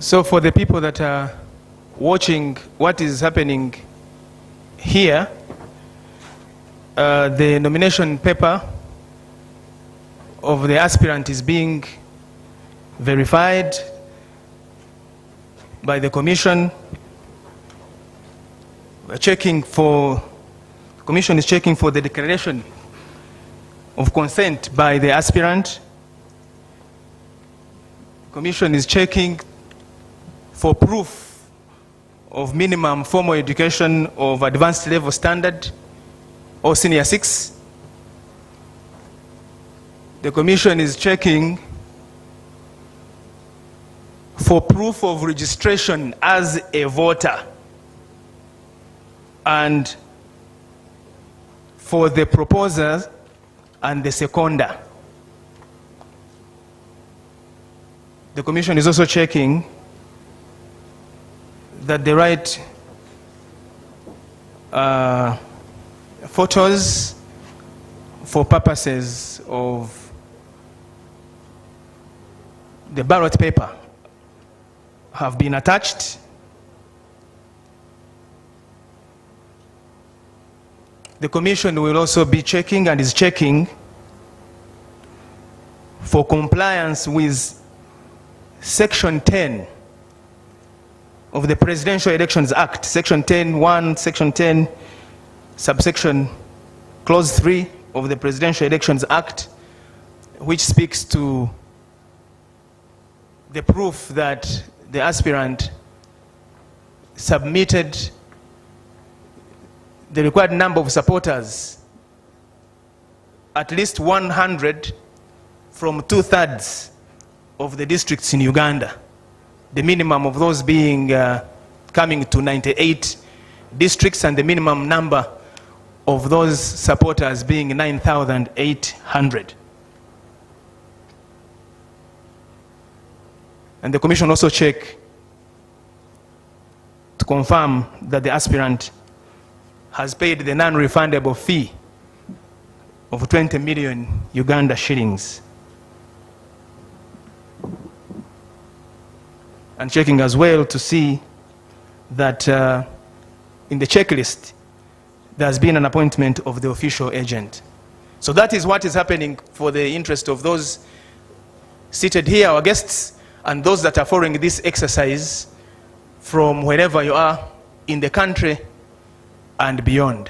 So for the people that are watching what is happening here, the nomination paper of the aspirant is being verified by the commission. The commission is checking for the declaration of consent by the aspirant. The commission is checking for proof of minimum formal education of advanced level standard or senior 6. The commission is checking for proof of registration as a voter and for the proposer and the seconder. The commission is also checking that the right photos for purposes of the ballot paper have been attached. The commission will also be checking and is checking for compliance with Section 10 of the Presidential Elections Act, Section 10(1), Section 10, subsection Clause 3 of the Presidential Elections Act, which speaks to the proof that the aspirant submitted the required number of supporters, at least 100 from 2/3 of the districts in Uganda, the minimum of those being coming to 98 districts, and the minimum number of those supporters being 9,800. And the commission also check to confirm that the aspirant has paid the non-refundable fee of 20 million Uganda shillings. And checking as well to see that in the checklist there has been an appointment of the official agent. So that is what is happening for the interest of those seated here, our guests, and those that are following this exercise from wherever you are in the country and beyond.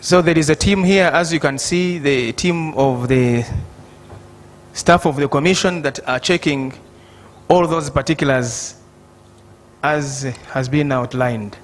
So there is a team here, as you can see, the team of the staff of the commission that are checking all those particulars as has been outlined.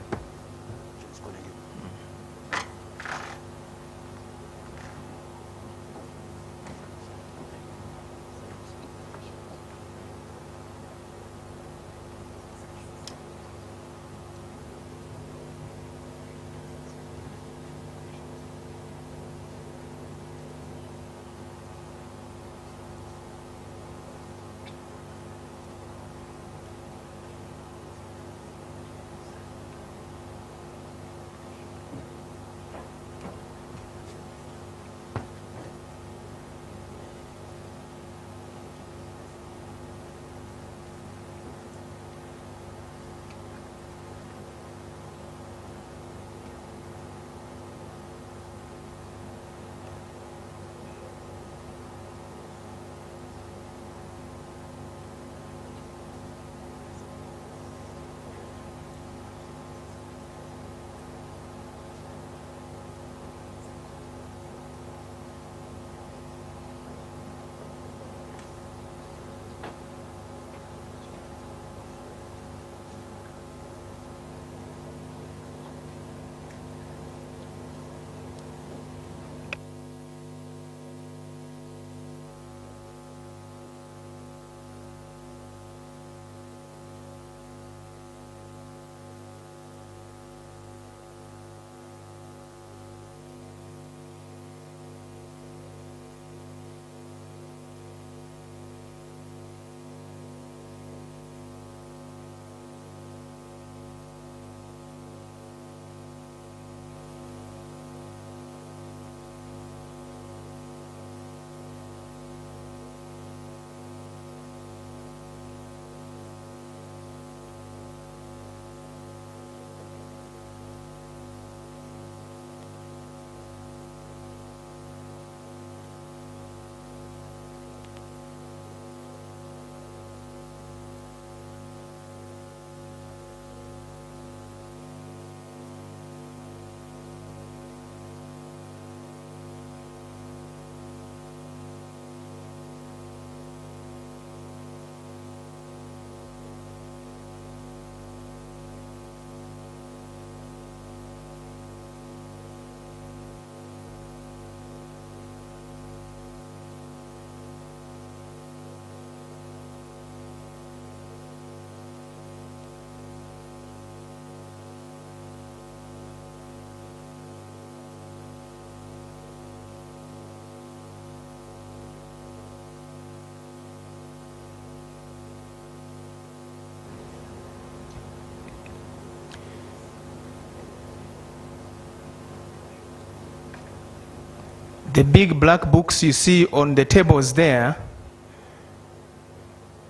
The big black books you see on the tables there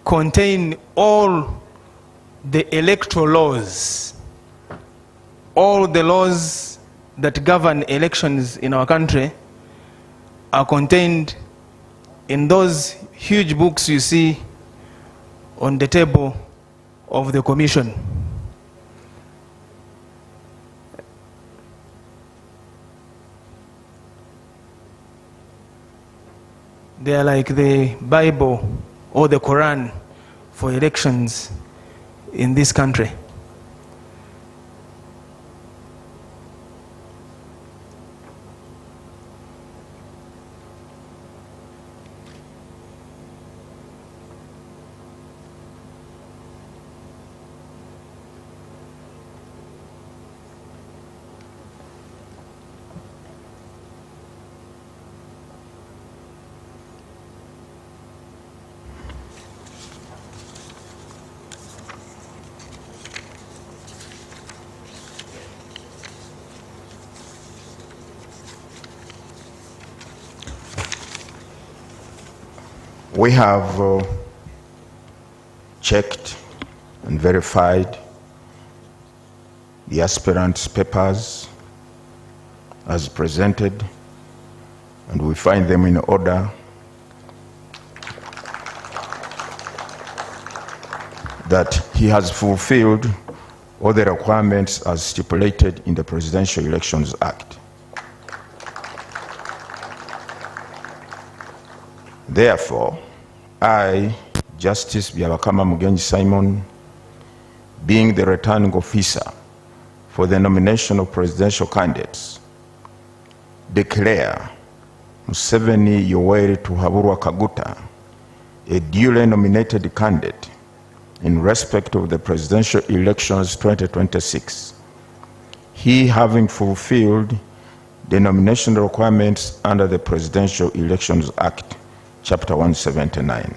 contain all the electoral laws, all the laws that govern elections in our country are contained in those huge books you see on the table of the commission. They are like the Bible or the Quran for elections in this country. We have checked and verified the aspirants' papers as presented, and we find them in order. That he has fulfilled all the requirements as stipulated in the Presidential Elections Act. Therefore, I, Justice Byabakama Mugenyi Simon, being the returning officer for the nomination of presidential candidates, declare Museveni'S Tuhaburwa Kaguta a duly nominated candidate in respect of the presidential elections 2026, he having fulfilled the nomination requirements under the Presidential Elections Act, Chapter 179.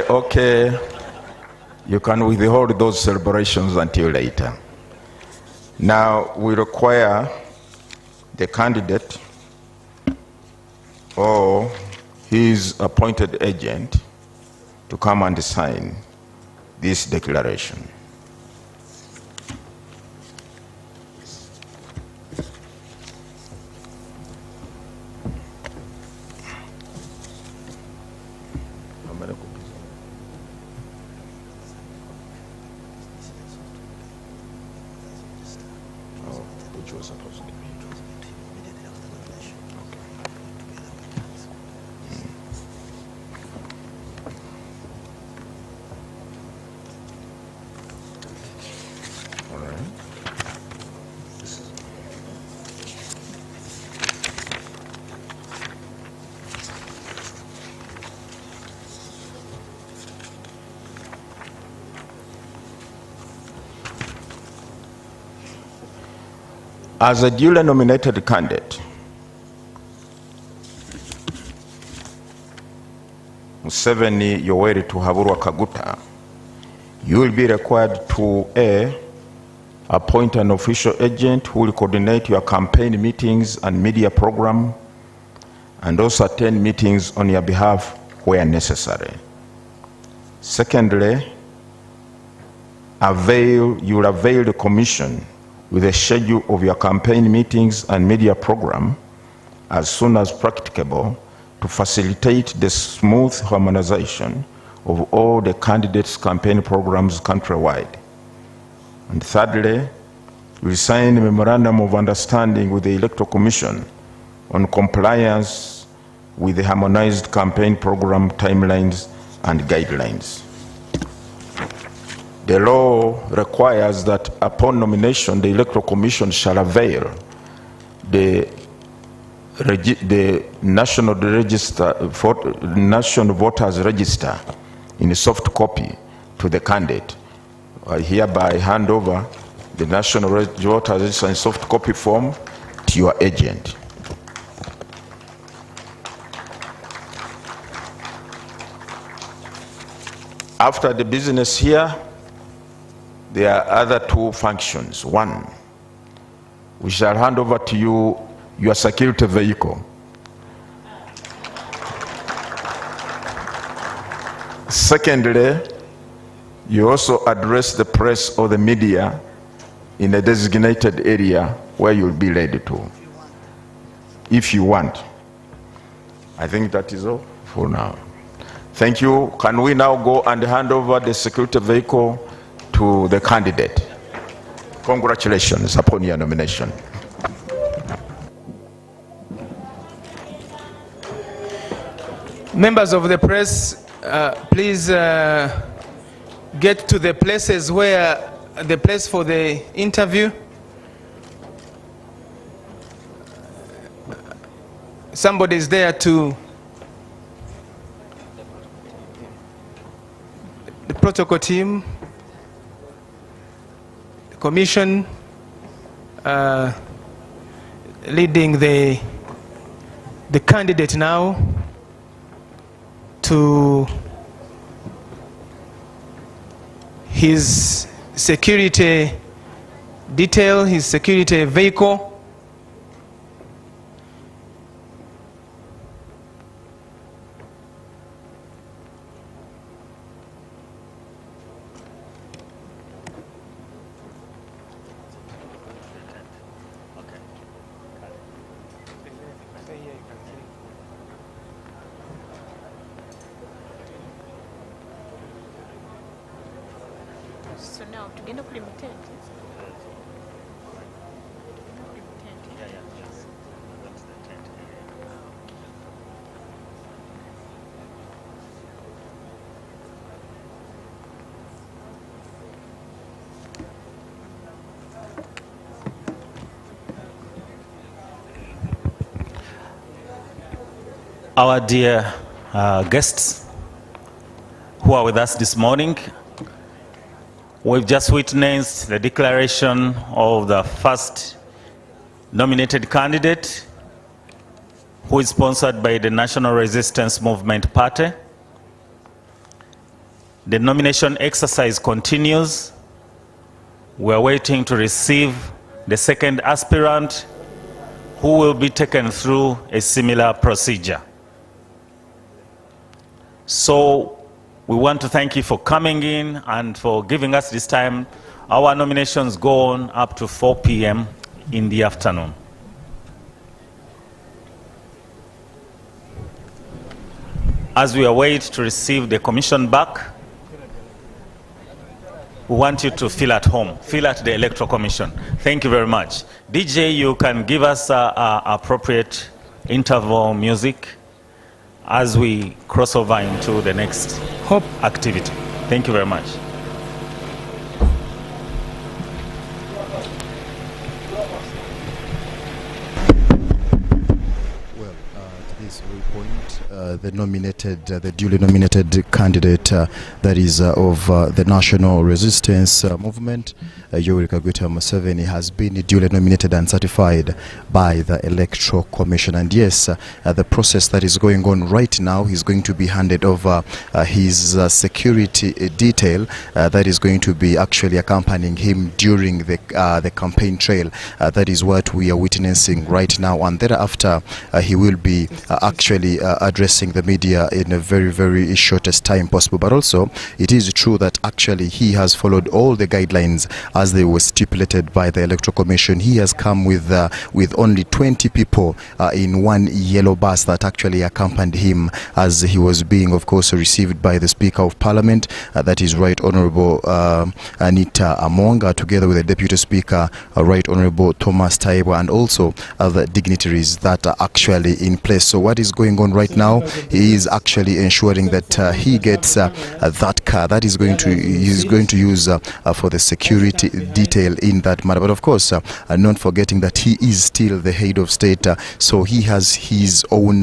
Okay. You can withhold those celebrations until later. Now we require the candidate or his appointed agent to come and sign this declaration. As a duly nominated candidate, Museveni'S Tuhaburwa Kaguta, you will be required to A, appoint an official agent who will coordinate your campaign meetings and media program, and also attend meetings on your behalf where necessary. Secondly, you will avail the commission with a schedule of your campaign meetings and media program as soon as practicable to facilitate the smooth harmonization of all the candidates' campaign programs countrywide. And thirdly, we sign a memorandum of understanding with the Electoral Commission on compliance with the harmonized campaign program timelines and guidelines. The law requires that upon nomination, the Electoral Commission shall avail the National Voters Register in a soft copy to the candidate. I hereby hand over the National Voters Register in soft copy form to your agent. After the business here, there are other two functions. One, we shall hand over to you your security vehicle. Secondly, you also address the press or the media in a designated area where you'll be ready to, if you want. I think that is all for now. Thank you. Can we now go and hand over the security vehicle to the candidate? Congratulations upon your nomination. Members of the press, please get to the places where the place for the interview. somebody is there to the protocol team, the commission leading the candidate now to his security detail, his security vehicle. So now, tugenda kuli mu tent. Our dear guests who are with us this morning, we've just witnessed the declaration of the first nominated candidate, who is sponsored by the National Resistance Movement Party. The nomination exercise continues. We're waiting to receive the second aspirant, who will be taken through a similar procedure. So we want to thank you for coming in and for giving us this time. Our nominations go on up to 4 p.m. in the afternoon. As we await to receive the commission back, we want you to feel at home, feel at the Electoral Commission. Thank you very much. DJ, you can give us appropriate interval music as we cross over into the next activity. Thank you very much. Well, at this very point, the duly nominated candidate that is of the National Resistance Movement, Yoweri Museveni, has been duly nominated and certified by the Electoral Commission. And yes, the process that is going on right now, he's going to be handed over his security detail that is going to be actually accompanying him during the campaign trail. That is what we are witnessing right now, and thereafter he will be actually addressing the media in a very, very shortest time possible. But also, it is true that actually he has followed all the guidelines as they were stipulated by the Electoral Commission. He has come with only 20 people in one yellow bus that actually accompanied him as he was being, of course, received by the Speaker of Parliament, that is Right Honourable Anita Amonga, together with the Deputy Speaker, Right Honourable Thomas Taiba, and also other dignitaries that are actually in place. So what is going on right now, he is actually ensuring that he gets that car that is going to use for the security detail in that matter. But of course, not forgetting that he is still the head of state, so he has his own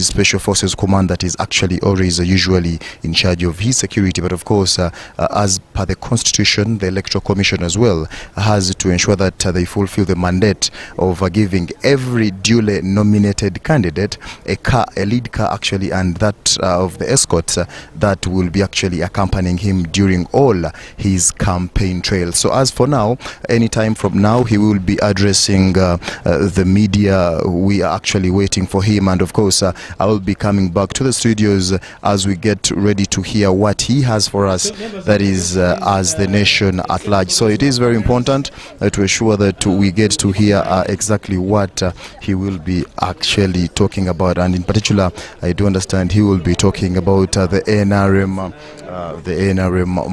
Special Forces Command that is actually always usually in charge of his security. But of course, as per the Constitution, the Electoral Commission as well has to ensure that they fulfill the mandate of giving every duly nominated candidate a car, a lead car actually, and that of the escorts that will be actually accompanying him during all his campaign trail. So as for now, anytime from now, he will be addressing the media. We are actually waiting for him, and of course I will be coming back to the studios as we get ready to hear what he has for us, that is as the nation at large. So it is very important to ensure that we get to hear exactly what he will be actually talking talking about, and in particular, I do understand he will be talking about the NRM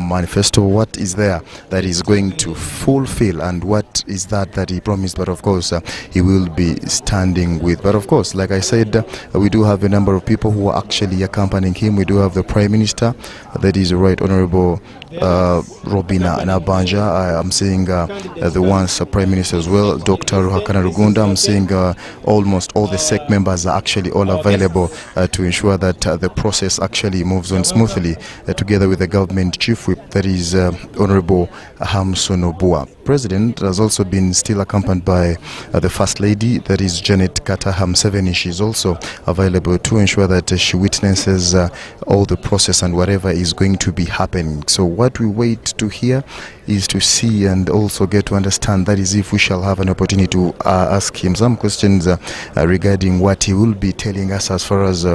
manifesto. What is there that is going to fulfill, and what is that he promised? But of course, he will be standing with. But of course, like I said, we do have a number of people who are actually accompanying him. We do have the Prime Minister, that is Right Honorable Robina Nabanja. I'm seeing the once Prime Minister as well, Dr. Ruhakana Rugunda. I'm seeing almost all the SEC members are actually all available to ensure that the process actually moves on smoothly, together with the government chief whip, that is Honorable Hamson Obua. President has also been still accompanied by the First Lady, that is Janet Kata Museveni. She's also available to ensure that she witnesses all the process and whatever is going to be happening. So what we wait to hear is to see and also get to understand, that is if we shall have an opportunity to ask him some questions regarding what he will be telling us as far as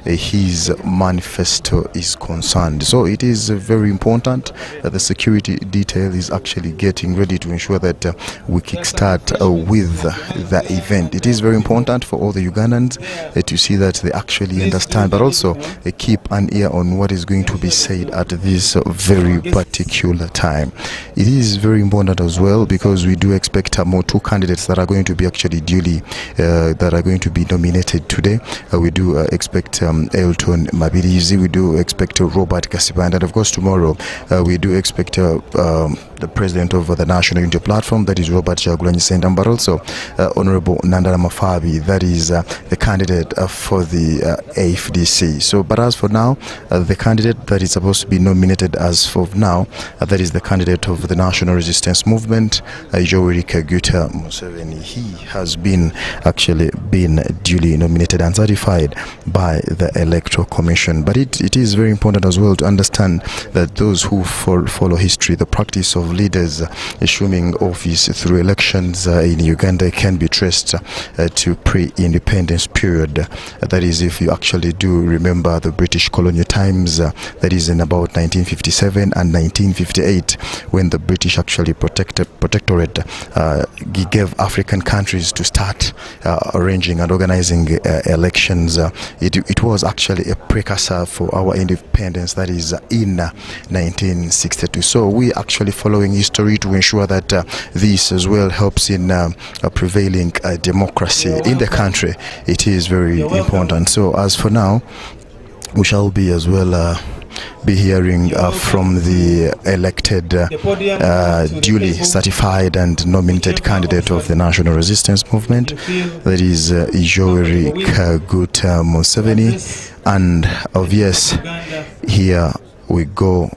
his manifesto is concerned. So it is very important that the security detail is actually getting ready to ensure that we kickstart with the event. It is very important for all the Ugandans to see that they actually understand, but also keep an ear on what is going to be said at this very particular time. It is very important as well, because we do expect more two candidates that are going to be actually duly that are going to be nominated today. We do expect Elton Mabirizi, we do expect Robert Kasibanda, and of course tomorrow we do expect the president of the National Unity Platform, that is Robert Kyagulanyi Ssentamu, but also Honorable Nandala Mafabi, that is the candidate for the AFDC. So, but as for now, the candidate that is supposed to be nominated as of now, that is the candidate of the National Resistance Movement, Yoweri Museveni. He has actually been duly nominated and certified by the Electoral Commission. But it is very important as well to understand that those who follow history, the practice of leaders assuming office through elections in Uganda can be traced to pre-independence period. That is, if you actually do remember the British colonial times, that is in about 1957 and 1958, when the British actually protectorate gave African countries to start arranging and organizing elections. It was actually a precursor for our independence, that is in 1962. So we actually following history to ensure that this as well helps in prevailing democracy in the country. It is very important. So as for now, we shall be as well be hearing from the elected, duly certified and nominated candidate of the National Resistance Movement, that is Yoweri Museveni. And obvious, here we go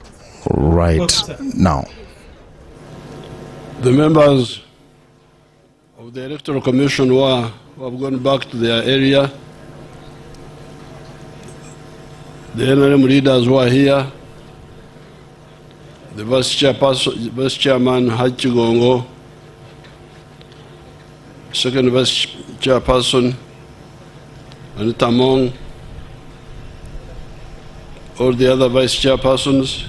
right now. The members of the Electoral Commission who have gone back to their area, the NRM leaders who are here, the Vice Chairman H.E.Gen.Yoweri, Second Vice Chairperson Anita Mong, all the other Vice Chairpersons,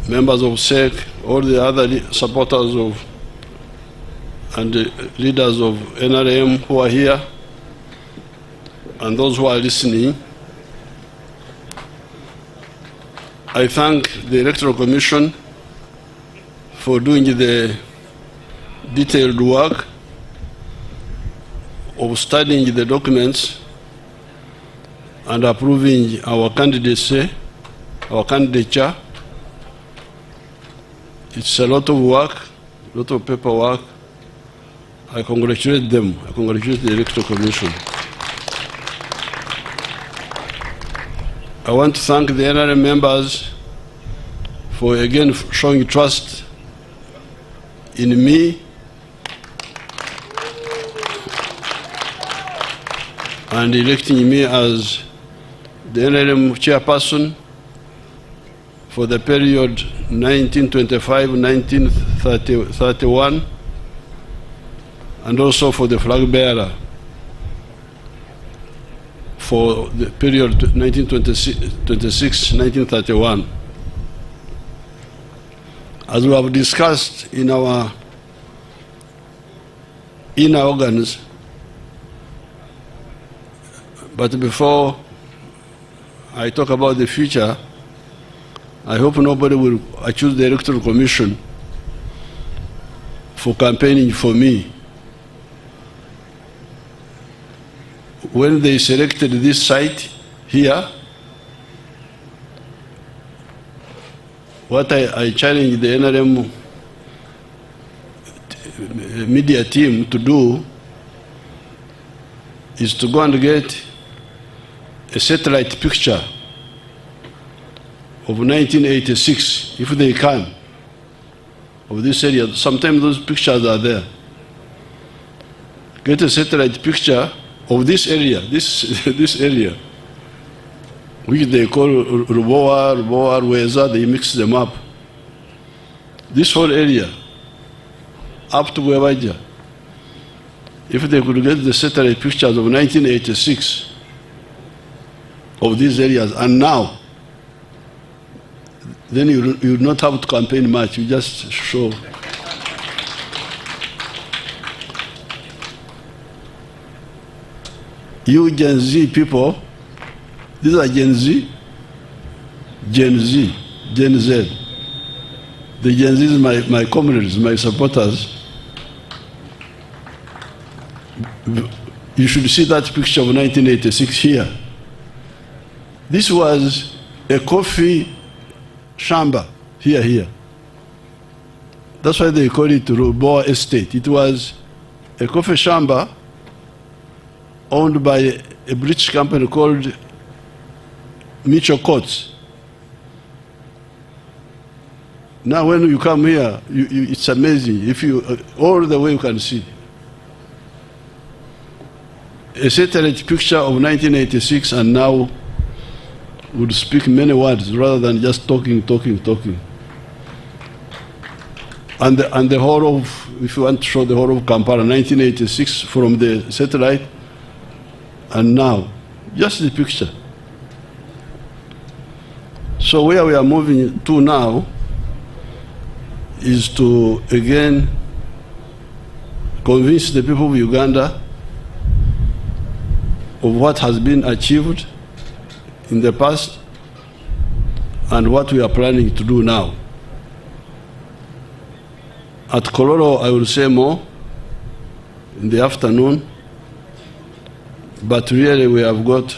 members of SEC, all the other supporters of and the leaders of NRM who are here, and those who are listening. I thank the Electoral Commission for doing the detailed work of studying the documents and approving our candidacy, our candidature. It's a lot of work, a lot of paperwork. I congratulate them. I congratulate the Electoral Commission. I want to thank the NRM members for again showing trust in me and electing me as the NRM chairperson for the period 1925-1931, and also for the flag bearer for the period 1926-1931. As we have discussed in our inner organs, But before I talk about the future, I hope nobody will accuse the Electoral Commission for campaigning for me. When they selected this site here, what I challenged the NRM media team to do is to go and get a satellite picture of 1986, if they can, of this area. Sometimes those pictures are there. Get a satellite picture of this area, this area, which they call Ruboa, Weza, they mix them up. This whole area, up to Wewaja. If they could get the satellite pictures of 1986 of these areas and now, then you would not have to campaign much, you just show. You Gen Z people, these are Gen Z, Gen Z, Gen Z. The Gen Z is my comrades, my supporters. You should see that picture of 1986 here. This was a coffee shamba here. That's why they call it Ruboa Estate. It was a coffee shamba owned by a British company called Mitchell Courts. Now when you come here, it's amazing. If you, all the way you can see. A satellite picture of 1986 and now would speak many words rather than just talking. And the whole of, if you want to show the whole of Kampala, 1986 from the satellite and now, just the picture. So where we are moving to now is to again convince the people of Uganda of what has been achieved in the past and what we are planning to do now. At Kololo, I will say more in the afternoon, but really we have got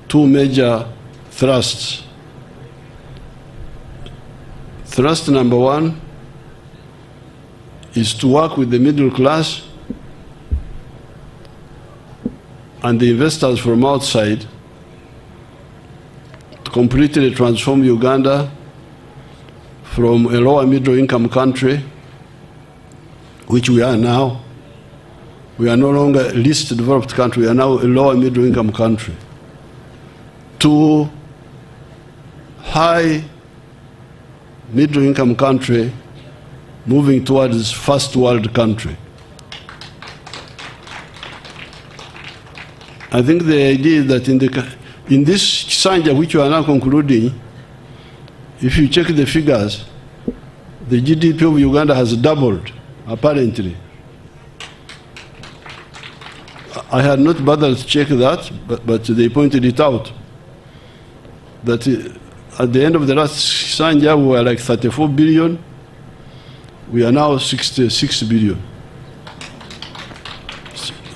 two major thrusts. Thrust number one is to work with the middle class and the investors from outside to completely transform Uganda from a lower middle income country, which we are now. We are no longer a least developed country, we are now a lower middle income country, to high middle income country moving towards first world country. I think the idea is that in this Sanja, which we are now concluding, if you check the figures, the GDP of Uganda has doubled, apparently. I had not bothered to check that, but they pointed it out. That at the end of the last Sanja, we were like 34 billion. We are now 66 billion.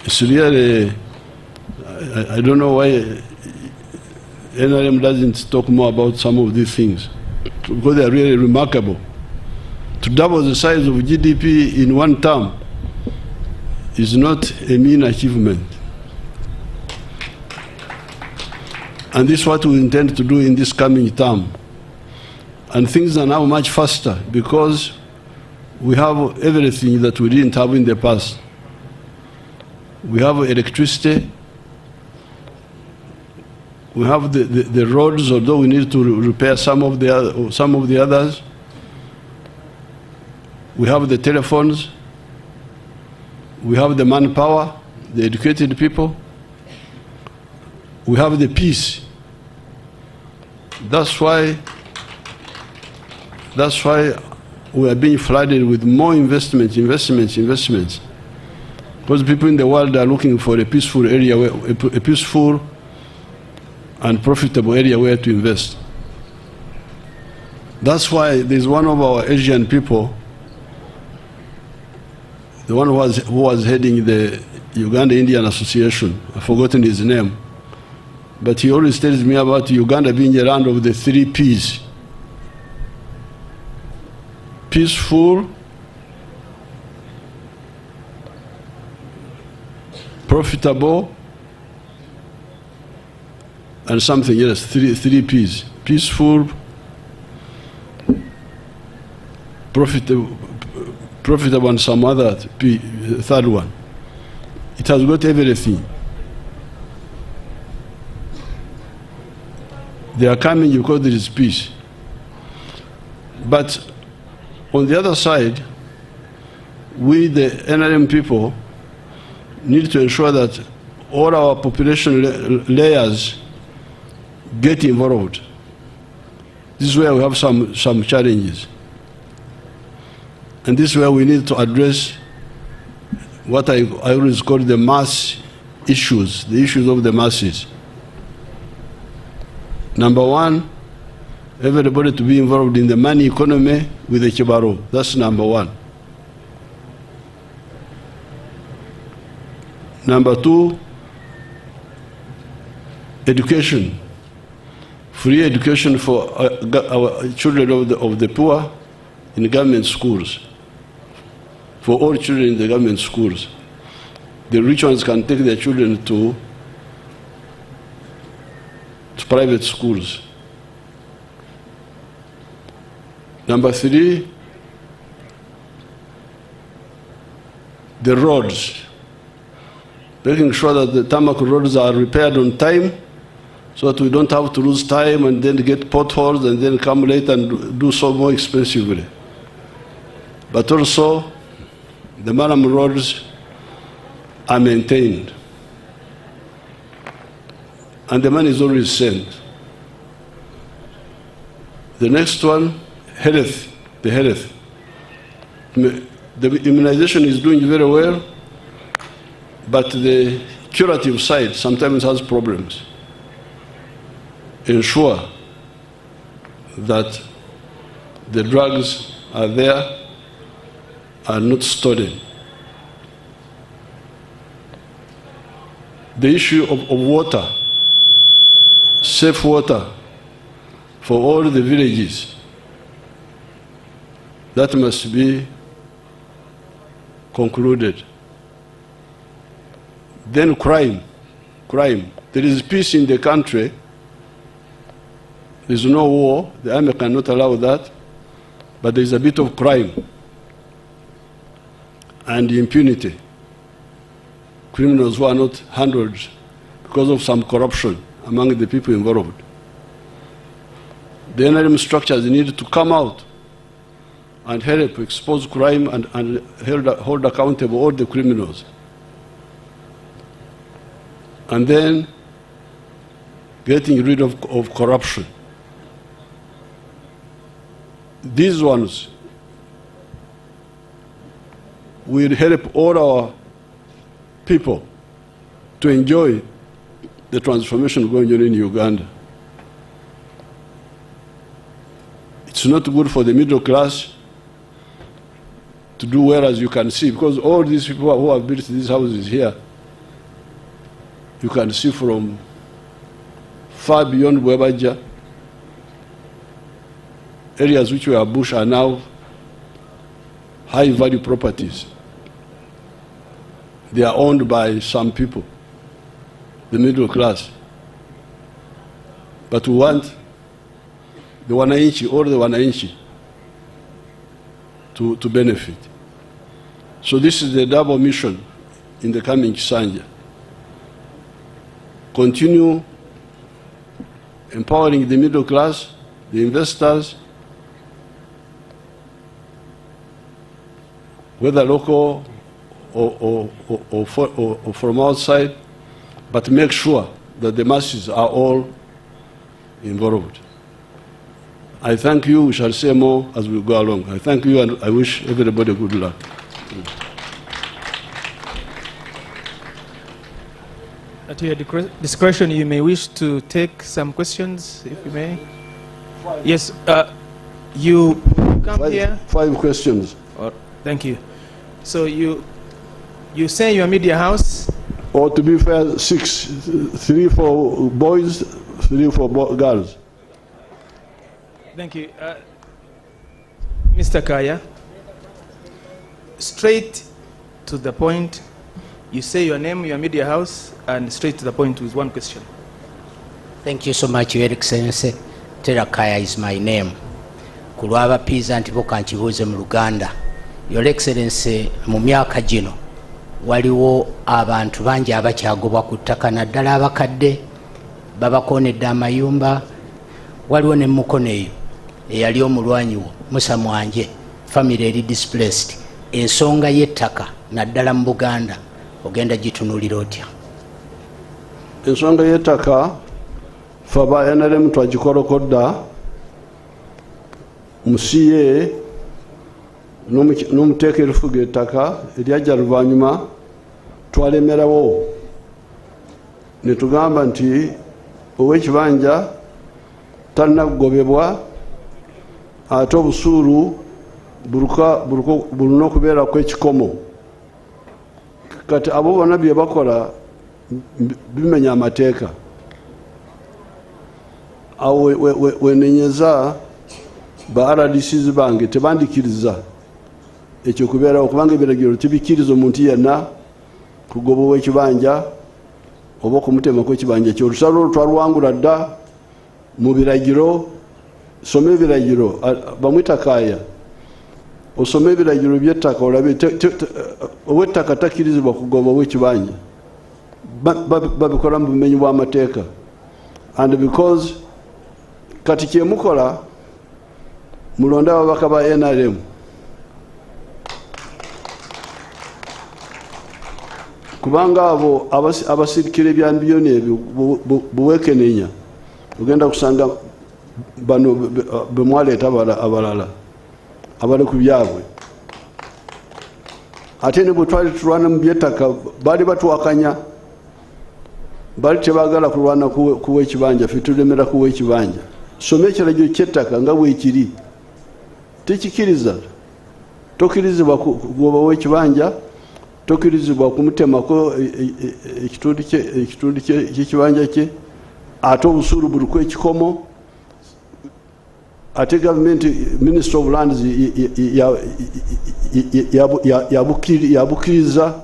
It's really, I don't know why NRM doesn't talk more about some of these things, because they are really remarkable. To double the size of GDP in one term is not a mean achievement. And this is what we intend to do in this coming term. And things are now much faster because we have everything that we didn't have in the past. We have electricity. We have the roads, although we need to repair some of the others. We have the telephones. We have the manpower, the educated people. We have the peace. That's why we are being flooded with more investments. Because people in the world are looking for a peaceful area, a peaceful and profitable area where to invest. That's why there's one of our Asian people, the one who was heading the Uganda-Indian Association. I've forgotten his name. But he always tells me about Uganda being a land of the 3 Ps. Peaceful, profitable, and something else, 3 Ps. Peaceful, profitable, and some other third one. It has got everything. They are coming because there is peace. But on the other side, we, the NRM people, need to ensure that all our population layers get involved. This is where we have some challenges. And this is where we need to address what I always call the mass issues, the issues of the masses. Number one, everybody to be involved in the money economy with the Kibaro. That's number one. Number two, education. Free education for our children of the poor in government schools. For all children in the government schools. The rich ones can take their children to private schools. Number three, the roads. Making sure that the tarmac roads are repaired on time so that we don't have to lose time and then get potholes and then come late and do so more expensively. But also, the Maram roads are maintained. And the money is always sent. The next one, health, the health. The immunization is doing very well, but the curative side sometimes has problems. Ensure that the drugs are there, are not stolen. The issue of water, safe water for all the villages, that must be concluded. Then crime. There is peace in the country. There is no war. The army cannot allow that. But there is a bit of crime and impunity. Criminals who are not handled because of some corruption among the people involved. The NRM structures need to come out and help expose crime and hold accountable all the criminals. And then getting rid of corruption. These ones will help all our people to enjoy the transformation going on in Uganda. It's not good for the middle class to do well, as you can see, because all these people who have built these houses here, you can see from far beyond Bwebaja, areas which were bush are now high-value properties. They are owned by some people, the middle class. But we want the wananchi, all the wananchi, to benefit. So this is the double mission in the coming Kisanja. Continue empowering the middle class, the investors, whether local or from outside, but make sure that the masses are all involved. I thank you. We shall say more as we go along. I thank you, and I wish everybody good luck. At your discretion, you may wish to take some questions, if you may. Yes, you come here. 5 questions. Thank you. So you say you're media house? Or to be fair, 6. 3 for boys, 3 for girls. Thank you. Mr. Kaya, straight to the point. You say your name, your media house, and straight to the point with one question. Thank you so much, Your Excellency. Tera Kaya is my name. Kulwaba pizza antiboka nchibuze mu Luganda. Your Excellency, mu myaka gino waliwo abantu bangi abakyagobwa ku ttaka naddala abakadde babakoonedde amayumba. Waliwo ne Mukono eyo eyali omulwanyi wo Musa Mwanje, family eri displaced. Ensonga y'ettaka naddala mu Buganda ogenda gitunulira otya? Ensonga y'ettaka faba NRM twagikolokodda musiye n'omuteeka erifuga ettaka eryajja luvannyuma twalemerawo ne tugamba nti ow'ekibanja talina kugobebwa ate obusuulu bulina okubeerako ekikomo. Kati abo bonna bye bakola bimenya amateeka. Awo wenenyeza ba RDCs bange tebandikiriza ekyo kubeerawo kubanga ebiragiro tebikiriza omuntu yenna kugoba ow'ekibanja oba okumutemako ekibanja ekyo. Olusalo olwo twaluwangula dda mu biragiro. Soma ebiragiro, bamwita Kaya, osome ebiragiro by'ettaka olabe ow'ettaka takkirizibwa kugoba ow'ekibanja. Babikola mu bumenyi bw'amateeka. And because kati kyemukola mulonde ababaka ba NRM. Kubanga abo abasirikire bya mbiyoni ebyo buwekenenya ogenda kusanga bano bemwaleeta abalala abali ku byabwe. Ate ne bwe twali tulwana mu by'ettaka baali batuwakanya, baali tebaagala kulwana kuwa ekibanja, ffe tulemera kuwa ekibanja. Soma ekiragiro ky'ettaka nga bwekiri, tekikiriza. Tokkirizibwa kugoba w'ekibanja, tokkirizibwa kumutemako ekitundu ky'ekibanja kye, ate obusuulu buliko ekikomo. Ate government Minister of Lands yabukiriza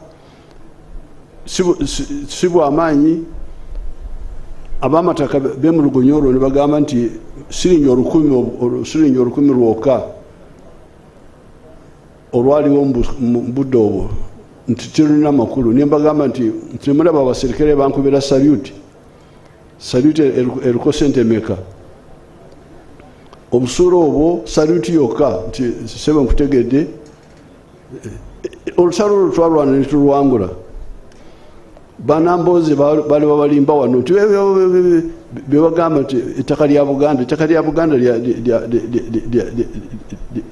si bw'amaanyi. Ab'amataka b'emu Lugonyoro ne bagamba nti siringi 10,000 lwokka olwaliwo mu budde obwo nti tirulina makulu. Ne mbagamba nti temulaba abasirikale bankubira salute eriko sente meka. Obusuulu obwo salute yokka nti sebe nkutegedde. Olusalo olwo twalwana ne tulwangula. Banamboze bali babalimba wano nti bye bagamba nti ettaka lya Buganda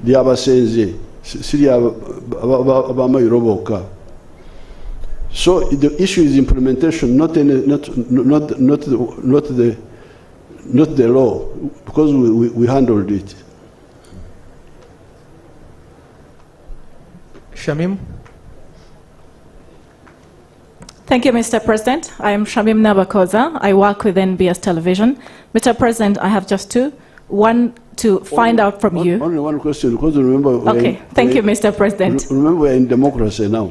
lyabasenze si ly'abamayiro bokka. So the issue is implementation, not the law, because we handled it. Shamim. Thank you, Mr. President. I am Shamim Nabakoza. I work with NBS Television. Mr. President, I have just two. One, to find out from you. Only one question, because remember... Okay, thank you, Mr. President. Remember, we're in democracy now.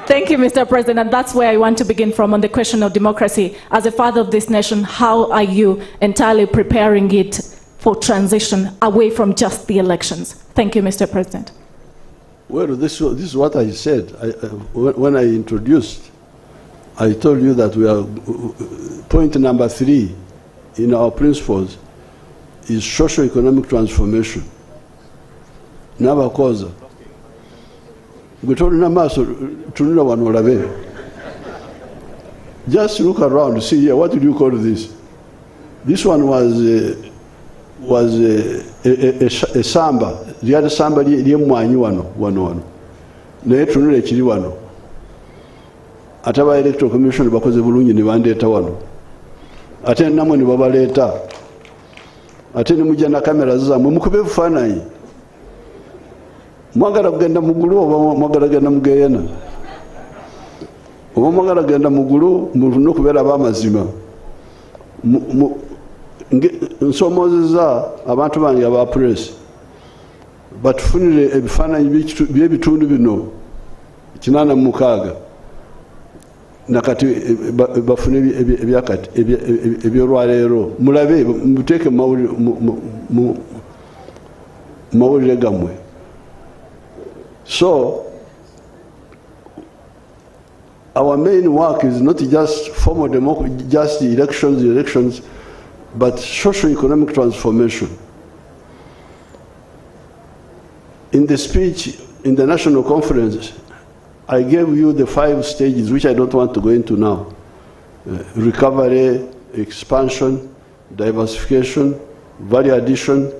Thank you, Mr. President, and that's where I want to begin from on the question of democracy. As a father of this nation, how are you entirely preparing it for transition away from just the elections? Thank you, Mr. President. Well, this is what I said. When I introduced, I told you that we are, point number 3 in our principles is socio-economic transformation. Nabakoza. Just look around, see here, what do you call this? This one was a samba. The other samba liye mwanyi wano. Naye tunule kiri wano. ate aba electoral commission bakoze bulungi ne bandeeta wano ate namwe ne babaleeta ate ne mujja na kamera zammwe mukube ebifaananyi mwagala kugenda mugulu oba mwagala kugenda mugeeyana oba mwagala kugenda mugulu mulina okubeera ab'amazima nsomoozezza abantu bange aba press batufunire ebifaananyi by'ebitundu bino 86 nakati bafune ebyakati ebyolwaleero mulabe muteeke mawulire gammwe. So our main work is not just formal democracy, just elections, but socio-economic transformation. In the speech in the national conference, I gave you the 5 stages, which I don't want to go into now. Recovery, expansion, diversification, value addition.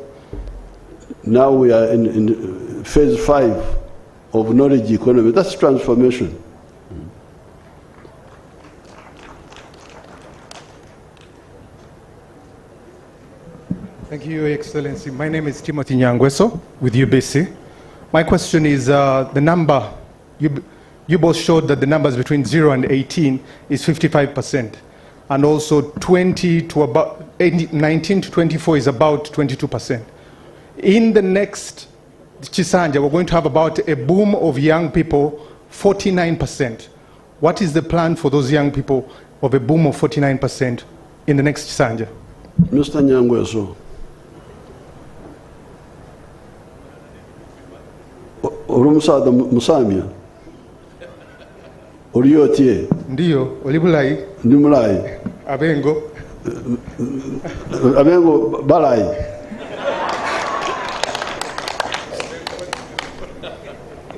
Now we are in phase 5 of knowledge economy. That's transformation. Thank you, Your Excellency. My name is Timothy Nyangweso with UBC. My question is the number, you both showed that the numbers between 0 and 18 is 55%. And also 19 to 24 is about 22%. In the next Chisanja, we're going to have about a boom of young people, 49%. What is the plan for those young people of a boom of 49% in the next Chisanja? Mr. Nyangweso. Olumusaada musamya oliyotie ndiyo olibulayi ndi mulayi abengo balayi.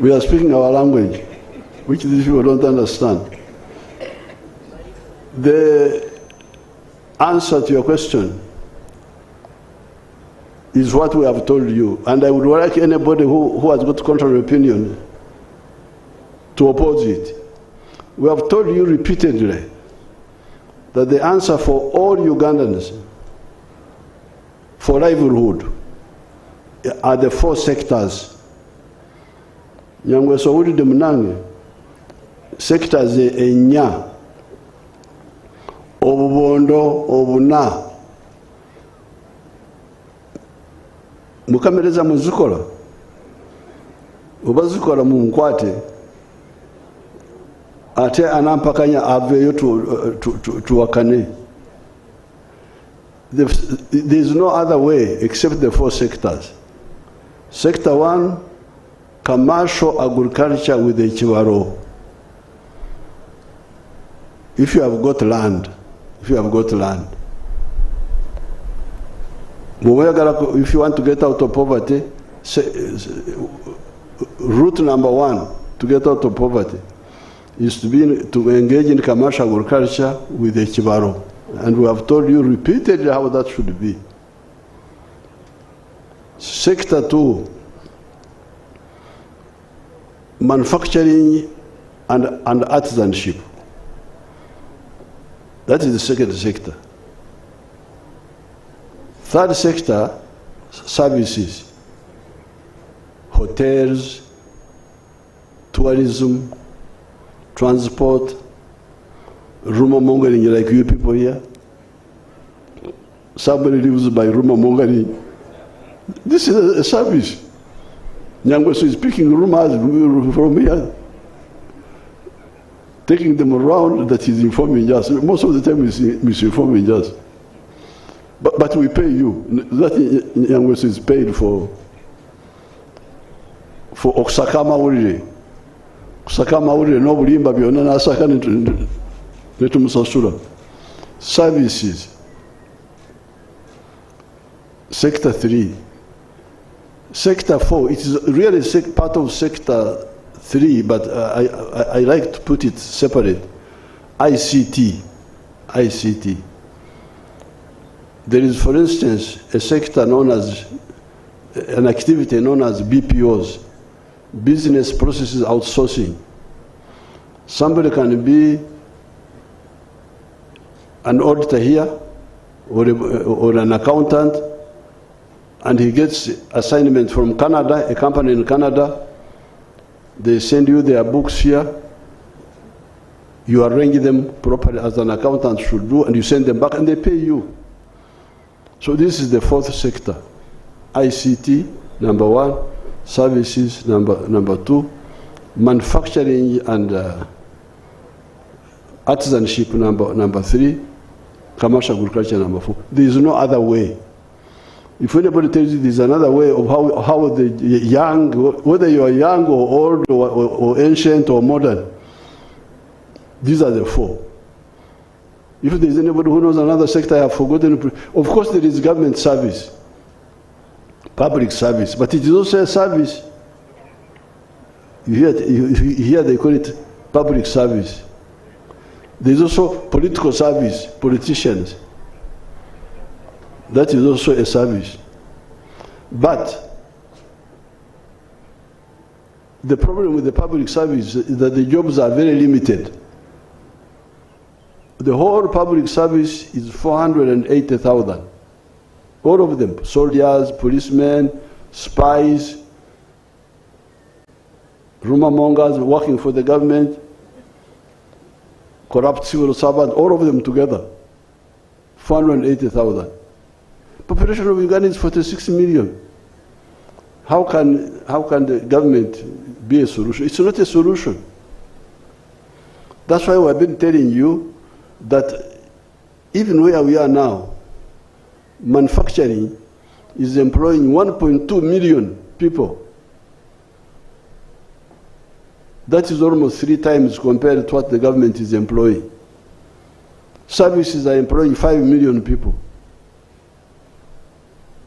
We are speaking our language, which these people don't understand. The answer to your question is what we have told you, and I would like anybody who has got contrary opinion to oppose it. We have told you repeatedly that the answer for all Ugandans for livelihood are the 4 sectors. Nyangweso wulidde munange sectors ennya: obubondo, obuna. Mukamereza muzikola oba zikola munkwate ate anampakanya aveeyo tuwakane. There is no other way except the 4 sectors. Sector 1, commercial agriculture with the Chibaro. If you have got land, if you want to get out of poverty, route number 1 to get out of poverty is to engage in commercial agriculture with the Chibaro. And we have told you repeatedly how that should be. Sector 2, manufacturing and artisanship. That is the second sector. Third sector, services, hotels, tourism, transport, rumor mongering like you people here. Somebody lives by rumor mongering. This is a service. Nyangweso is picking rumors from here, taking them around that he's informing us. Most of the time he's misinforming us. But we pay you. That Nyangweso is paid for okusakama ulire. Kusakama ulire no bulimba byonna nasaka netumusasula. Services. Sector 3. Sector 4, it is really part of Sector 3, but I like to put it separate. ICT. There is, for instance, a sector known as, an activity known as BPOs, business processes outsourcing. Somebody can be an auditor here or an accountant, and he gets assignment from Canada, a company in Canada. They send you their books here. You arrange them properly as an accountant should do, and you send them back and they pay you. So this is the fourth sector. ICT, number one. Services, number two. Manufacturing and artisanship, number three. Commercial agriculture, number four. There is no other way. If anybody tells you there's another way of how the young, whether you are young or old or ancient or modern, these are the four. If there's anybody who knows another sector, I have forgotten. Of course, there is government service, public service, but it is also a service. You hear they call it public service. There's also political service, politicians. That is also a service. But the problem with the public service is that the jobs are very limited. The whole public service is 480,000. All of them, soldiers, policemen, spies, rumor mongers working for the government, corrupt civil servants, all of them together, 480,000. Population of Uganda is 46 million. How can the government be a solution? It's not a solution. That's why we've been telling you that even where we are now, manufacturing is employing 1.2 million people. That is almost 3 times compared to what the government is employing. Services are employing 5 million people.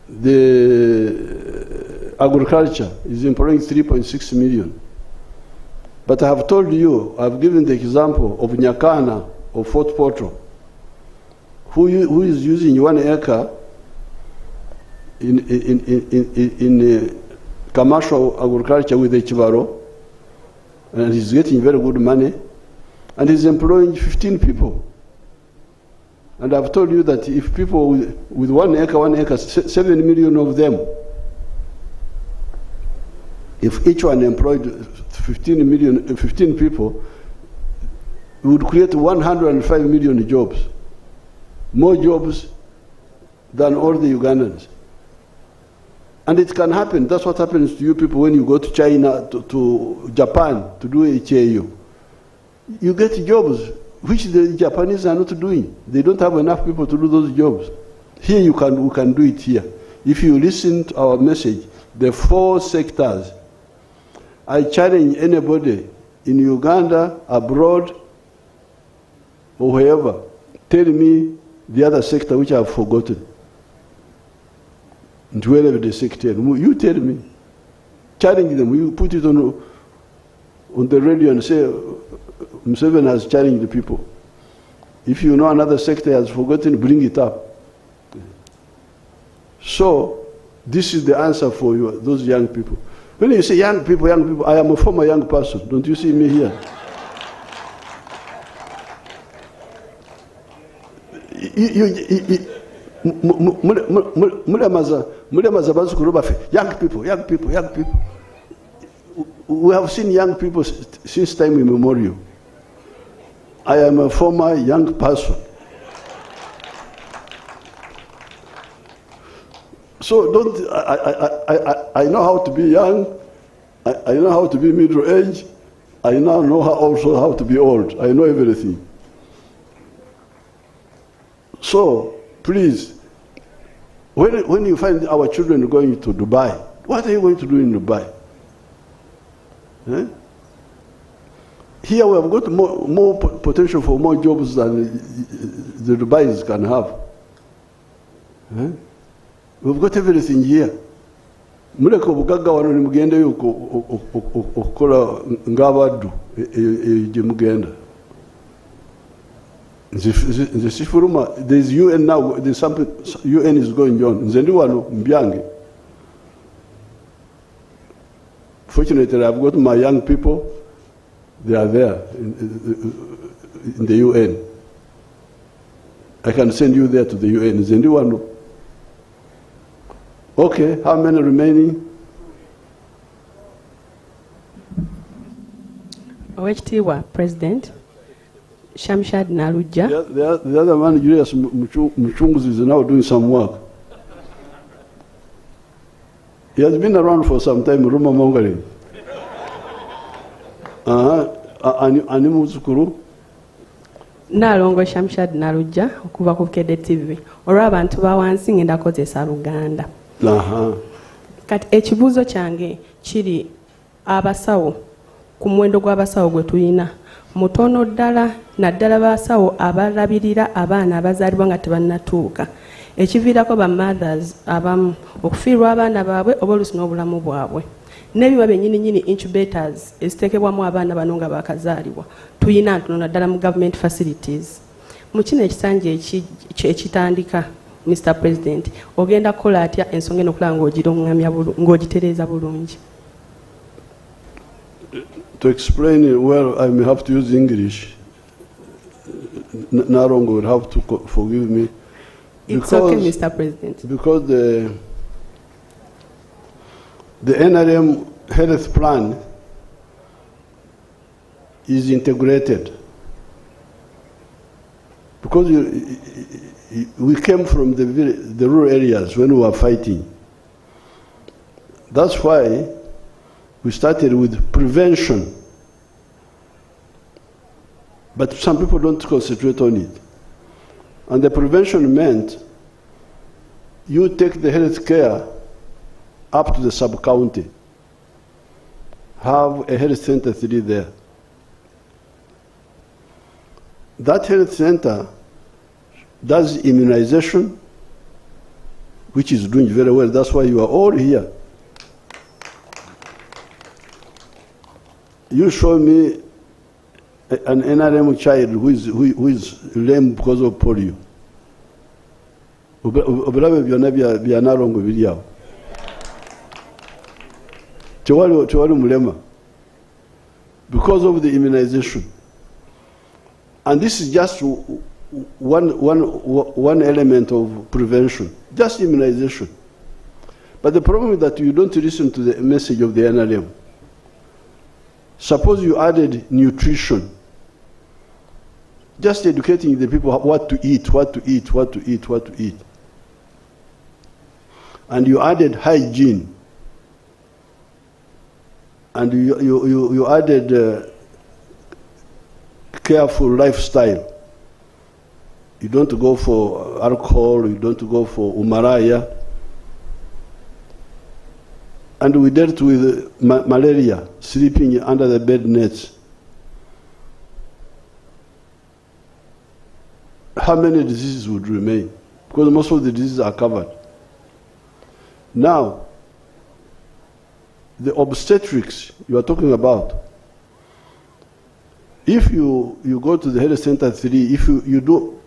The agriculture is employing 3.6 million. But I have told you, I've given the example of Nyakana of Fort Portal, who is using 1 acre in commercial agriculture with the Chibaro, and he's getting very good money, and he's employing 15 people. And I've told you that if people with 1 acre, 7 million of them, if each one employed 15 people, we would create 105 million jobs. More jobs than all the Ugandans. And it can happen. That's what happens to you people when you go to China, to Japan to do HAU. You get jobs which the Japanese are not doing. They don't have enough people to do those jobs. Here we can do it here. If you listen to our message, the 4 sectors, I challenge anybody in Uganda, abroad, or wherever, tell me the other sector which I have forgotten. And wherever the sector, you tell me. Challenge them. You put it on the radio and say, Museveni has challenged the people. If you know another sector has forgotten, bring it up. So, this is the answer for you, those young people. When you say young people, I am a former young person. Don't you see me here? Young people. We have seen young people since time immemorial. I am a former young person. So I know how to be young, I know how to be middle-aged, I now know also how to be old. I know everything. So, please, when you find our children going to Dubai, what are you going to do in Dubai? Eh? Here we have got more potential for more jobs than the Dubais can have. Eh? We've got everything here. Muleka obugagga wano ne mugendeyo okukola ng'abaddu gye mugenda. Nze sifuluma, there's UN now, there's something, UN is going on. Nze ndi wano mbyange. Fortunately, I've got my young people. They are there in the UN. I can send you there to the UN. Is anyone? Okay, how many remaining? Oweekitiibwa President, Shamshad Nalujja. The other man, Julius Muchunguzi, is now doing some work. He has been around for some time, rumor mongering. Ani muzukuru? Nalongo Shamshad Nalujja okuva ku Bukedde TV. Olw'abantu bawansi ngenda kozesa Luganda. Kati ekibuuzo kyange kiri abasawo ku muwendo gw'abasawo gwe tulina mutono ddala naddala basawo abalabirira abaana abazaalibwa nga tebannatuuka ekiviirako ba mothers abamu okufiirwa abaana baabwe oba oluusi n'obulamu bwabwe n'ebiba byennyininyini incubators eziteekebwamu abaana bano nga baakazaalibwa tuyina ntono naddala mu government facilities mu kino ekisanja ekitandika Mr. President ogenda kukola atya ensonga eno okulaba ng'ogitereeza bulungi. To explain it well, I may have to use English. Narongo will have to forgive me. It's okay, Mr. President. Because the NRM health plan is integrated. Because we came from the rural areas when we were fighting. That's why we started with prevention. But some people don't concentrate on it. And the prevention meant you take the health care up to the sub-county. Have a health center 3 there. That health center does immunization, which is doing very well. That's why you are all here. You show me an NRM child who is lame because of polio. Obulabe byonna bya Narongo biri awo. Tewali mulema. Because of the immunization. And this is just one element of prevention, just immunization. But the problem is that you don't listen to the message of the NRM. Suppose you added nutrition, just educating the people what to eat, what to eat, what to eat, what to eat. And you added hygiene, and you added careful lifestyle. You don't go for alcohol, you don't go for umaraya. And we dealt with malaria, sleeping under the bed nets. How many diseases would remain? Because most of the diseases are covered. Now, the obstetrics you are talking about, if you go to the health center 3, if you do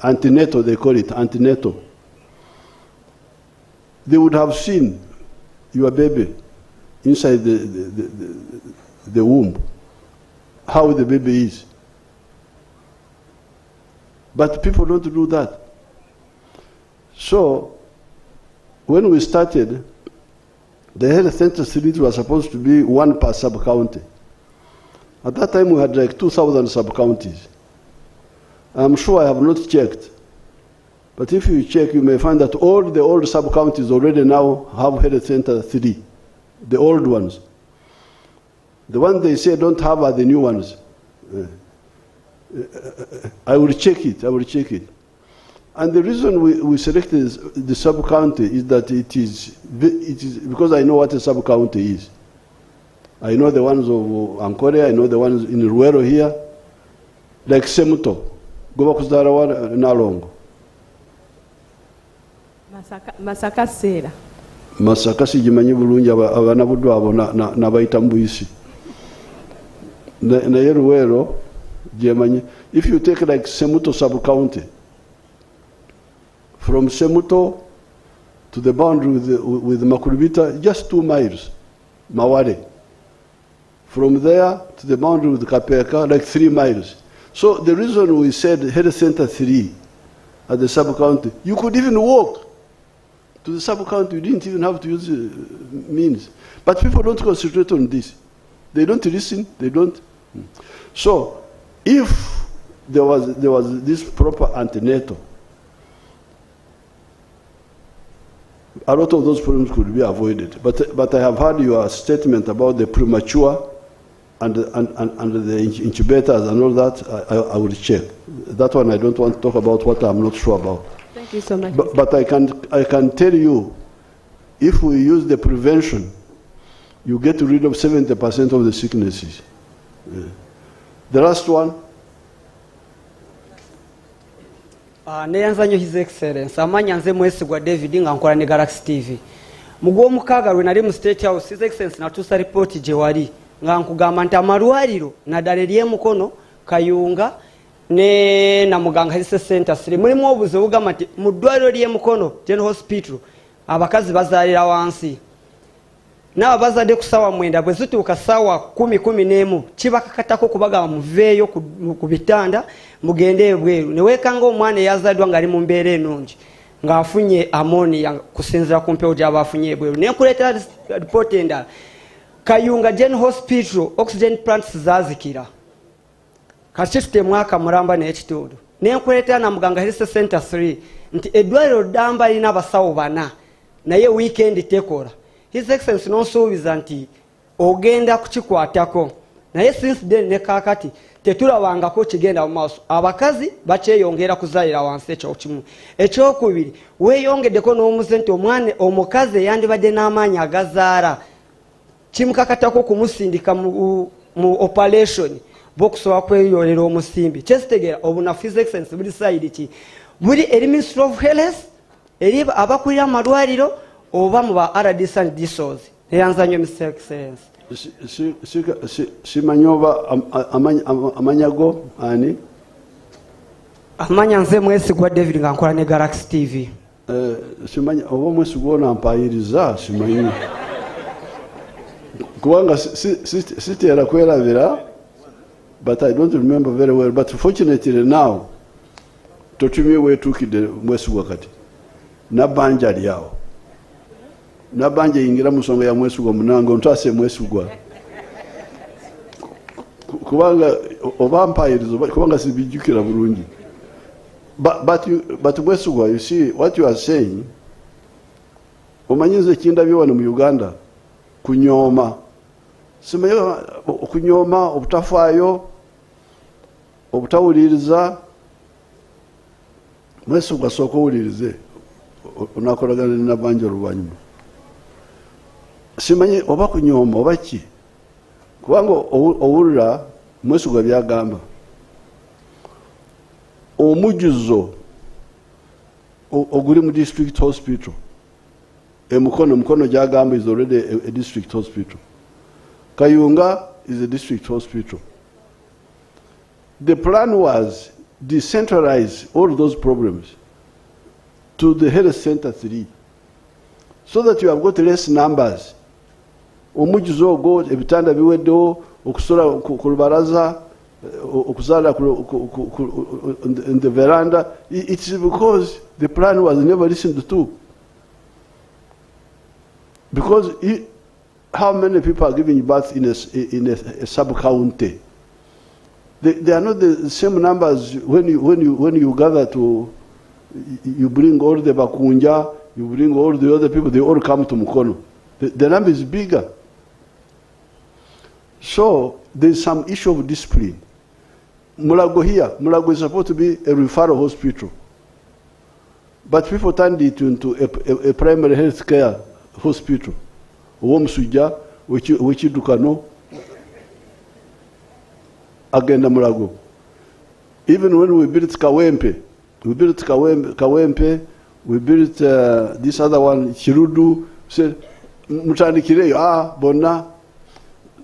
antenatal, they call it antenatal, they would have seen your baby inside the womb, how the baby is. But people don't do that. So, when we started, the health center cities were supposed to be 1 per sub-county. At that time, we had like 2,000 sub-counties. I'm sure I have not checked. But if you check, you may find that all the old sub-counties already now have health center 3, the old ones. The ones they say don't have are the new ones. I will check it, I will check it. And the reason we selected the sub-county is that it is because I know what a sub-county is. I know the ones of Ankole, I know the ones in Ruero here, like Semuto, Gobakuzarawa, Nalongo. Masaka Sera. Masaka sigimanyi bulungi abana buddu abo nabayita mbuyisi. Naye Ruero gyemanyi. If you take like Semuto sub-county, from Semuto to the boundary with Makurubita, just 2 miles, Maware. From there to the boundary with Kapeka, like 3 miles. So the reason we said health center 3 at the sub-county, you could even walk to the sub-county. You didn't even have to use means. But people don't concentrate on this. They don't listen. They don't. So if there was this proper antenatal, a lot of those problems could be avoided. But I have heard your statement about the premature and the incubators and all that. I will check. That one I don't want to talk about what I'm not sure about. Thank you so much. But I can tell you, if we use the prevention, you get rid of 70% of the sicknesses. Yeah. The last one. Neyanza nyo His Excellency amanya nze mwesigwa David nga nkola ne Galaxy TV mugw'omukaaga lwe nali mu State House. His Excellency natuusa report gye wali nga nkugamba nti amalwaliro naddala ery'emukono Kayunga ne Namuganga Health Center 3 mulimu obuze obugamba nti mu ddwaliro ly'emukono General Hospital abakazi bazaalira wansi naaba bazadde ku ssaawa 9 bwe zituuka ssaawa 10 kibakakatako kubagamba muveeyo ku bitanda mugende ebweru ne weekanga omwana eyazaddwa ng'ali mu mbeera ennungi ng'afunye ammonia kusinziira ku mpewo gy'aba afunye ebweru. Ne nkuleetera ripoota endala. Kayunga General Hospital oxygen plants zaazikira kati tutemwaka mulamba n'ekitundu. Ne nkuleetera Namuganga Health Center 3 nti eddwaliro ddamba lirina abasawo 4 naye weekend tekola. His Excellency n'osuubiza nti ogenda kukikwatako naye since then ne kaakati tetulabangako kigenda mu maaso. Abakazi bakyeyongera kuzaalira wansi. Ekyo kimu. Ekyokubiri weeyongeddeko n'omuze nti omwana omukazi eyandibadde n'amaanyi agazaala kimukakatako kumusindika mu operation b'okusobola kweyolera omusimbi. Kyesitegeera obunafu His Excellency buli side ki buli eri Ministry of Health eri abakulira amalwaliro oba mu ba RDC and DSOs. Neyanza nnyo Mr. Excellency. Simanyi oba amanyago ani? Amanya nze mwesigwa David nga nkola ne Galaxy TV. Simanyi oba mwesigwa onampayiriza simanyi. Kubanga siteera kwerabira, but I don't remember very well. But fortunately now, totumye weetuukidde mwesigwa kati. Nabanja lyawo. Nabanja yingira mu nsonga ya mwesigwa munange ontaase mwesigwa. Kubanga oba mpayiriza kubanga sibijjukira bulungi. But mwesigwa, you see what you are saying, omanyize kindabye wano mu Uganda kunyooma. Simanyi kunyooma, obutafaayo, obutawuliriza. Mwesigwa sooka owulirize onakolagana ne Nabanja oluvannyuma. Simanyi oba kunyooma oba ki, kubanga owulira mwesigwa byagamba. Omujjuzo oguli mu district hospital mukono gyagamba is already a district hospital. Kayunga is a district hospital. The plan was decentralize all those problems to the health center 3 so that you have got less numbers. Omujjuzo ogwo ebitanda biweddewo okusola ku lubalaza okuzaala in the veranda. It's because the plan was never listened to. Because how many people are giving birth in a sub-county? They are not the same numbers when you gather to, you bring all the Bakunja, you bring all the other people, they all come to Mukono. The number is bigger. So there's some issue of discipline. Mulago here, Mulago is supposed to be a referral hospital. But people turned it into a primary health care hospital. Owomusujja, Wechidukano, agenda Mulago. Even when we built Kawempe, we built this other one, Chirudu, said, Mutandikire, Bona.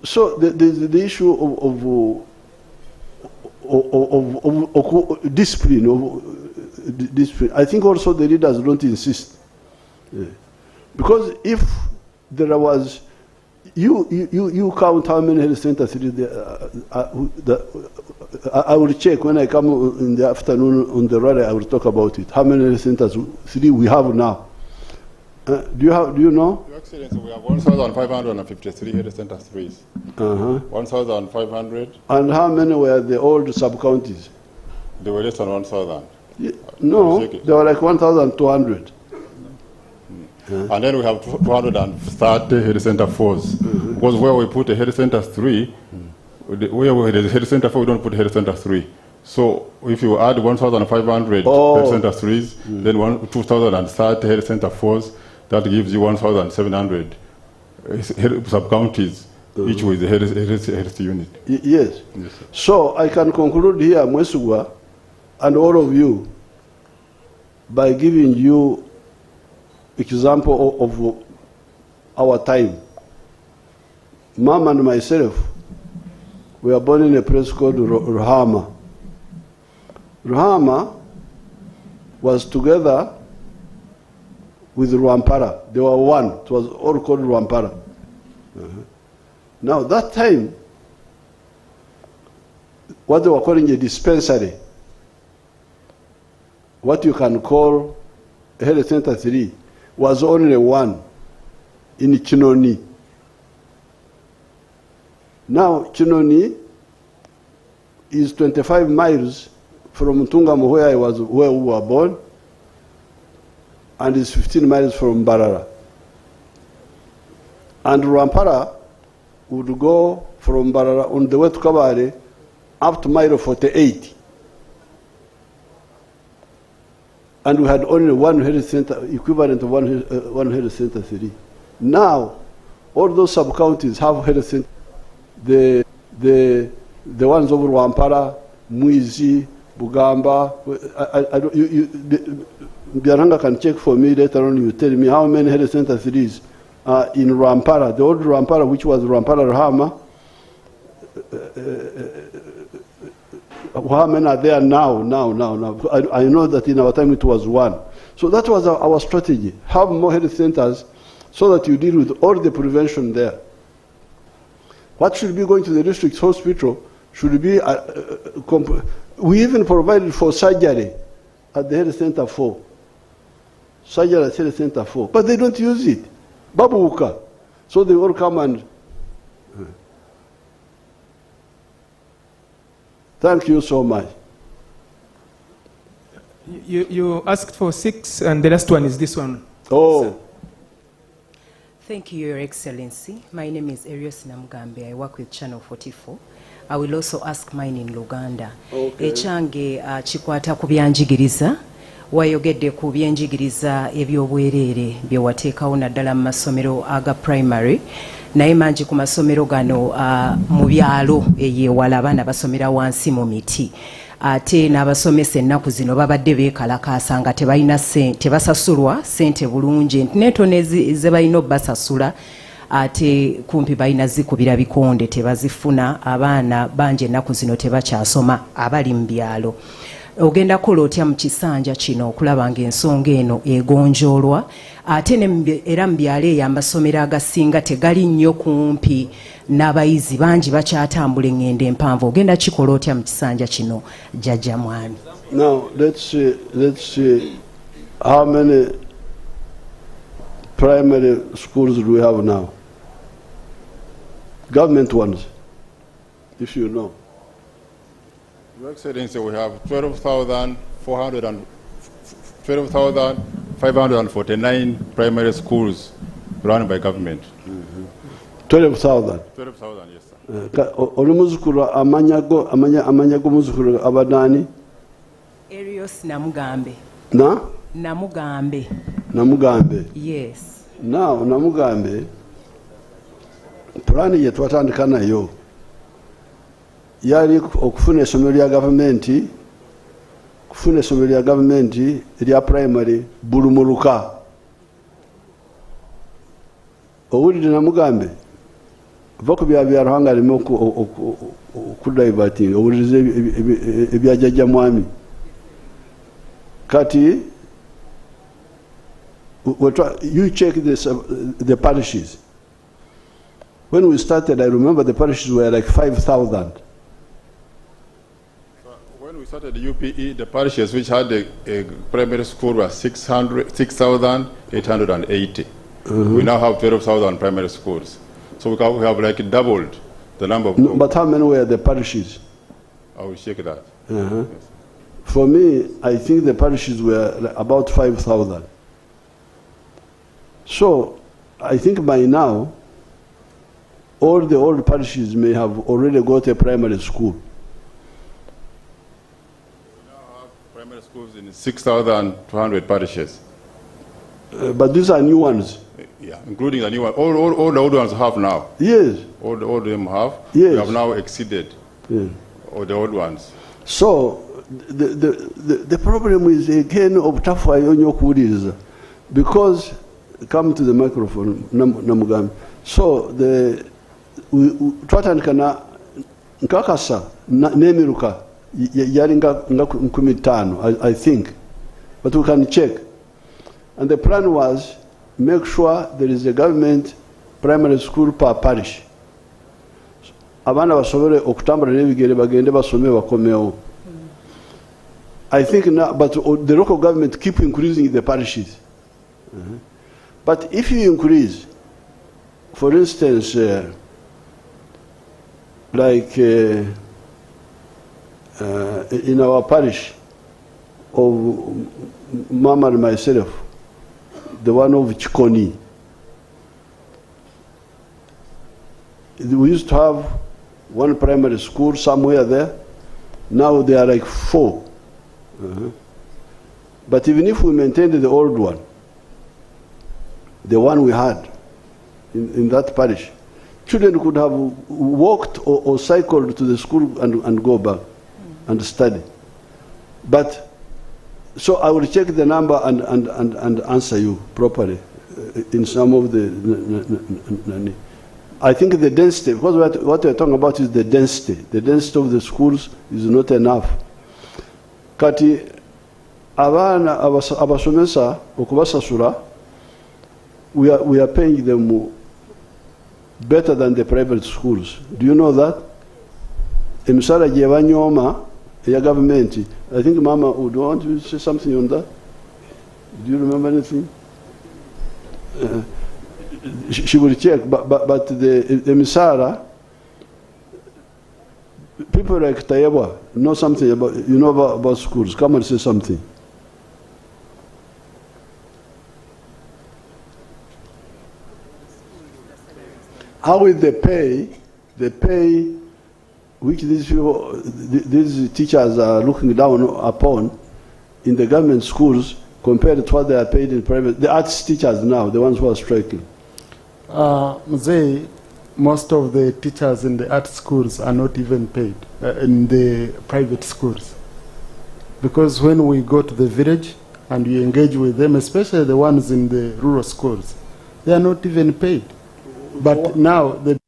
So the issue of discipline. I think also the leaders don't insist. Yeah. Because if there was, You count how many health centers I will check when I come in the afternoon on the rally. I will talk about it. How many health centers we have now? Do you know? Your Excellency, we have 1,553 health centers. 1,500. And how many were the old sub-counties? They were less than 1,000. No, they were like 1,200. And then we have 230 health center 4s. Because where we put a health center 3, where we have a health center 4, we don't put health center 3. So if you add 1,500 health center 3s, then 2,030 health center 4s, that gives you 1,700 sub-counties, each with a health unit. Yes. So I can conclude here, Mwesugwa, and all of you, by giving you example of our time. Mom and myself, we were born in a place called Ruhama. Ruhama was together with Rwampara. They were one. It was all called Rwampara. Now that time, what they were calling a dispensary, what you can call a health center 3, was only one in Chinoni. Now Chinoni is 25 miles from Tungamo, where we were born, and is 15 miles from Barara. And Rwampara would go from Barara on the way to Kabare up to mile 48. And we had only one health center, equivalent of one health center 3. Now, all those sub-counties have health centers. The ones over Rwampara, Muizi, Bugamba. Biaranga can check for me later on. You tell me how many health centers it is in Rwampara. The old Rwampara, which was Rwampara Rahama. How many are there now? I know that in our time it was one. So that was our strategy. Have more health centers so that you deal with all the prevention there. What should be going to the district hospital should be, we even provided for surgery at the health center 4. Surgery at health center 4. But they don't use it. Babuka. So they all come and... Thank you so much. You asked for 6, and the last one is this one. Oh. Sir. Thank you, Your Excellency. My name is Arios Namugambe. I work with Channel 44. I will also ask mine in Luganda. Okay. Echange chikwata ku byanjigiriza. Wayogedde ku byenjigiriza ebyobwerere bye wateekawo naddala mu masomero aga primary. Naye mangi ku masomero gano mu byalo eyewala abaana basomera wansi mu miti. Ate n'abasomesa ennaku zino babadde beekalakaasa nga tebasasulwa ssente bulungi. Netono ze balina obbasasula ate kumpi balina zikubira bikonde tebazifuna. Abaana bangi ennaku zino tebakyasoma abali mu byalo. Ogenda kukola otya mu kisanja kino okulaba ng'ensonga eno egonjoolwa ate era mu byalo eyo amasomero agasinga tegali nnyo kumpi n'abayizi bangi bakyatambula eŋŋendo empanvu. Ogenda kikola otya mu kisanja kino Jjajja Mwami? Now let's see how many primary schools do we have now? Government ones, if you know. Your Excellency, we have 12,549 primary schools run by government. 12,000. 12,000, yes, sir. Oli muzukulu amanya g'omuzukulu abadani? Arios Namugambe. Na? Namugambe. Namugambe. Yes. Now Namugambe, pulani ye twatandika nayo yali okufuna essomero lya gavumenti, kufuna essomero lya gavumenti erya primary bulumuluka. Owulire Namugambe, va ku bya Ruhanga aleme okudiverting, owulirize ebya Jjajja Mwami. Kati you check the parishes. When we started, I remember the parishes were like 5,000. When we started the UPE, the parishes which had a primary school were 6,880. We now have 12,000 primary schools. So we have like doubled the number of... No, but how many were the parishes? I will check that. Yes. For me, I think the parishes were about 5,000. So I think by now, all the old parishes may have already got a primary school. We now have primary schools in 6,200 parishes. But these are new ones. Yeah, including the new one. All the old ones have now. Yes. All of them have. Yes. We have now exceeded all the old ones. So the problem is again of tough because come to the microphone Namugam. So twatandikana nkakasa nemiruka yali nga 15 I think, but we can check. And the plan was make sure there is a government primary school per parish. Abana basobole okutambula n'ebigere bagende basome bakomewo. I think now, but the local government keep increasing the parishes. But if you increase, for instance, like in our parish of Mama and myself, the one of Chikoni, we used to have one primary school somewhere there. Now there are like 4. But even if we maintained the old one, the one we had in that parish, children could have walked or cycled to the school and go back and study. But so I will check the number and answer you properly in some of the. I think the density, because what we're talking about is the density. The density of the schools is not enough. Kati abana abasomesa okubasasula, we are paying them better than the private schools. Do you know that? Emisala gye banyooma eya government. I think Mama would want to say something on that. Do you remember anything? She will check, but the Emisara, people like Tayewa know something about, you know about schools. Come and say something. How will they pay? The pay which these people, these teachers are looking down upon in the government schools compared to what they are paid in private. The arts teachers now, the ones who are striking. Most of the teachers in the art schools are not even paid in the private schools. Because when we go to the village and we engage with them, especially the ones in the rural schools, they are not even paid. But now the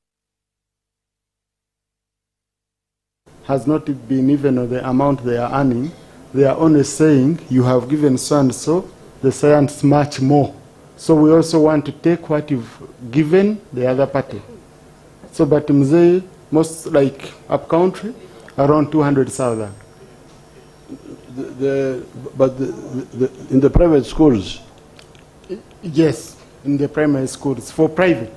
has not been even the amount they are earning. They are only saying you have given so and so, the science much more. So we also want to take what you've given the other party. So but Mzee, most like up country, around 200,000. But in the private schools? Yes, in the primary schools, for private.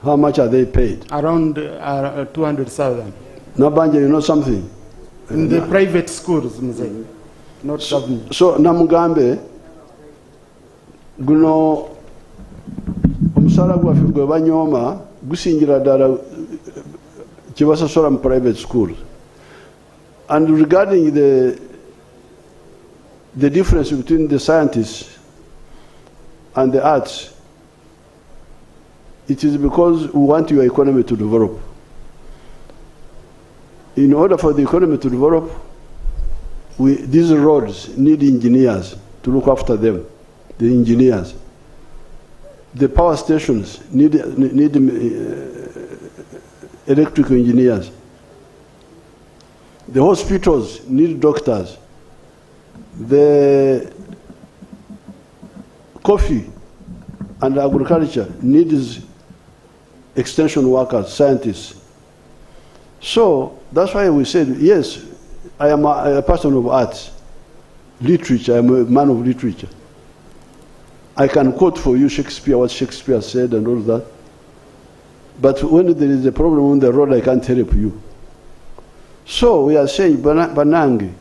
How much are they paid? Around 200,000. Nabanja, you know something? In the private schools, Mzee, not government. So Namugambe, guno omusala gwaffe gwe banyooma gusingira ddala kye basasula mu private schools. And regarding the difference between the scientists and the arts, it is because we want your economy to develop. In order for the economy to develop, these roads need engineers to look after them, the engineers. The power stations need electrical engineers. The hospitals need doctors. The coffee and agriculture needs extension workers, scientists. So that's why we said, yes, I am a person of arts, literature, I am a man of literature. I can quote for you Shakespeare, what Shakespeare said and all that. But when there is a problem on the road, I can't help you. So we are saying, Banange,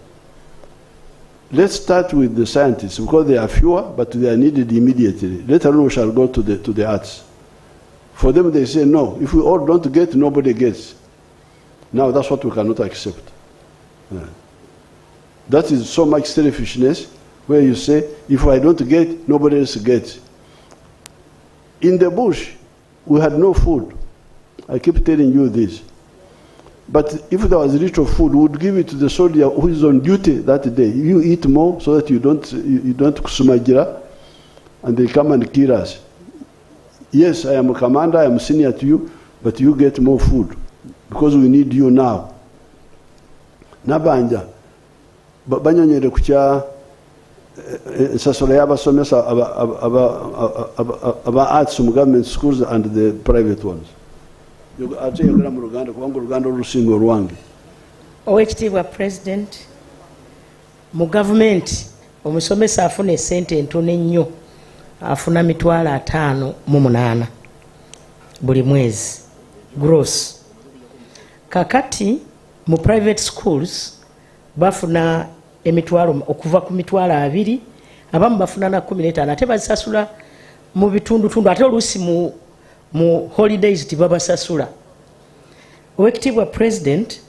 let's start with the scientists, because they are fewer, but they are needed immediately. Later on, we shall go to the arts. For them, they say, no, if we all don't get, nobody gets. Now, that's what we cannot accept. That is so much selfishness, where you say, if I don't get, nobody else gets. In the bush, we had no food. I keep telling you this. But if there was little food, we would give it to the soldier who is on duty that day. You eat more so that you don't kusumagira, and they come and kill us. Yes, I am a commander, I am senior to you, but you get more food because we need you now. Nabanja, banyonyere kucha sasolo y'abasomesa aba arts mu government schools and the private ones. Ate yogera mu Luganda kubanga Oluganda olusinga olwange. Oweekitiibwa President, mu gavumenti omusomesa afuna esente entono ennyo, afuna $5,800 buli mwezi gross. Kakati mu private schools bafuna emitwalo okuva ku $2,000, abamu bafuna na 15, ate basasula mu bitundutundu, ate oluusi mu holidays tibabasasula. Oweekitiibwa President,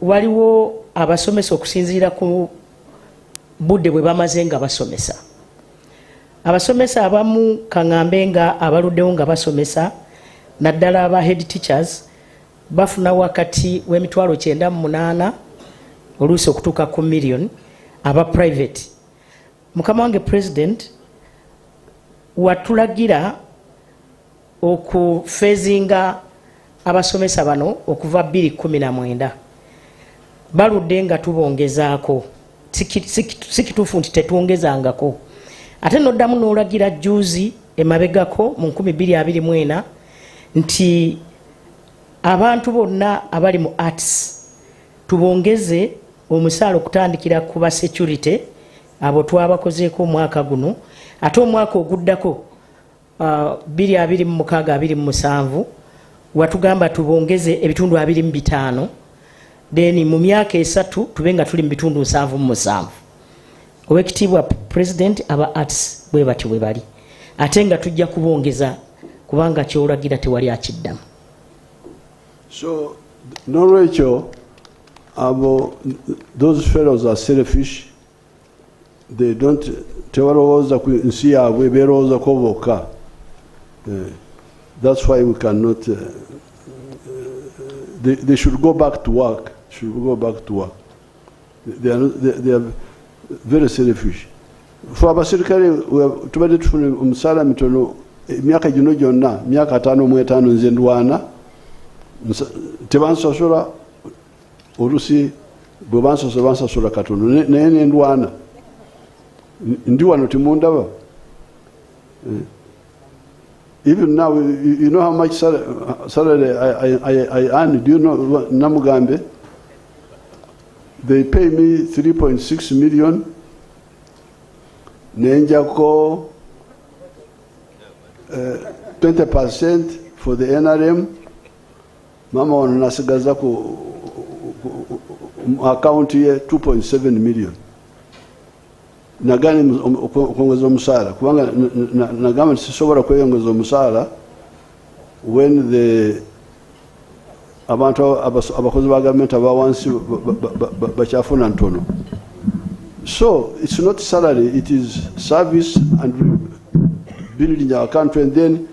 waliwo abasomesa okusinziira ku budde bwe bamaze nga basomesa. Abasomesa abamu kaŋŋambe nga abaluddewo nga basomesa, naddala aba head teachers, bafuna wakati w'N9,800 oluusi okutuuka ku million, aba private. Mukama wange President, watulagira okufeezinga abasomesa bano okuva 2019. Baludde nga tubongezaako, si kituufu nti tetwongezangako. Ate noddamu n'olagira juuzi emabegako mu 2024 nti abantu bonna abali mu arts tubongeze omusaala okutandikira ku ba security, abo twabakozeeko omwaka guno, ate omwaka oguddako 2026-2027 watugamba tubongeze ebitundu 25, then mu myaka 3 tube nga tuli mu bitundu 7. Oweekitiibwa President, aba arts bwe bati bwe bali, ate nga tujja kubongeza kubanga kyolagira tewali akiddamu. So n'olwekyo those fellows are selfish. They don't tebalowooza ku nsi yaabwe, beerowooza ko bokka. That's why we cannot they should go back to work. They are very selfish. For abasirikale tubadde tufuna omusaala mitono emyaka gino gyonna, myaka 5 nze ndwana, tebansasola olusi bwe bansasula katono, naye nendwana ndi wano timundaba. Even now, you know how much salary I earn? Do you know, Namugambe? They pay me 3.6 million. Nenjako 20% for the NRM. Mama wanasigaza ku account here 2.7 million. Nagani kuongeza omusaala kubanga nagamba sisobola kweyongeza omusaala when the abantu abakozi ba government abawansi bakyafuna ntono. So it's not salary, it is service and building our country, and then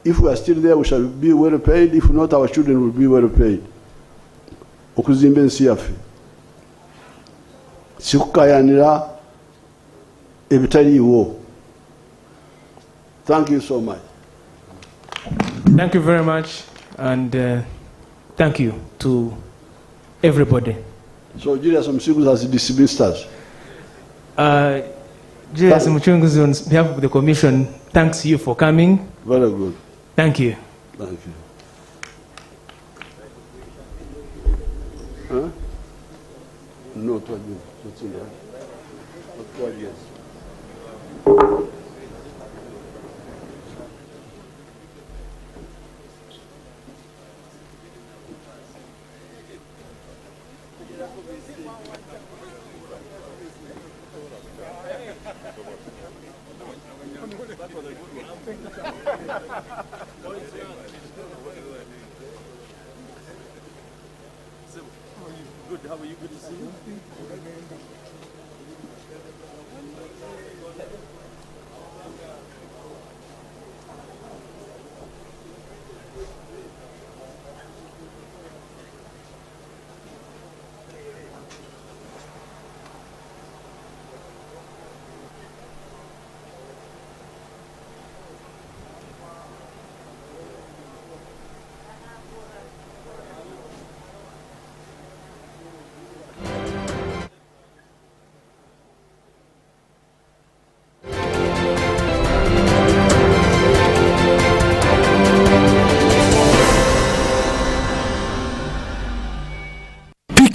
if we are still there we shall be well paid, if not our children will be well paid. Okuzimba ensi yaffe sikukayanira ebitaliiwo. Thank you so much. Thank you very much, and thank you to everybody. So Julius Msigu has dismissed us. J.S. Muchunguzi, on behalf of the Commission, thanks you for coming. Very good. Thank you. Thank you. Huh? No, yes. Good, how are you? Good to see you.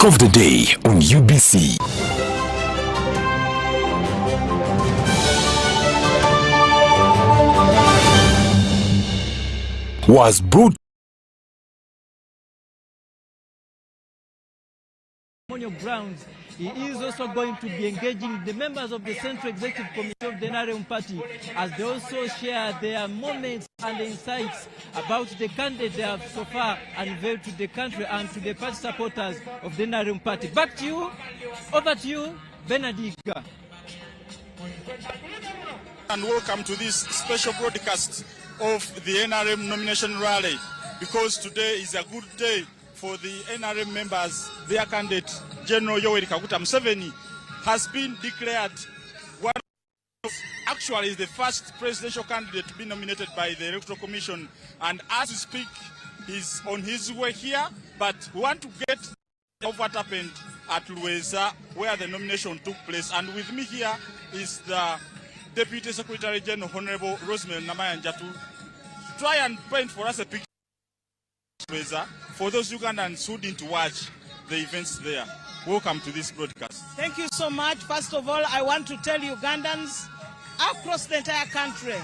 Of the day on UBC. Was brought grounds. He is also going to be engaging the members of the Central Executive Committee of the NRM Party as they also share their moments and insights about the candidate they have so far unveiled to the country and to the party supporters of the NRM Party. Back to you, over to you, Benediga. And welcome to this special broadcast of the NRM nomination rally, because today is a good day for the NRM members. Their candidate, General Yoweri Museveni, has been declared one of, actually is the first presidential candidate to be nominated by the Electoral Commission. And as we speak, he's on his way here, but we want to get of what happened at Luweza, where the nomination took place. And with me here is the Deputy Secretary General, Honorable Rosemary Namayanja, to try and paint for us a picture for those Ugandans who didn't watch the events there. Welcome to this broadcast. Thank you so much. First of all, I want to tell Ugandans across the entire country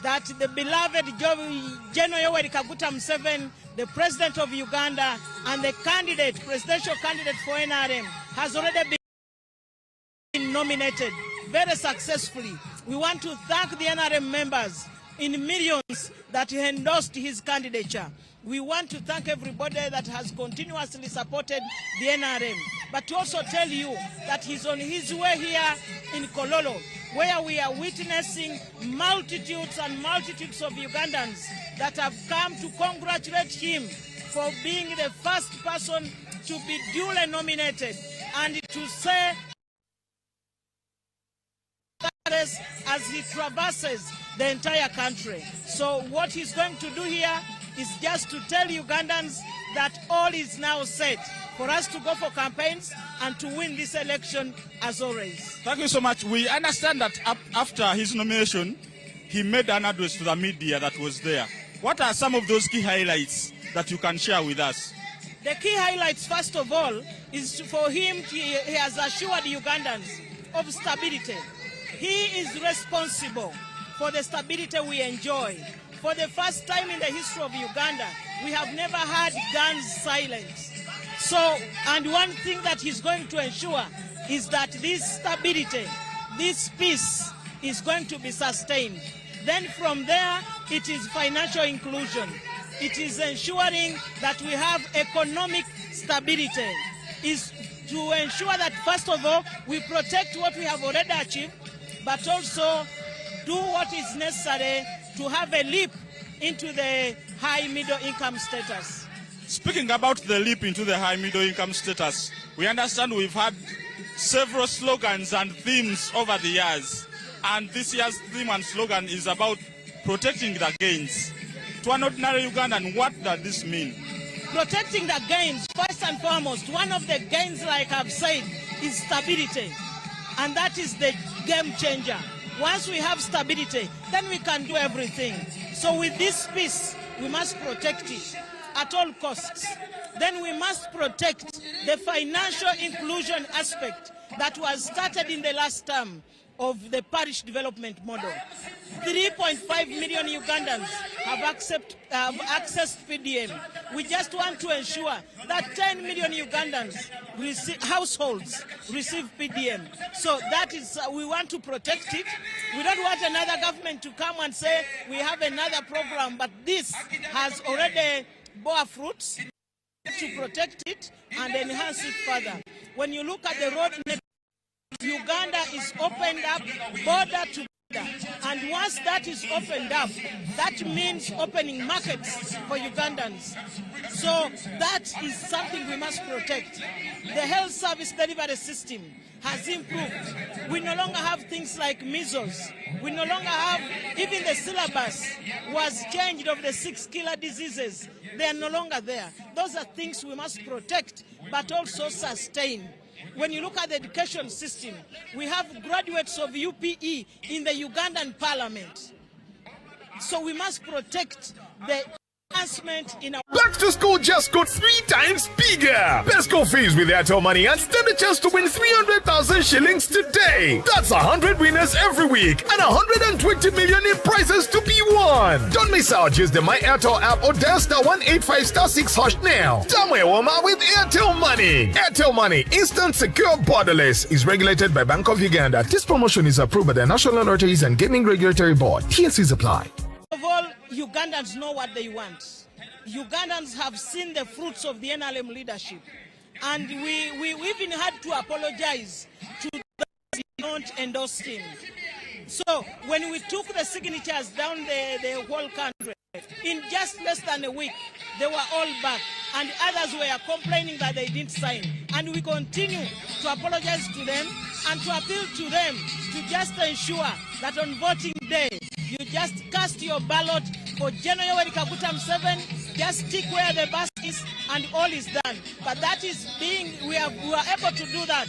that the beloved General Yoweri Museveni, the President of Uganda, and the presidential candidate for NRM, has already been nominated very successfully. We want to thank the NRM members in millions that endorsed his candidature. We want to thank everybody that has continuously supported the NRM, but to also tell you that he's on his way here in Kololo, where we are witnessing multitudes and multitudes of Ugandans that have come to congratulate him for being the first person to be duly nominated and to say as he traverses the entire country. So what he's going to do here is just to tell Ugandans that all is now set for us to go for campaigns and to win this election as always. Thank you so much. We understand that after his nomination, he made an address to the media that was there. What are some of those key highlights that you can share with us? The key highlights, first of all, is for him, he has assured Ugandans of stability. He is responsible for the stability we enjoy. For the first time in the history of Uganda, we have never had guns silence. So, and one thing that he's going to ensure is that this stability, this peace is going to be sustained. Then from there, it is financial inclusion. It is ensuring that we have economic stability. Is to ensure that, first of all, we protect what we have already achieved, but also do what is necessary to have a leap into the high middle income status. Speaking about the leap into the high middle income status, we understand we've had several slogans and themes over the years. And this year's theme and slogan is about protecting the gains. To an ordinary Ugandan, what does this mean? Protecting the gains, first and foremost, one of the gains, like I've said, is stability. And that is the game changer. Once we have stability, then we can do everything. So with this peace, we must protect it at all costs. Then we must protect the financial inclusion aspect that was started in the last term of the parish development model. 3.5 million Ugandans have accessed PDM. We just want to ensure that 10 million Ugandans households receive PDM. So that is, we want to protect it. We don't want another government to come and say we have another program, but this has already bore fruits. To protect it and enhance it further. When you look at the road network, Uganda is opened up border to border, and once that is opened up, that means opening markets for Ugandans. So that is something we must protect. The health service delivery system has improved. We no longer have things like measles. We no longer have, even the syllabus was changed of the 6 killer diseases. They are no longer there. Those are things we must protect, but also sustain. When you look at the education system, we have graduates of UPE in the Ugandan parliament. So we must protect the advancement in our... Back to school just got 3 times bigger. Best school fees with Airtel Money and stand a chance to win 300,000 shillings today. That's 100 winners every week and 120 million in prizes to be won. Don't miss out. Use the My Airtel app or dial *185*6# now. Tamwe with Airtel Money. Airtel Money, instant, secure, borderless. Is regulated by Bank of Uganda. This promotion is approved by the National Lotteries and Gaming Regulatory Board. TSCs apply. Of all, Ugandans know what they want. Ugandans have seen the fruits of the NLM leadership. And we even had to apologize to those who don't endorse him. So when we took the signatures down the whole country, in just less than a week, they were all back. And others were complaining that they didn't sign. And we continue to apologize to them and to appeal to them to just ensure that on voting day, you just cast your ballot for H.E.Gen.Yoweri Kaguta Museveni, just stick where the bus is and all is done. But that is we are able to do that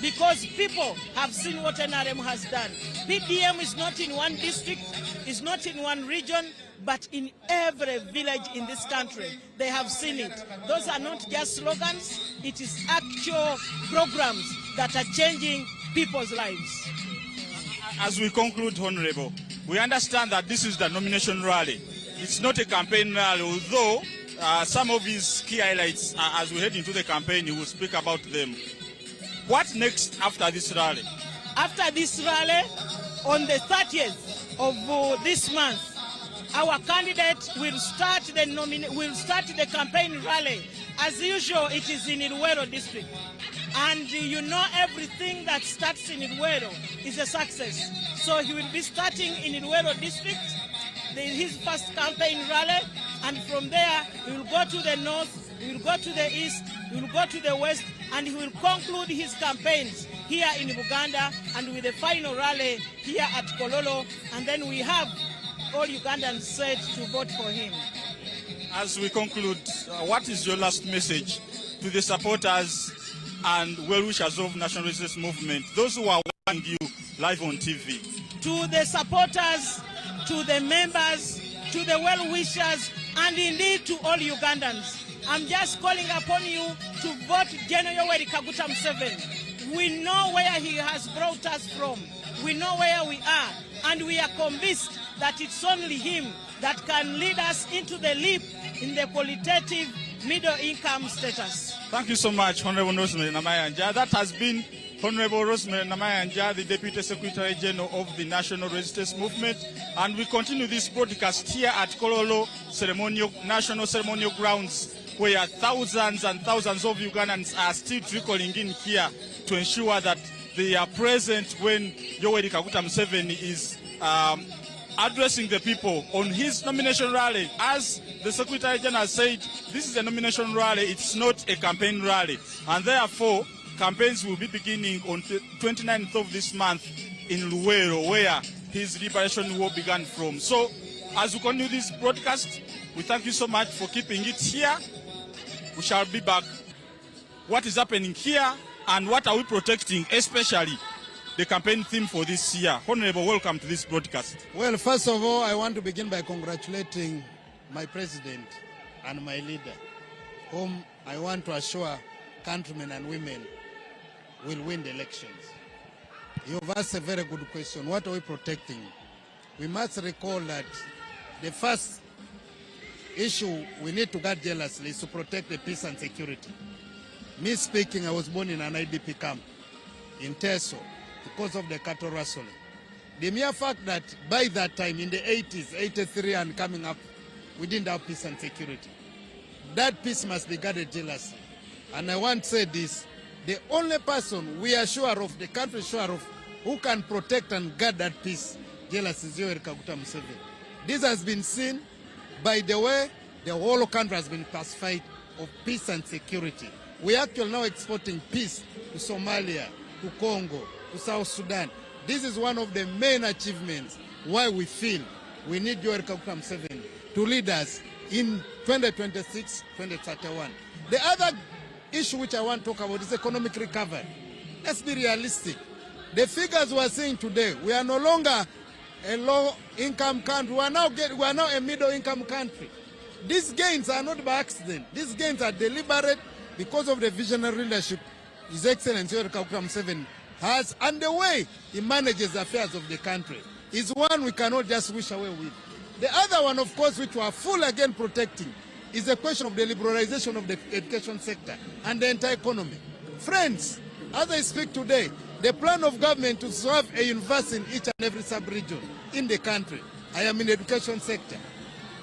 because people have seen what NRM has done. PDM is not in one district, is not in one region, but in every village in this country. They have seen it. Those are not just slogans, it is actual programs that are changing people's lives. As we conclude, Honorable, we understand that this is the nomination rally. It's not a campaign rally, although some of his key highlights, as we head into the campaign, he will speak about them. What next after this rally? After this rally, on the 30th of this month, our candidate will start the campaign rally. As usual, it is in Luwero district. And you know everything that starts in Luwero is a success. So he will be starting in Luwero district, his first campaign rally, and from there he will go to the north, he will go to the east, he will go to the west, and he will conclude his campaigns here in Uganda and with the final rally here at Kololo, and then we have all Ugandans set to vote for him. As we conclude, what is your last message to the supporters and well-wishers of National Resistance Movement, those who are watching you live on TV? To the supporters, to the members, to the well-wishers, and indeed to all Ugandans, I'm just calling upon you to vote H.E.Gen.Yoweri Kaguta Museveni. We know where he has brought us from. We know where we are, and we are convinced that it's only him that can lead us into the leap in the qualitative middle-income status. Thank you so much, Honorable Rosemary Namayanja. That has been Honorable Rosemary Namayanja, the Deputy Secretary General of the National Resistance Movement. And we continue this broadcast here at Kololo National Ceremonial Grounds, where thousands and thousands of Ugandans are still trickling in here to ensure that they are present when Yoweri Kaguta Museveni is addressing the people on his nomination rally. As the Secretary General said, this is a nomination rally, it's not a campaign rally. And therefore, campaigns will be beginning on the 29th of this month in Luwero, where his liberation war began from. So, as we continue this broadcast, we thank you so much for keeping it here. We shall be back. What is happening here and what are we protecting, especially the campaign theme for this year. Honorable, welcome to this broadcast. Well, first of all, I want to begin by congratulating my president and my leader, whom I want to assure countrymen and women will win the elections. You've asked a very good question. What are we protecting? We must recall that the first issue we need to guard jealously is to protect the peace and security. Me speaking, I was born in an IDP camp in Teso because of the cattle rustling. The mere fact that by that time, in the 80s, 83 and coming up, we didn't have peace and security. That peace must be guarded jealously. And I want to say this, the only person we are sure of, the country is sure of, who can protect and guard that peace jealously is Yoweri Kaguta Museveni. This has been seen by the way the whole country has been pacified of peace and security. We are actually now exporting peace to Somalia, to Congo, to South Sudan. This is one of the main achievements why we feel we need Yoweri Kaguta Museveni to lead us in 2026, 2031. The other issue which I want to talk about is economic recovery. Let's be realistic. The figures we are seeing today, we are no longer a low-income country. We are now a middle-income country. These gains are not by accident. These gains are deliberate because of the visionary leadership His Excellency Yoweri Kaguta Museveni has, and the way he manages the affairs of the country is one we cannot just wish away with. The other one, of course, which we are full again protecting, is the question of the liberalization of the education sector and the entire economy. Friends, as I speak today, the plan of government to have a university in each and every sub-region in the country. I am in the education sector.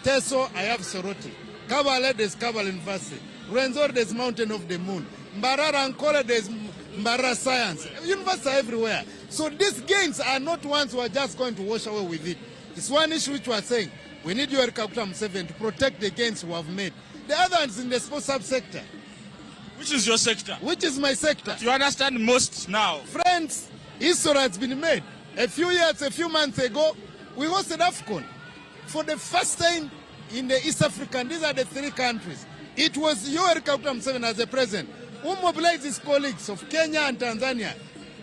Teso, I have Soroti. Kabale, there's Kabale University. Rwenzori, there's Mountain of the Moon. Mbarara and Kole, there's Mbarara Science. Universities are everywhere. So these gains are not ones who are just going to wash away with it. It's one issue which we are saying. We need Yoweri Kaguta Museveni to protect the gains we have made. The other one is in the sports sub-sector. Which is your sector? Which is my sector. But you understand most now. Friends, history has been made. A few months ago, we hosted AFCON. For the first time in the East African, these are the three countries. It was Yoweri Kaguta Museveni as the president who mobilized his colleagues of Kenya and Tanzania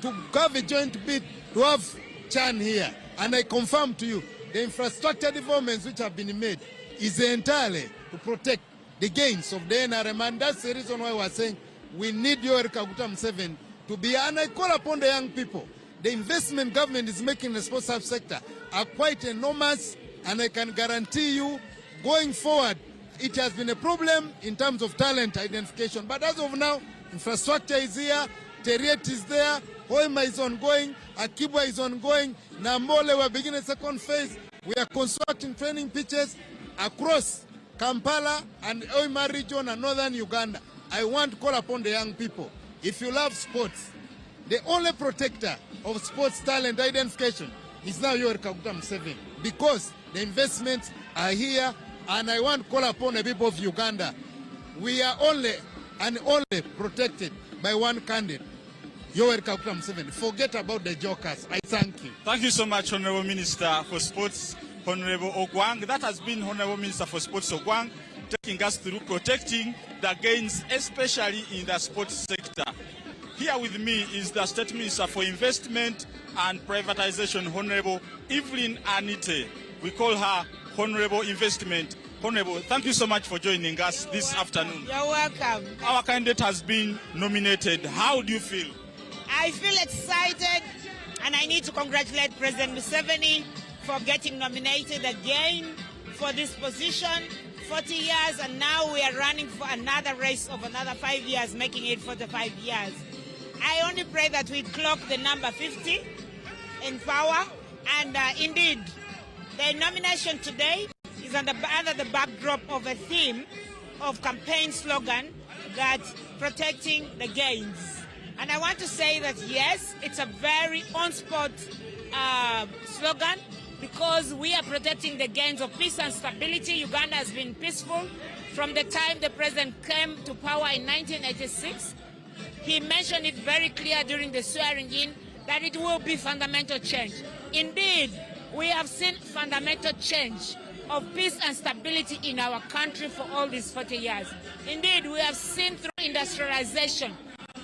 to have a joint bid to have Chan here. And I confirm to you, the infrastructure developments which have been made is entirely to protect the gains of the NRM, and that's the reason why we're saying we need Yoweri Kaguta Museveni to be, and I call upon the young people. The investment government is making in the sports sector are quite enormous, and I can guarantee you, going forward, it has been a problem in terms of talent identification. But as of now, infrastructure is here, Teriet is there, Hoima is ongoing, Akibwa is ongoing, Nambole, we're beginning second phase. We are constructing training pitches across Kampala and Hoima region and northern Uganda. I want to call upon the young people. If you love sports, the only protector of sports talent identification is now Yoweri Kaguta Museveni, because the investments are here, and I want to call upon the people of Uganda. We are only protected by one candidate, Yoweri Kaguta Museveni. Forget about the jokers. I thank you. Thank you so much, Honorable Minister for Sports, Honorable Ogwang. That has been Honorable Minister for Sports Ogwang, taking us through protecting the gains, especially in the sports sector. Here with me is the State Minister for Investment and Privatization, Honorable Evelyn Anite. We call her Honorable Investment. Honorable, thank you so much for joining us this afternoon. You're welcome. Our candidate has been nominated. How do you feel? I feel excited, and I need to congratulate President Museveni for getting nominated again for this position. 40 years, and now we are running for another race of another 5 years, making it 45 years. I only pray that we clock the number 50 in power, and indeed, the nomination today is under the backdrop of a theme of campaign slogan that protecting the gains. And I want to say that yes, it's a very on-spot slogan, because we are protecting the gains of peace and stability. Uganda has been peaceful from the time the president came to power in 1986. He mentioned it very clear during the swearing in that it will be fundamental change. Indeed, we have seen fundamental change of peace and stability in our country for all these 40 years. Indeed, we have seen through industrialization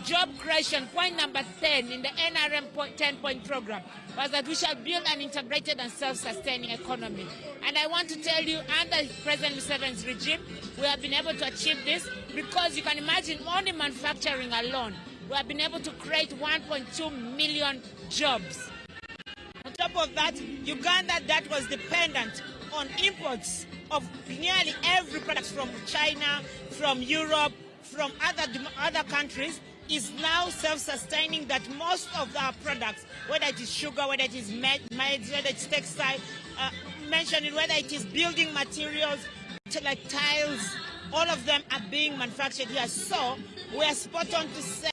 job creation, point number 10 in the NRM 10-point program was that we shall build an integrated and self-sustaining economy. And I want to tell you, under President Museveni's regime, we have been able to achieve this because you can imagine only manufacturing alone, we have been able to create 1.2 million jobs. On top of that, Uganda that was dependent on imports of nearly every product from China, from Europe, from other countries, is now self-sustaining, that most of our products, whether it is sugar, whether it is maize, whether it's textile, mentioning whether it is building materials, like tiles, all of them are being manufactured here. So we are spot on to say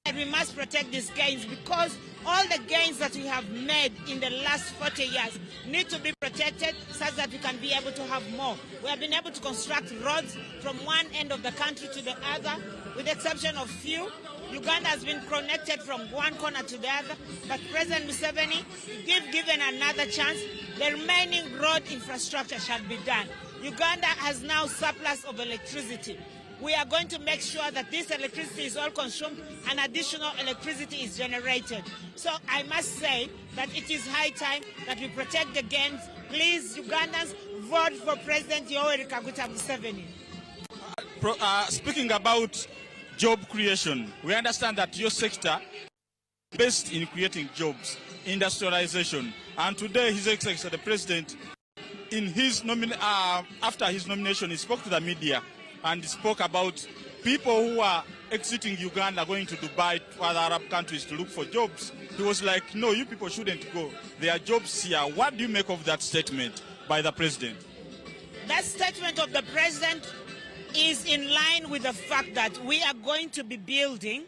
that we must protect these gains, because all the gains that we have made in the last 40 years need to be protected such that we can be able to have more. We have been able to construct roads from one end of the country to the other, with the exception of few. Uganda has been connected from one corner to the other, but President Museveni, if given another chance, the remaining road infrastructure shall be done. Uganda has now surplus of electricity. We are going to make sure that this electricity is all consumed and additional electricity is generated. So I must say that it is high time that we protect the gains. Please, Ugandans, vote for President Yoweri Kaguta Museveni. Speaking about job creation, we understand that your sector is based in creating jobs, industrialization, and today His Excellency the President, in his after his nomination, he spoke to the media and spoke about people who are exiting Uganda, going to Dubai, to other Arab countries to look for jobs. He was like, no, you people shouldn't go. There are jobs here. What do you make of that statement by the President? That statement of the President is in line with the fact that we are going to be building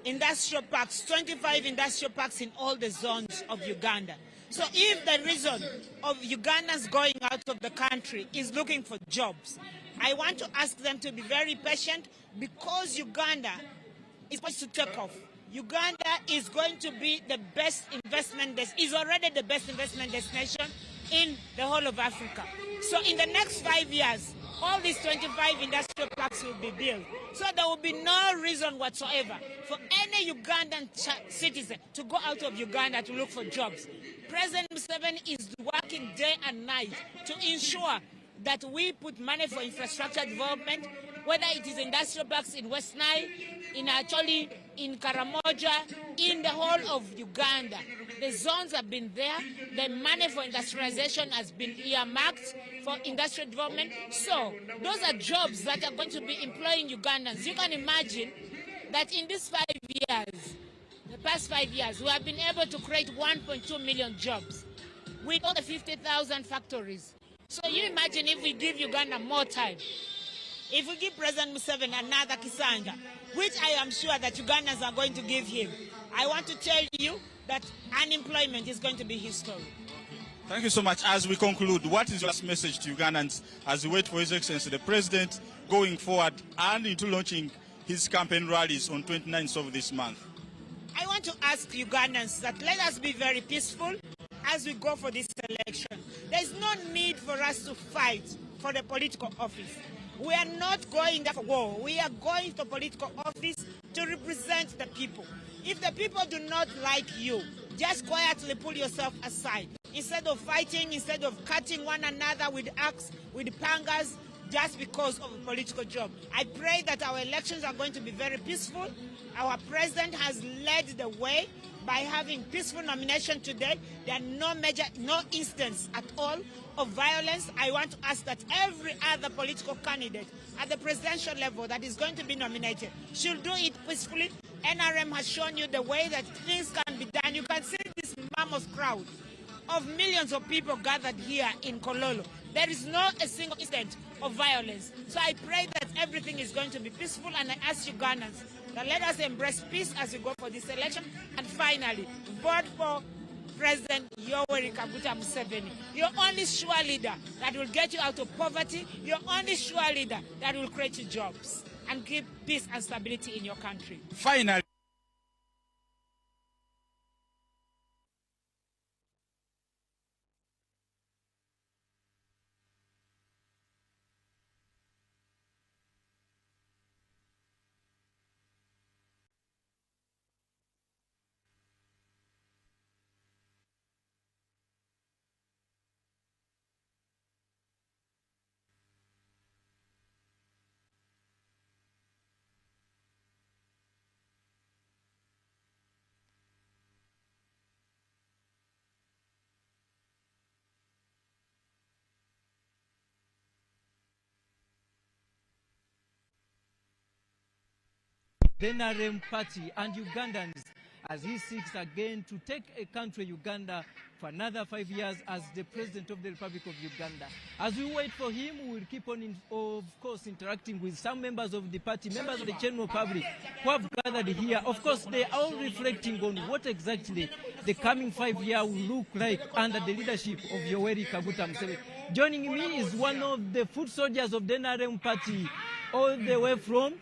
industrial parks, 25 industrial parks in all the zones of Uganda. So if the reason of Ugandans going out of the country is looking for jobs, I want to ask them to be very patient, because Uganda is supposed to take off. Uganda is going to be the best investment, is already the best investment destination in the whole of Africa. So in the next 5 years, all these 25 industrial parks will be built. So there will be no reason whatsoever for any Ugandan citizen to go out of Uganda to look for jobs. President Museveni is working day and night to ensure that we put money for infrastructure development, whether it is industrial parks in West Nile, in Acholi, in Karamoja, in the whole of Uganda. The zones have been there. The money for industrialization has been earmarked for industrial development. So those are jobs that are going to be employing Ugandans. You can imagine that in these 5 years, the past 5 years, we have been able to create 1.2 million jobs with all the 50,000 factories. So you imagine if we give Uganda more time, if we give President Museveni another Kisanja, which I am sure that Ugandans are going to give him, I want to tell you that unemployment is going to be history. Thank you so much. As we conclude, what is your last message to Ugandans as we wait for His Excellency the President going forward and into launching his campaign rallies on 29th of this month? I want to ask Ugandans that let us be very peaceful as we go for this election. There is no need for us to fight for the political office. We are not going there for war. We are going for political office to represent the people. If the people do not like you, just quietly pull yourself aside. Instead of fighting, instead of cutting one another with axe, with pangas, just because of a political job. I pray that our elections are going to be very peaceful. Our president has led the way by having peaceful nomination today. There are no instance at all of violence. I want to ask that every other political candidate at the presidential level that is going to be nominated should do it peacefully. NRM has shown you the way that things can be done. You can see this mammoth crowd of millions of people gathered here in Kololo. There is not a single incident of violence. So I pray that everything is going to be peaceful, and I ask Ugandans that let us embrace peace as we go for this election. And finally, vote for President Yoweri Kaguta Museveni. Your only sure leader that will get you out of poverty, your only sure leader that will create you jobs and keep peace and stability in your country. Finally, the NRM party and Ugandans as he seeks again to take a country, Uganda, for another 5 years as the President of the Republic of Uganda. As we wait for him, we will keep on, of course, interacting with some members of the party, members of the general public who have gathered here. Of course, they are all reflecting on what exactly the coming 5 years will look like under the leadership of Yoweri Kaguta Museveni. Joining me is one of the foot soldiers of the NRM party, all the way from?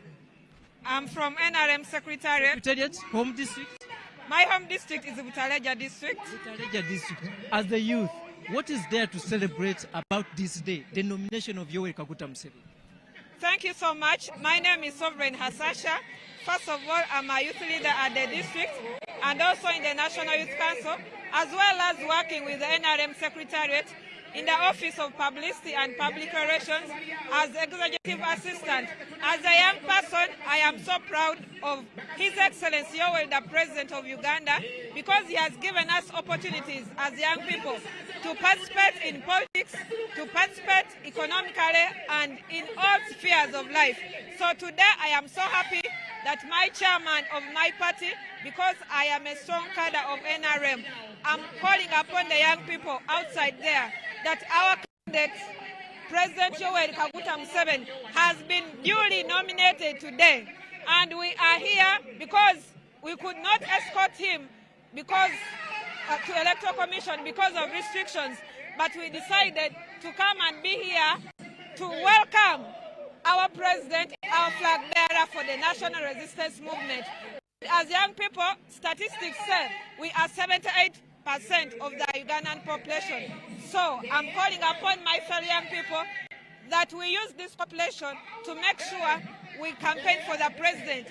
I'm from NRM Secretariat. Home district? My home district is Butaleja district. Butaleja district. As the youth, what is there to celebrate about this day, the nomination of Yoweri Kaguta Museveni? Thank you so much. My name is Sovereign Hasasha. First of all, I'm a youth leader at the district and also in the National Youth Council, as well as working with the NRM Secretariat in the Office of Publicity and Public Relations as Executive Assistant. As a young person, I am so proud of His Excellency Yoweri, the President of Uganda, because he has given us opportunities as young people to participate in politics, to participate economically and in all spheres of life. So today I am so happy that my chairman of my party, because I am a strong cadre of NRM, I'm calling upon the young people outside there that our candidate, President Yoweri Kaguta Museveni, has been duly nominated today. And we are here because we could not escort him because to Electoral Commission because of restrictions, but we decided to come and be here to welcome our president, our flag bearer for the national resistance movement. As young people, statistics say we are 78% of the Ugandan population. So I'm calling upon my fellow young people that we use this population to make sure we campaign for the president.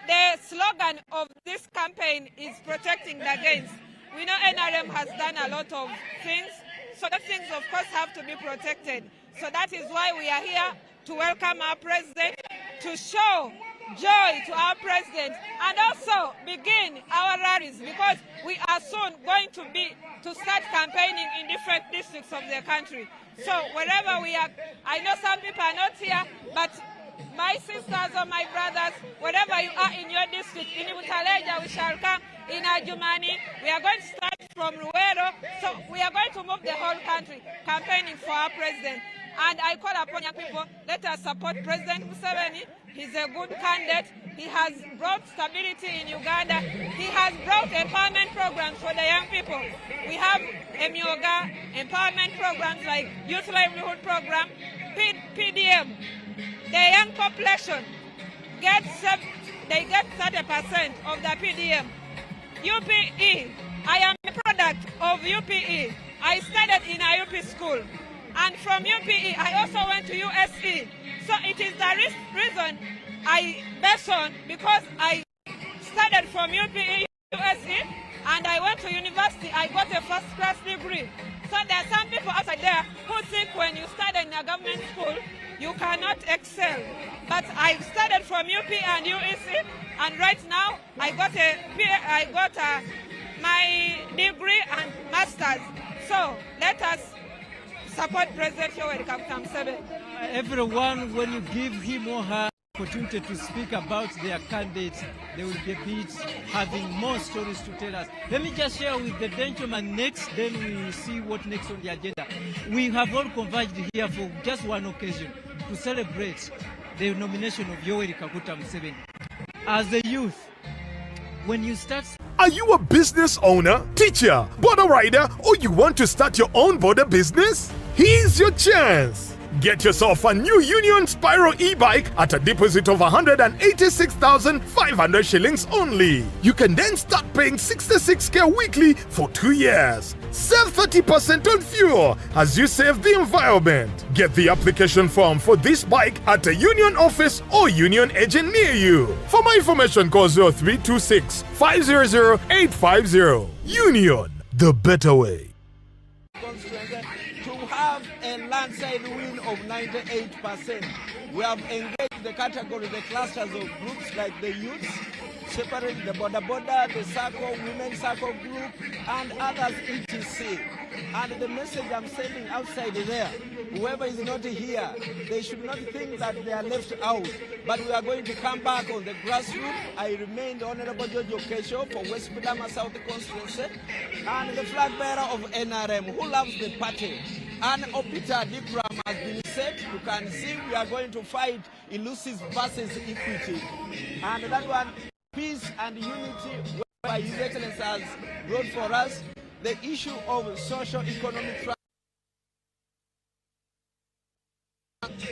The slogan of this campaign is protecting the gains. We know NRM has done a lot of things, so the things of course have to be protected. So that is why we are here to welcome our president, to show joy to our president, and also begin our rallies because we are soon going to start campaigning in different districts of the country. So wherever we are, I know some people are not here, but my sisters or my brothers, wherever you are in your district, in Butaleja we shall come, in Adjumani, we are going to start from Ruero, so we are going to move the whole country campaigning for our president. And I call upon young people, let us support President Museveni. He's a good candidate. He has brought stability in Uganda. He has brought empowerment programs for the young people. We have Emyoga empowerment programs like Youth Livelihood Program, PDM. The young population get 30% of the PDM. UPE, I am a product of UPE. I studied in a UP school. And from UPE, I also went to USE. So it is the reason I bet on, because I studied from UPE, USE, and I went to university. I got a first-class degree. So there are some people outside there who think when you study in a government school, you cannot excel. But I studied from UP and UEC, and right now I got my degree and master's. So let us support President Yoweri Kaguta Museveni. Everyone, when you give him or her opportunity to speak about their candidates, they will be a bit having more stories to tell us. Let me just share with the gentleman next, then we see what next on the agenda. We have all converged here for just one occasion, to celebrate the nomination of Yoweri Kaguta Museveni. As a youth, when you start... Are you a business owner, teacher, border rider, or you want to start your own border business? Here's your chance. Get yourself a new Union Spyro e-bike at a deposit of 186,500 shillings only. You can then start paying 66k weekly for 2 years. Save 30% on fuel as you save the environment. Get the application form for this bike at a Union office or Union agent near you. For more information, call 0326 500 850. Union, the better way. To have a landslide win of 98%. We have engaged the category, the clusters of groups like the youths, separating the border, the circle, women's circle group, and others, etc. And the message I'm sending outside there, whoever is not here, they should not think that they are left out. But we are going to come back on the grassroots. I remain the Honorable George Okesho for West Budama South Constituency and the flag bearer of NRM who loves the party. And Opita Dikram has been said. You can see we are going to fight illusive versus equity. And that one, peace and unity, whereby His Excellency has brought for us the issue of socio-economic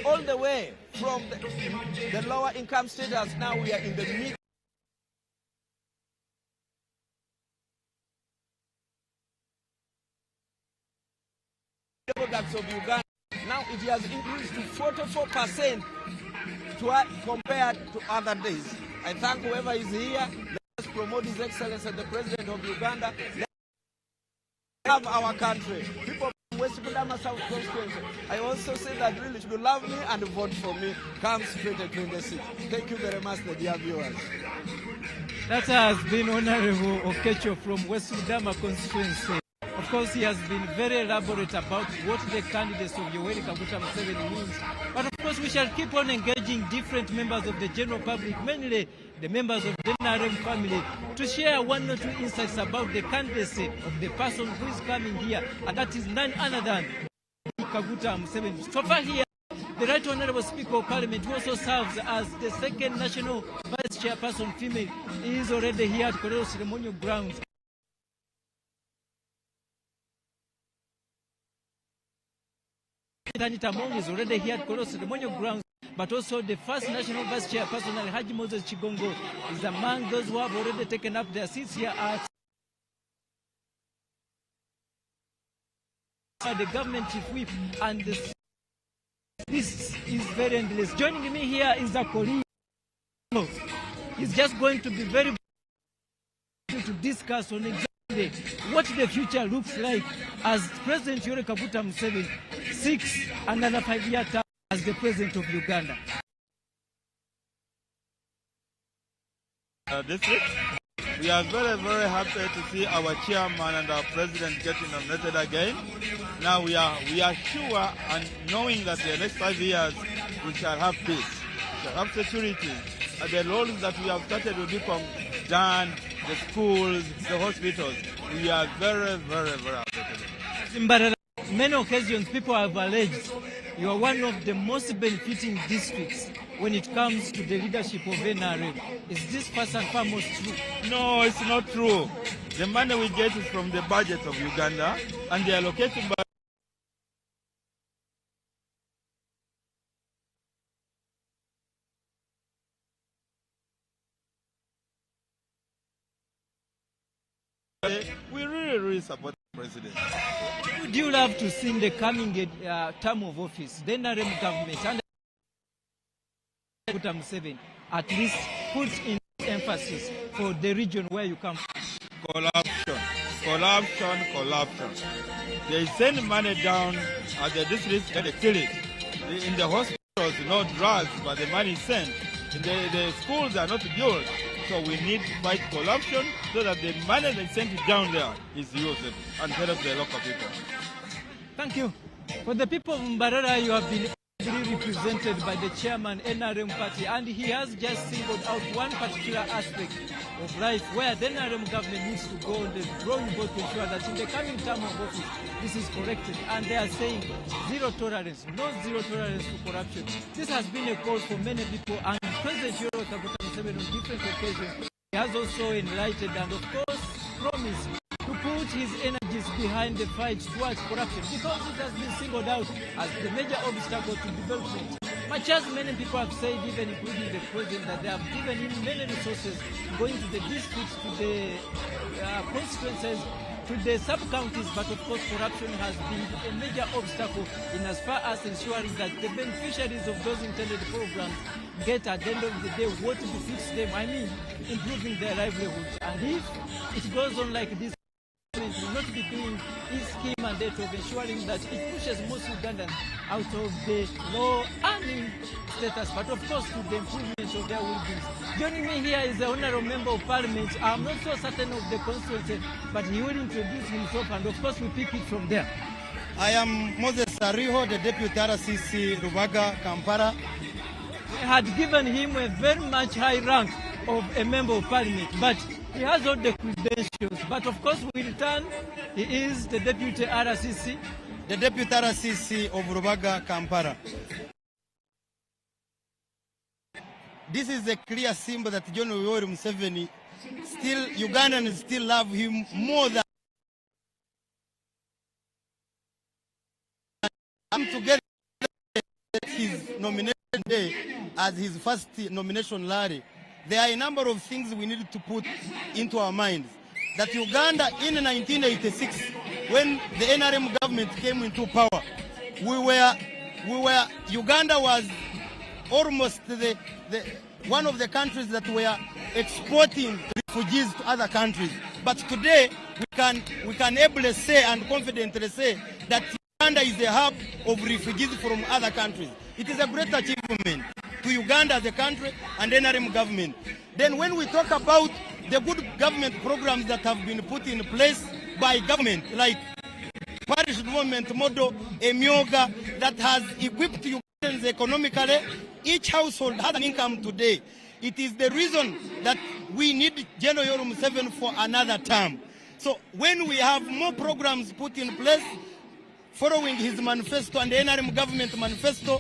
all the way from the lower income status. Now we are in the mid products of Uganda. Now it has increased to 44% compared to other days. I thank whoever is here. Let's promote His Excellency the President of Uganda. Let's love our country. People from West Budama South Constituency, I also say that really should love me and vote for me come 2026. Thank you very much, dear viewers. That has been Honorable Okecho from West Budama constituency. Of course, he has been very elaborate about what the candidates of Yoweri Kaguta Museveni means. But of course, we shall keep on engaging different members of the general public, mainly the members of the NRM family, to share one or two insights about the candidacy of the person who is coming here, and that is none other than Kaguta Museveni. So far here, the Right Honorable Speaker of Parliament, who also serves as the second national vice chairperson female, is already here at Kololo Ceremonial Grounds. Anita Mong is already here at Kololo Ceremonial Grounds, but also the first national vice chairperson, H.E.Gen.Yoweri, is among those who have already taken up their seats here at the government chief whip, and this is very endless. Joining me here is a colleague. He's just going to be very to discuss on exactly what the future looks like as President Yoweri Kaguta Museveni seeks another 5-year term as the President of Uganda. District, we are very, very happy to see our chairman and our president getting nominated again. Now we are sure and knowing that the next 5 years we shall have peace, we shall have security, and the roads that we have started will become done, the schools, the hospitals. We are very, very, very happy. Many occasions people have alleged you are one of the most benefiting districts when it comes to the leadership of NRM. Is this first and foremost true? No, it's not true. The money we get is from the budget of Uganda, and they are allocated by we really support the president. Would you love to see in the coming term of office, the NRM government and Kaguta Museveni at least put in emphasis for the region where you come from? Corruption. They send money down at the district and they kill it. In the hospitals, no drugs, but the money is sent. The schools are not built. So we need to fight corruption so that the money they sent down there is used and help the local people. Thank you. For the people of Mbarara, you have been represented by the chairman NRM party, and he has just singled out one particular aspect of life where the NRM government needs to go on the drawing board to ensure that in the coming term of office this is corrected, and they are saying zero tolerance to corruption. This has been a cause for many people, and President Yoweri Kaguta Museveni on different occasions he has also enlightened and of course promised to put his energies behind the fight towards corruption, because it has been singled out as the major obstacle to development. Much as many people have said, even including the president, that they have given him many resources going to the districts, to the constituencies, to the sub-counties, but of course corruption has been a major obstacle in as far as ensuring that the beneficiaries of those intended programs get at the end of the day what befits them, I mean improving their livelihoods. And if it goes on like this, not be doing its key mandate of ensuring that it pushes most Ugandans out of the low earning status, but of course to the improvement of their well-being. Joining me here is the Honourable Member of Parliament. I'm not so certain of the constituency, but he will introduce himself, and of course we pick it from there. I am Moses Ariho, the Deputy RCC Rubaga, Kampala. They had given him a very much high rank of a Member of Parliament, but he has all the credentials. But of course we return, he is the Deputy RCC. The Deputy RCC of Rubaga, Kampala. This is a clear symbol that John.Yoweri Museveni, still, Ugandans still love him more than to get his nomination day as his first nomination rally. There are a number of things we need to put into our minds. That Uganda in 1986, when the NRM government came into power, Uganda was almost one of the countries that were exporting refugees to other countries. But today, we can ably say and confidently say that Uganda is a hub of refugees from other countries. It is a great achievement to Uganda as a country and NRM government. Then when we talk about the good government programs that have been put in place by government, like parish development model, Emyoga, that has equipped Ugandans economically, each household has an income today. It is the reason that we need John.Yoweri Museveni for another term. So when we have more programs put in place, following his manifesto and the NRM government manifesto,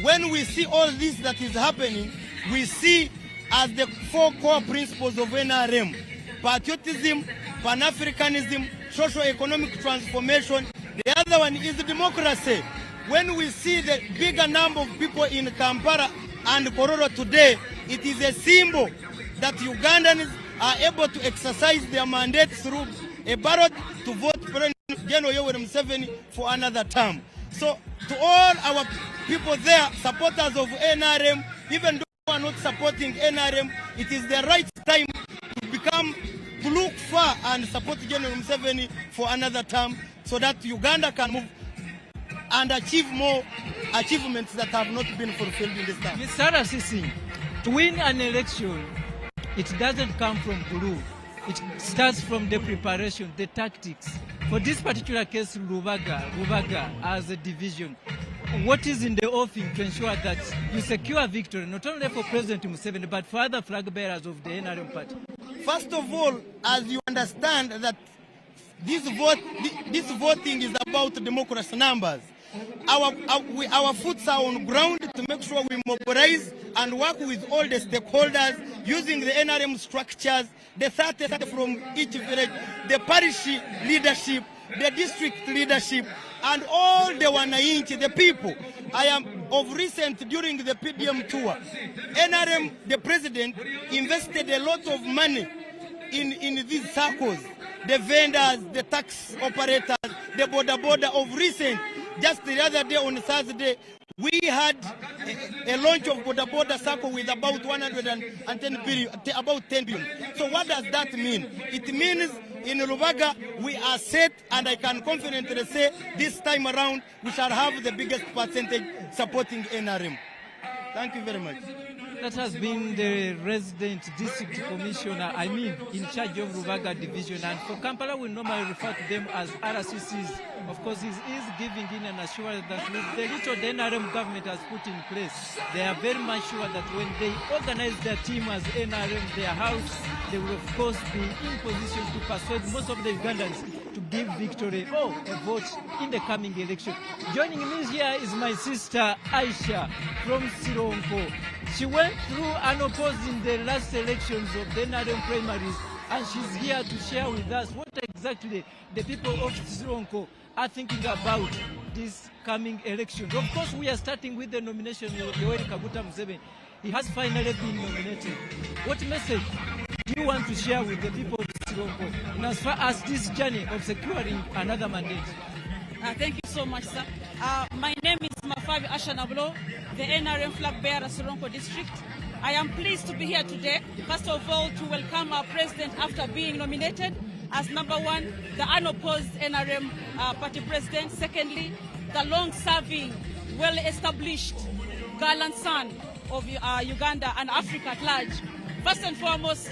when we see all this that is happening, we see as the four core principles of NRM: patriotism, Pan-Africanism, socio-economic transformation. The other one is democracy. When we see the bigger number of people in Kampala and Kororo today, it is a symbol that Ugandans are able to exercise their mandate through a ballot to vote President John.Yoweri Museveni for another term. So to all our people there, supporters of NRM, even though we are not supporting NRM, it is the right time to look far and support John.Yoweri Museveni for another term so that Uganda can move and achieve more achievements that have not been fulfilled in this term. Mr. RCC, to win an election, it doesn't come from blue. It starts from the preparation, the tactics. For this particular case, Rubaga as a division, what is in the offing to ensure that you secure victory, not only for President Museveni, but for other flag bearers of the NRM party? First of all, as you understand that this voting is about democracy numbers. Our foots are on ground to make sure we mobilize and work with all the stakeholders using the NRM structures, the 30 from each village, the parish leadership, the district leadership, and all the Wananchi, the people. I am of recent during the PDM tour, NRM, the president, invested a lot of money in these circles. The vendors, the tax operators, the border of recent. Just the other day on Thursday, we had a launch of border circle with about 110 billion, about 10 billion. So what does that mean? It means in Rubaga we are set, and I can confidently say this time around we shall have the biggest percentage supporting NRM. Thank you very much. That has been the resident district commissioner, in charge of Rubaga division. And for Kampala, we normally refer to them as RCCs. Of course, he is giving in an assurance that with the little the NRM government has put in place, they are very much sure that when they organize their team as NRM, their house, they will of course be in position to persuade most of the Ugandans to give victory or a vote in the coming election. Joining me here is my sister Aisha from Sironko. She went through unopposed in the last elections of the NRM primaries, and she's here to share with us what exactly the people of Sironko are thinking about this coming election. Of course, we are starting with the nomination of Yoweri Kaguta Museveni. He has finally been nominated. What message do you want to share with the people of Sironko in as far as this journey of securing another mandate? Thank you so much, sir. My name is Mafabi Ashanabulo, the NRM flag bearer, Sironko district. I am pleased to be here today, first of all, to welcome our president after being nominated, as number one, the unopposed NRM party president. Secondly, the long-serving, well-established gallant son of Uganda and Africa at large. First and foremost,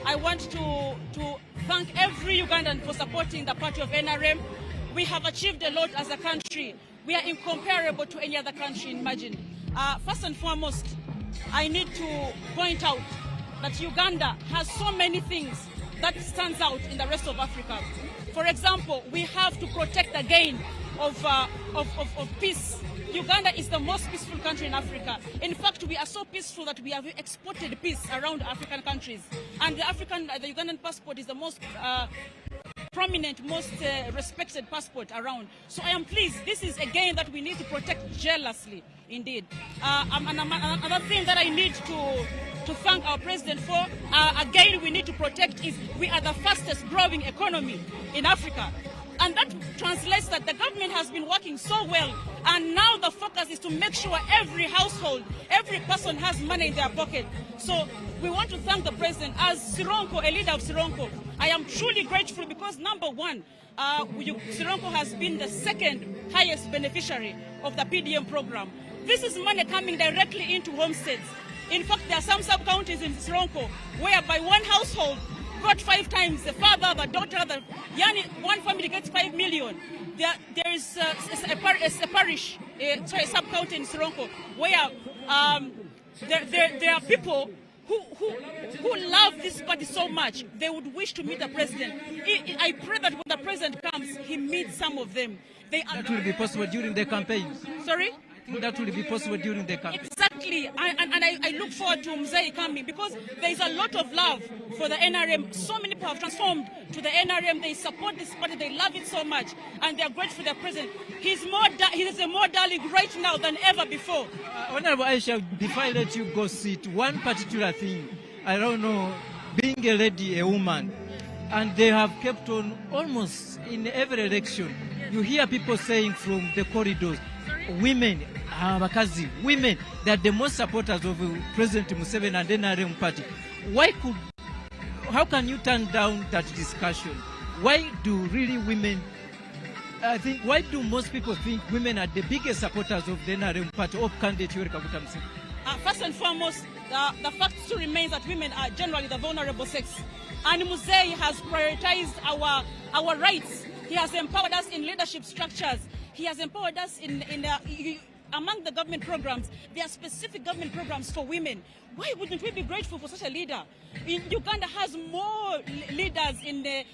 I want to thank every Ugandan for supporting the party of NRM. We have achieved a lot as a country. We are incomparable to any other country, imagine. First and foremost, I need to point out that Uganda has so many things that stands out in the rest of Africa. For example, we have to protect the gain of peace. Uganda is the most peaceful country in Africa. In fact, we are so peaceful that we have exported peace around African countries. And the Ugandan passport is the most prominent, most respected passport around. So I am pleased. This is a gain that we need to protect jealously, indeed. Another thing that I need to thank our president for, again, we need to protect is we are the fastest growing economy in Africa. And that translates that the government has been working so well, and now the focus is to make sure every household, every person has money in their pocket. So we want to thank the president. As Sironko, a leader of Sironko, I am truly grateful because number one, Sironko has been the second highest beneficiary of the PDM program. This is money coming directly into homesteads. In fact, there are some sub-counties in Sironko whereby one household got 5 times, the father, the daughter, one family gets 5 million. There is a parish, sorry, a sub-county in Sironko where there are people who love this party so much, they would wish to meet the president. I pray that when the president comes, he meets some of them. That will be possible during the campaign. Sorry? That will be possible during the campaign. Exactly, and I look forward to Museveni coming because there is a lot of love for the NRM. So many people have transformed to the NRM. They support this party. They love it so much, and they are grateful for the president. He is a more darling right now than ever before. Honorable Aisha, before I let you go sit, one particular thing, I don't know, being a lady, a woman, and they have kept on almost in every election. You hear people saying from the corridors, women, women, they are the most supporters of President Museveni and NRM party. How can you turn down that discussion? Why do really women, why do most people think women are the biggest supporters of the NRM party of candidate Yoweri Kaguta Museveni? First and foremost, the fact still remains that women are generally the vulnerable sex. And Museveni has prioritized our rights. He has empowered us in leadership structures. He has empowered us among the government programs. There are specific government programs for women. Why wouldn't we be grateful for such a leader? Uganda has more leaders in the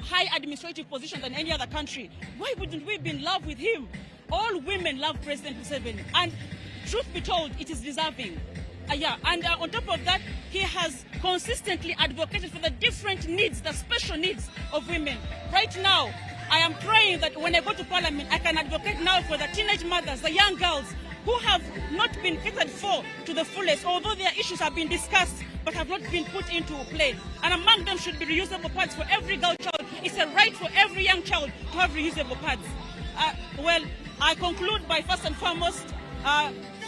high administrative positions than any other country. Why wouldn't we be in love with him? All women love President Museveni, and truth be told, it is deserving. And on top of that, he has consistently advocated for the different needs, the special needs of women. Right now, I am praying that when I go to Parliament, I can advocate now for the teenage mothers, the young girls who have not been catered for to the fullest, although their issues have been discussed but have not been put into play. And among them should be reusable pads for every girl child. It's a right for every young child to have reusable pads. Well, I conclude by first and foremost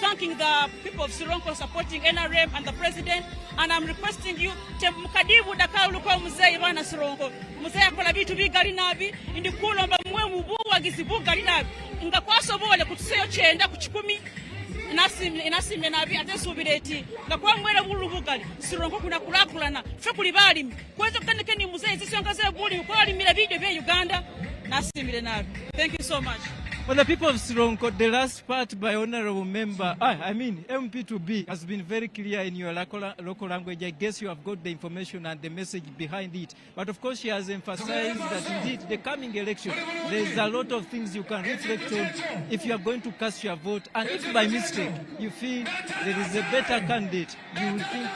thanking the people of Sironko supporting NRM and the president, and I'm requesting you to mukadibu dakauluko Museveni bana Sironko. Museveni akola bitu bigali nabi indi kulomba mwe mubuwagizi bugali nabi nga kwasobole kutuseyo 9 ku 10 inasimye nabi ate subireti nga kwa mwere bulu bugali Sironko kuna kulakulana fe kuli balimi kwezo kanike ni Museveni zisongaze buli ko alimira bidyo bya Uganda nasimire nabi. Thank you so much. For the people of Sironko, the last part by Honorable Member, MP2B has been very clear in your local language. I guess you have got the information and the message behind it. But of course, she has emphasized that indeed the coming election, there is a lot of things you can reflect on if you are going to cast your vote. And if by mistake you feel there is a better candidate, you will think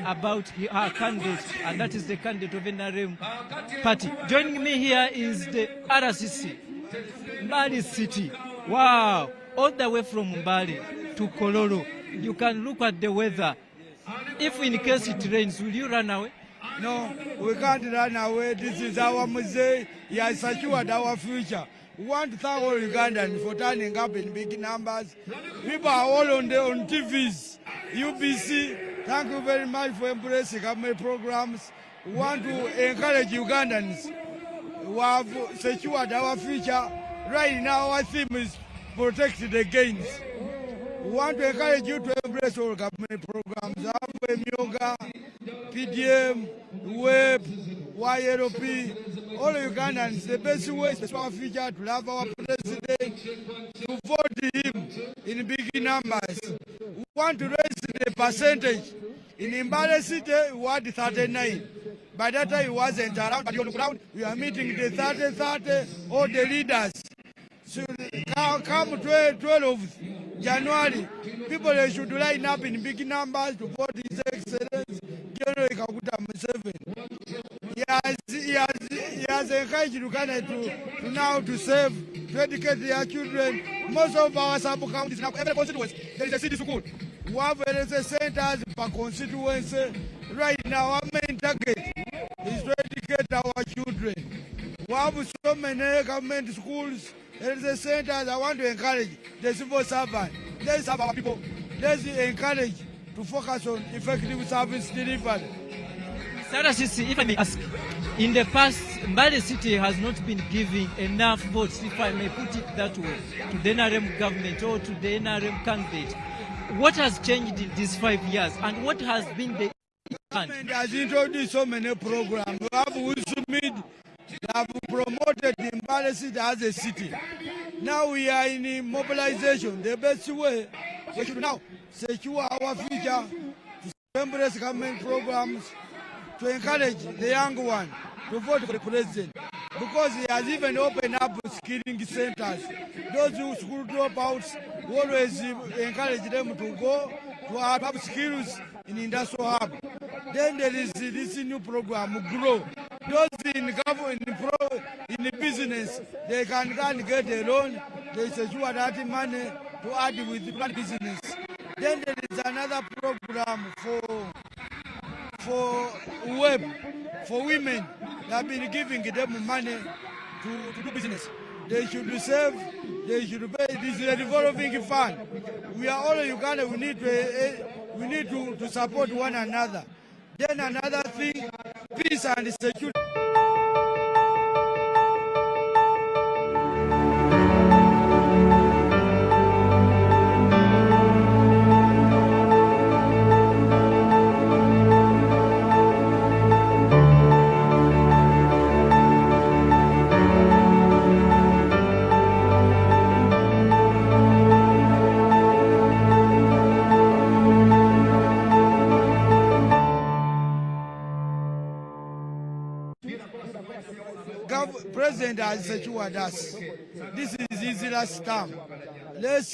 about her candidate, and that is the candidate of NRM party. Joining me here is the RCC. Mbali City. Wow. All the way from Mbali to Kololo. You can look at the weather. If in case it rains, will you run away? No, we can't run away. This is our Museveni. He has secured our future. We want to thank all Ugandans for turning up in big numbers. People are all on TVs. UBC, thank you very much for embracing my programs. We want to encourage Ugandans who have secured our future. Right now, our theme is protect the gains. We want to encourage you to embrace all government programs. Yoga, PDM, WEB, YLP, all Ugandans. The best way is for our future to love our president, to vote him in big numbers. We want to raise the percentage. In Mbale City, we had 39. By that time, he wasn't around, but on the ground, we are meeting the 30, all the leaders. So come 12th January, people should line up in big numbers to vote His Excellency General Kaguta Museveni. He has encouraged Uganda to now to save, to educate their children. Most of our sub-counties now, every constituency, there is a city school. We have centers per constituency. Right now, our main target is to educate our children. We have so many government schools. There is centers. I want to encourage the civil servant. Let's have our people. Let's encourage to focus on effective service delivery. Sarah Sisi, if I may ask, in the past, Mbale City has not been giving enough votes, if I may put it that way, to the NRM government or to the NRM candidate. What has changed in these 5 years, and what has been the government has introduced so many programs. We have Usumid, have promoted the Mbale City as a city. Now we are in mobilization. The best way we should now secure our future, to embrace government programs, to encourage the young one to vote for the president, because he has even opened up skilling centers. Those who school dropouts, we always encourage them to go to have skills in industrial hub. Then there is this new program, Grow. Those in the business, they can get a loan, they secure that money to add with the business. Then there is another program for web, for women. They have been giving them money to do business. They should save, they should pay. This is a revolving fund. We are all Uganda, we need to support one another. Then another thing, peace and security. President has secured us. This is his last term.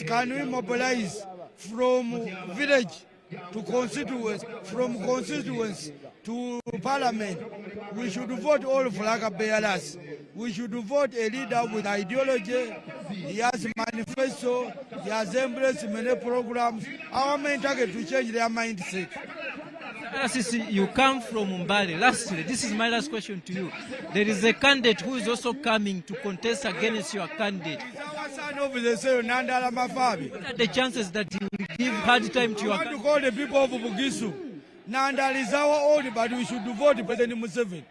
Can we mobilize from village to constituents, from constituents to parliament? We should vote all flag bearers. We should vote a leader with ideology. He has manifesto. He has embraced many programs. Our main target to change their mindset. Sisi, you come from Mbale. Lastly, this is my last question to you. There is a candidate who is also coming to contest against your candidate. What are the chances that you will give hard time to your candidate? I want to call the people of Bugisu. Nandal is our own, but we should vote President Museveni.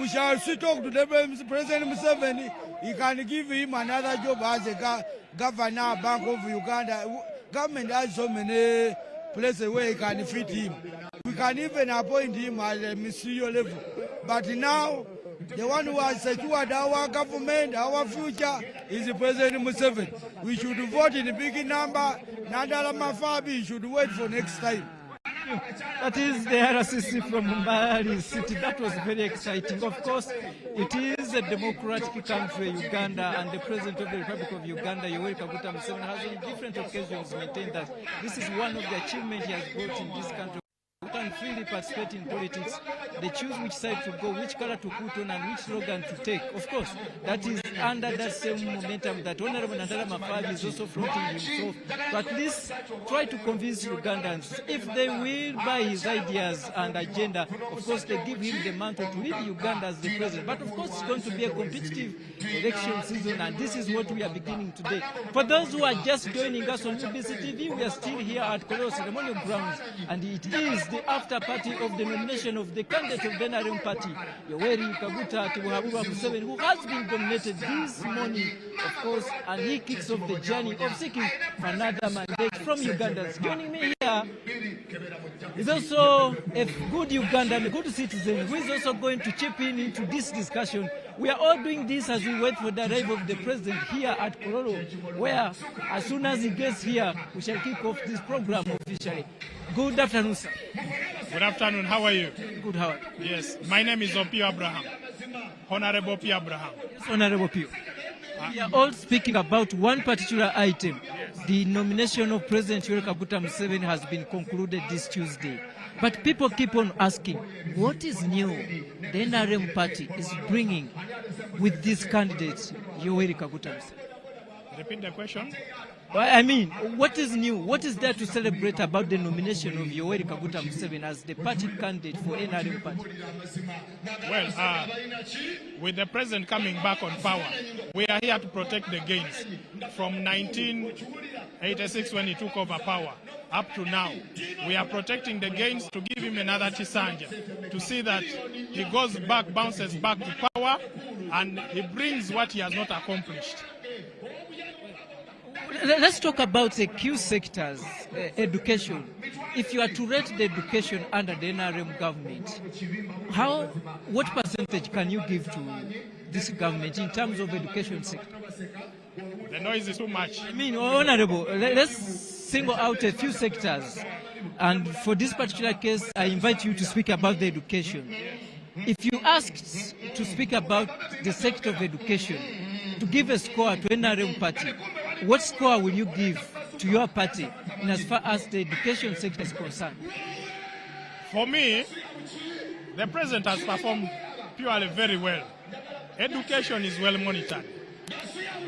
We shall talk to the President Museveni. He can give him another job as a governor, Bank of Uganda. Government has so many places where he can fit him. We can even appoint him at a ministerial level. But now, the one who has secured our government, our future, is the President Museveni. We should vote in a big number. Nandala Mafabi should wait for next time. That is the RCC from Mbale City. That was very exciting. Of course, it is a democratic country, Uganda, and the President of the Republic of Uganda, Yoweri Kaguta Museveni, has on different occasions maintained that this is one of the achievements he has brought in this country. You can freely participate in politics. They choose which side to go, which color to put on, and which slogan to take. Of course, that is under that same momentum that Honorable Nandala Mafabi is also fronting himself to at least try to convince Ugandans. If they will buy his ideas and agenda, of course, they give him the mantle to lead Uganda as the president. But of course, it's going to be a competitive election season, and this is what we are beginning today. For those who are just joining us on UBC TV, we are still here at Kololo Ceremonial Grounds, and it is the after party of the nomination of the candidate of the NRM party, Yoweri Kaguta Museveni, who has been nominated this morning, of course, and he kicks off the journey of seeking another mandate from Ugandans. Joining me here is also a good Ugandan, a good citizen, who is also going to chip in into this discussion. We are all doing this as we wait for the arrival of the president here at Kololo, where as soon as he gets here, we shall kick off this program officially. Good afternoon, sir. Good afternoon. How are you? Good, how are you? Yes, my name is Opio Abraham. Honorable Opio Abraham. Yes, Honorable Opio. We are all speaking about one particular item. Yes. The nomination of President Yoweri Kaguta Museveni has been concluded this Tuesday. But people keep on asking, what is new the NRM party is bringing with this candidate, Yoweri Kaguta Museveni? Repeat the question. I mean, what is new? What is there to celebrate about the nomination of Yoweri Kaguta Museveni as the party candidate for NRM party? Well, with the president coming back on power, we are here to protect the gains from 1986 when he took over power up to now. We are protecting the gains to give him another Chisanja, to see that he goes back, bounces back to power, and he brings what he has not accomplished. Let's talk about the key sectors, education. If you are to rate the education under the NRM government, what percentage can you give to this government in terms of education sector? The noise is too much. I mean, Honorable, let's single out a few sectors. And for this particular case, I invite you to speak about the education. If you asked to speak about the sector of education, to give a score to NRM party, what score will you give to your party in as far as the education sector is concerned? For me, the president has performed purely very well. Education is well monitored.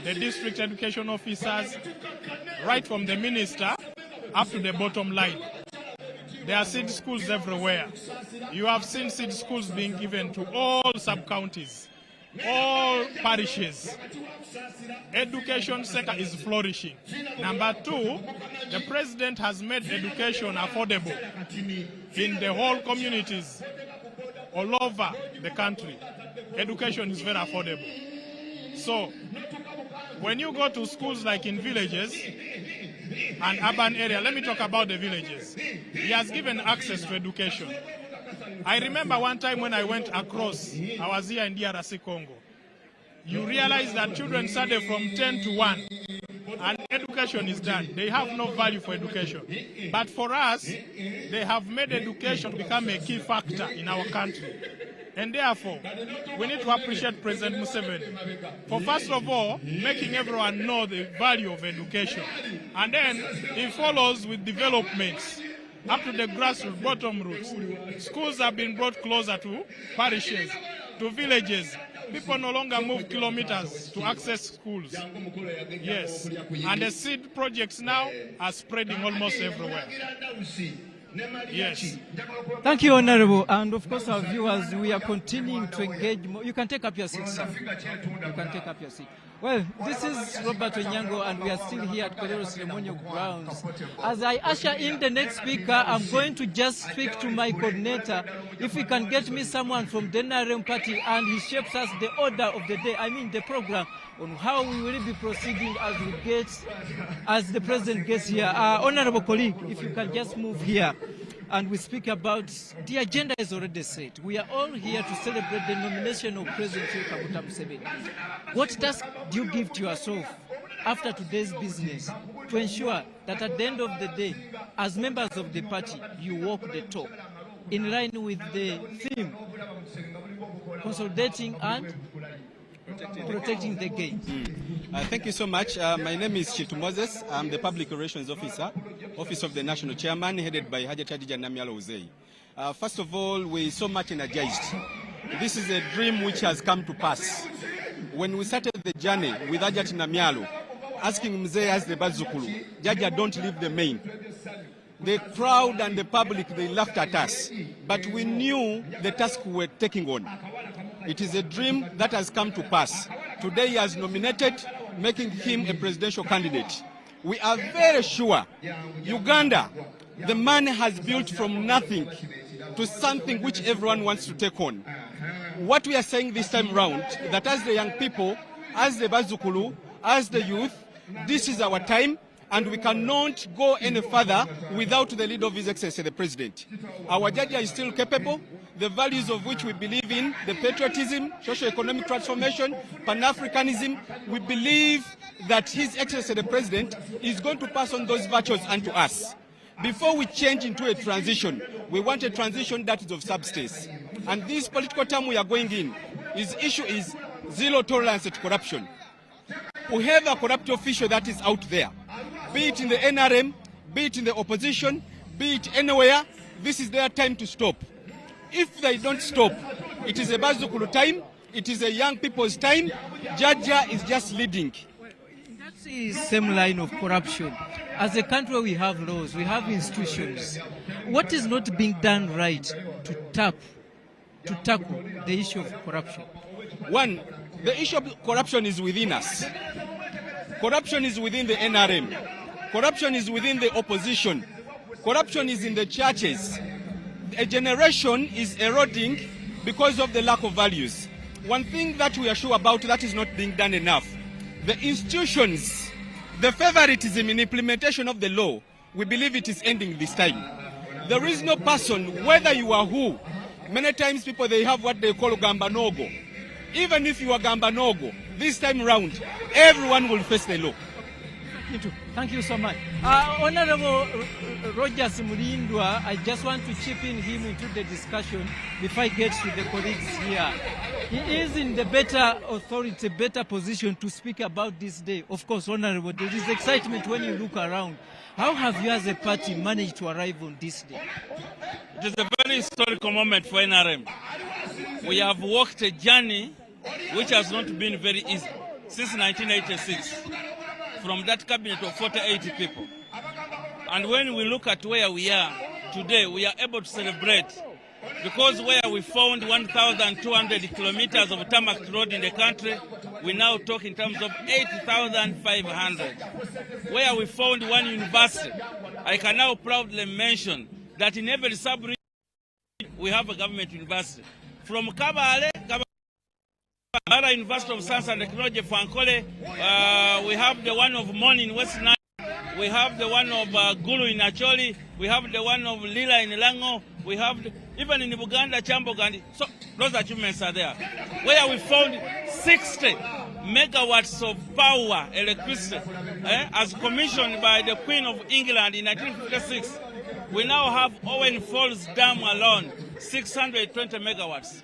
The district education officers, right from the minister up to the bottom line. There are seed schools everywhere. You have seen seed schools being given to all sub-counties, all parishes. Education sector is flourishing. Number two, the president has made education affordable in the whole communities all over the country. Education is very affordable. So, when you go to schools like in villages and urban area, let me talk about the villages. He has given access to education. I remember one time when I went across, I was here in DRC Congo. You realize that children study from 10 to 1 and education is done. They have no value for education. But for us, they have made education become a key factor in our country. And therefore, we need to appreciate President Museveni for, first of all, making everyone know the value of education. And then he follows with developments up to the grassroots, bottom roots. Schools have been brought closer to parishes, to villages. People no longer move kilometers to access schools. Yes. And the seed projects now are spreading almost everywhere. Yes. Thank you, Honorable. And of course, our viewers, we are continuing to engage more. You can take up your seat, sir. You can take up your seat. Well, this is Robert Onyango, and we are still here at Kololo Ceremonial Grounds. As I usher in the next speaker, I'm going to just speak to my coordinator. If he can get me someone from the NRM party, and he shapes us the order of the day, I mean the program, on how we will be proceeding as the president gets here. Honorable colleague, if you can just move here. And we speak about, the agenda is already set. We are all here to celebrate the nomination of President Yoweri Kaguta Museveni. What task do you give to yourself after today's business to ensure that at the end of the day, as members of the party, you walk the talk in line with the theme, consolidating and protecting the gains? Thank you so much. My name is Moses. I'm the Public Relations Officer, Office of the National Chairman, headed by H.E.Gen.Yoweri. First of all, we're so much energized. This is a dream which has come to pass. When we started the journey with H.E.Gen.Yoweri, asking Mzee as the Bazukulu, Jaja, don't leave the main. The crowd and the public, they laughed at us, but we knew the task we were taking on. It is a dream that has come to pass. Today he has nominated, making him a presidential candidate. We are very sure Uganda, the man has built from nothing to something which everyone wants to take on. What we are saying this time round, that as the young people, as the Bazukulu, as the youth, this is our time, and we cannot go any further without the lead of His Excellency the President. Our Jaja is still capable, the values of which we believe in, the patriotism, socio-economic transformation, Pan-Africanism. We believe that His Excellency the President is going to pass on those virtues unto us. Before we change into a transition, we want a transition that is of substance. And this political term we are going in, his issue is zero tolerance to corruption. We have a corrupt official that is out there, be it in the NRM, be it in the opposition, be it anywhere. This is their time to stop. If they don't stop, it is a Bazukulu time, it is a young people's time. Jaja is just leading. That's the same line of corruption. As a country, we have laws, we have institutions. What is not being done right to tackle the issue of corruption? One, the issue of corruption is within us. Corruption is within the NRM. Corruption is within the opposition. Corruption is in the churches. A generation is eroding because of the lack of values. One thing that we are sure about that is not being done enough. The institutions, the favoritism in implementation of the law, we believe it is ending this time. There is no person, whether you are who. Many times people, they have what they call Gambanogo. Even if you are Gambanogo, this time round, everyone will face the law. Thank you so much. Honorable Rogers Mulindwa, I just want to chip in him into the discussion before I get to the colleagues here. He is in the better authority, better position to speak about this day. Of course, Honorable, there is excitement when you look around. How have you as a party managed to arrive on this day? It is a very historical moment for NRM. We have walked a journey which has not been very easy since 1986. From that cabinet of 48 people. And when we look at where we are today, we are able to celebrate because where we found 1,200 kilometers of tarmac road in the country, we now talk in terms of 8,500. Where we found one university, I can now proudly mention that in every sub-region we have a government university. From Kabale, University of Science and Technology, Fankole, we have the one of Mon in West Nile, we have the one of Gulu in Acholi, we have the one of Lila in Lango, we have even in Buganda, Chambogandi. So those achievements are there. Where we found 60 megawatts of power, electricity, as commissioned by the Queen of England in 1956. We now have Owen Falls Dam alone, 620 megawatts.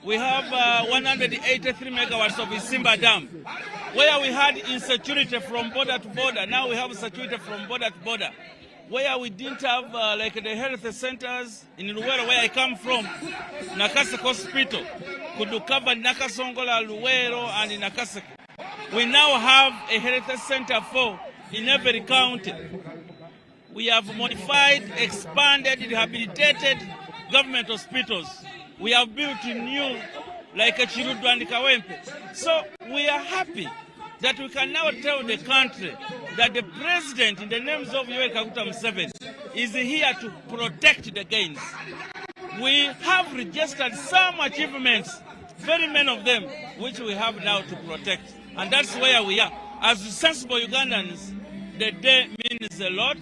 We have 183 megawatts of Isimba Dam. Where we had insecurity from border to border, now we have security from border to border. Where we didn't have like the health centers in Luwero, where I come from, Nakaseke Hospital, could cover Nakasongola, Luwero, and Nakaseke. We now have a health center in every county. We have modified, expanded, rehabilitated government hospitals. We have built new, like a Chirudu and Kawempe. So we are happy that we can now tell the country that the president, in the names of Yoweri Kaguta Museveni, is here to protect the gains. We have registered some achievements, very many of them, which we have now to protect. And that's where we are. As sensible Ugandans, the day means a lot.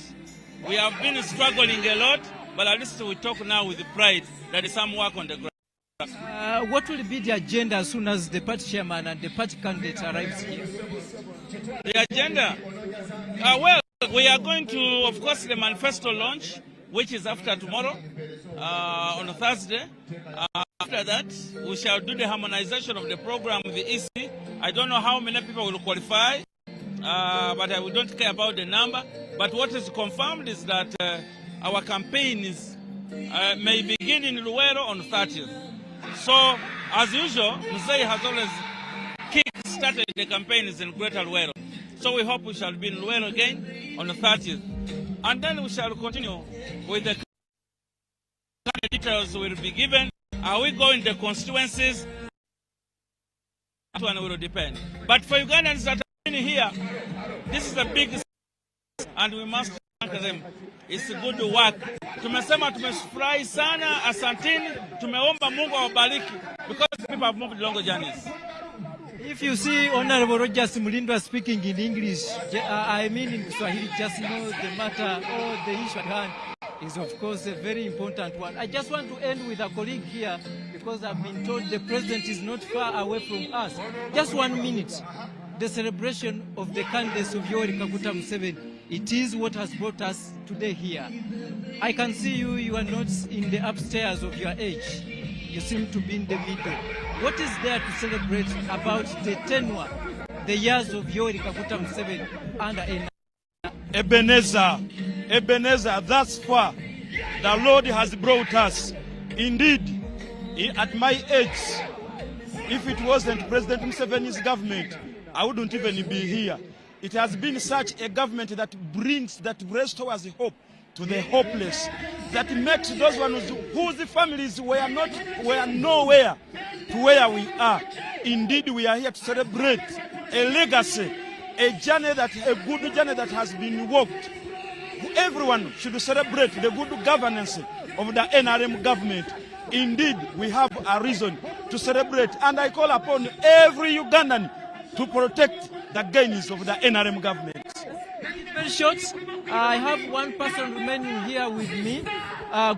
We have been struggling a lot, but at least we talk now with pride that is some work on the ground. What will be the agenda as soon as the party chairman and the party candidate arrives here? The agenda? Well, we are going to, of course, the manifesto launch, which is after tomorrow, on a Thursday. After that, we shall do the harmonization of the program with the EC. I don't know how many people will qualify, but we don't care about the number. But what is confirmed is that our campaign may begin in Luwero on 30th. So, as usual, Musei has always kick-started the campaigns in Greater Luwero. So we hope we shall be in Luwero again on the 30th. And then we shall continue with the details will be given. Are we going to constituencies? That one will depend. But for Ugandans that are in here, this is a big and we must thank them. It's good work. Tumesema tumefurahi sana, asanteni, tumeomba Mungu awabariki because people have moved longer journeys. If you see Honorable Rogers Mulindwa speaking in English, I mean in Swahili, just know the matter or the issue at hand is of course a very important one. I just want to end with a colleague here because I've been told the president is not far away from us. Just 1 minute. The celebration of the candidates of Yoweri Kaguta Museveni, it is what has brought us today here. I can see you are not in the upstairs of your age. You seem to be in the middle. What is there to celebrate about the tenure, the years of Yoweri Kaguta Museveni under Ebenezer, thus far, the Lord has brought us. Indeed, at my age, if it wasn't President Museveni's government, I wouldn't even be here. It has been such a government that restores hope to the hopeless, that makes those ones whose families were nowhere to where we are. Indeed, we are here to celebrate a legacy, a good journey that has been walked. Everyone should celebrate the good governance of the NRM government. Indeed, we have a reason to celebrate, and I call upon every Ugandan to protect the gains of the NRM government. Very short. I have one person remaining here with me.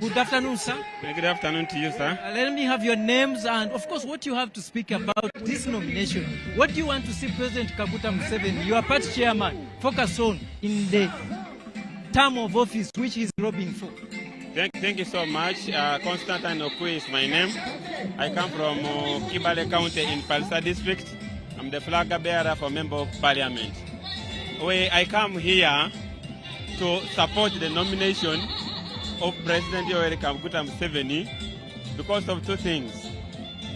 Good afternoon, sir. Good afternoon to you, sir. Let me have your names and, of course, what you have to speak about this nomination. What do you want to see President Kaguta Museveni, your party chairman, focus on in the term of office which he's lobbying for? Thank you so much. Constantine Okwe is my name. I come from Kibale County in Palsa District. I'm the flag bearer for Member of Parliament. I come here to support the nomination of President Yoweri Kaguta Museveni because of two things.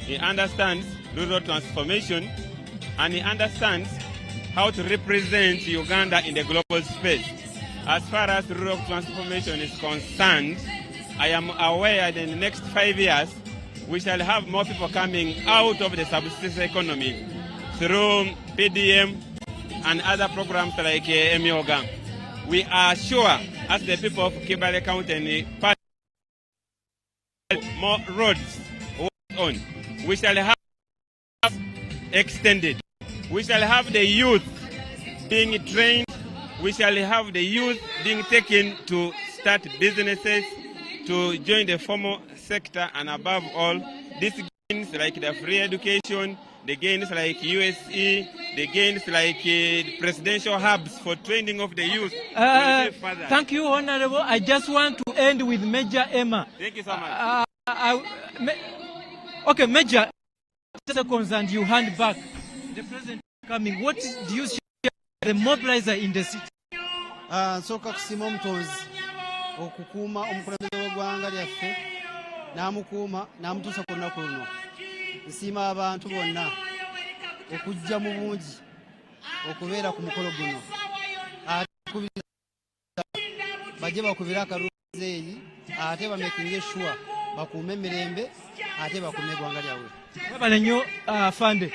He understands rural transformation and he understands how to represent Uganda in the global space. As far as rural transformation is concerned, I am aware that in the next 5 years, we shall have more people coming out of the subsistence economy through PDM and other programs like Emioga. We are sure, as the people of Kibale County, more roads on. We shall have extended. We shall have the youth being trained. We shall have the youth being taken to start businesses, to join the formal sector, and above all, these gains like the free education, the gains like USE, the gains like presidential hubs for training of the youth. Thank you, Honorable. I just want to end with Major Emma. Thank you so much. Okay, Major, seconds and you hand back. The president coming. What do you share the mobilizer in the city? Nsoka kusima omutonzi okukuuma omukulembeze w'eggwanga lyaffe n'amukuuma n'amutuusa ku lunaku luno. Nsiima abantu bonna okujja mu bungi okubeera ku mukolo guno. Ate kubiriza bajje bakubire akalunzi eri ate bamakinge sure bakuume emirembe ate bakuume eggwanga lyabwe. Wabale nnyo Fande.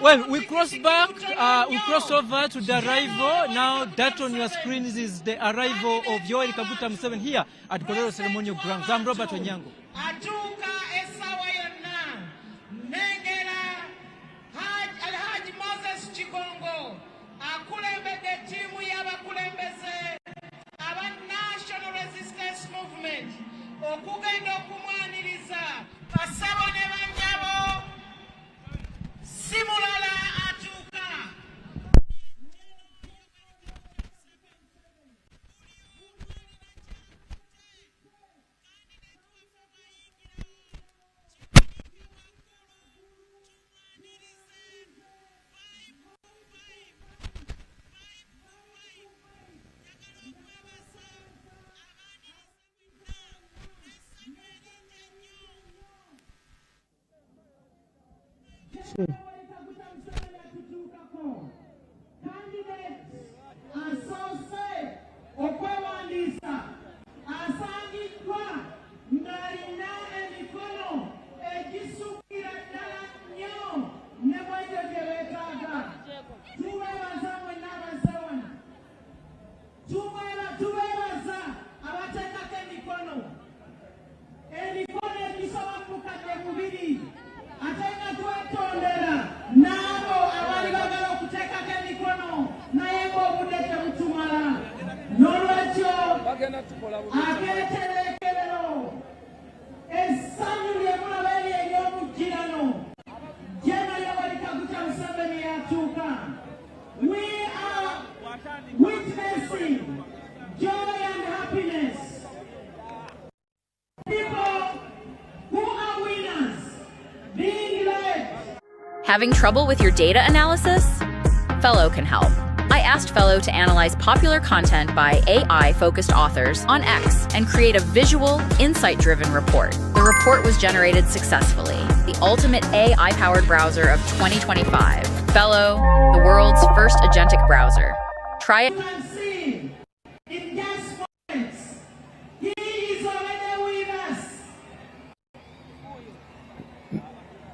Well, we cross over to the arrival. Now that on your screens is the arrival of Yoweri Kaguta Museveni here at Kolero Ceremonial Grounds. I'm Robert Onyango. Okugenda okumwaniriza basabo ne bannyabo simulala atuuka. Having trouble with your data analysis? Fellow can help. I asked Fellow to analyze popular content by AI-focused authors on X and create a visual, insight-driven report. The report was generated successfully. The ultimate AI-powered browser of 2025. Fellow, the world's first agentic browser. Try it.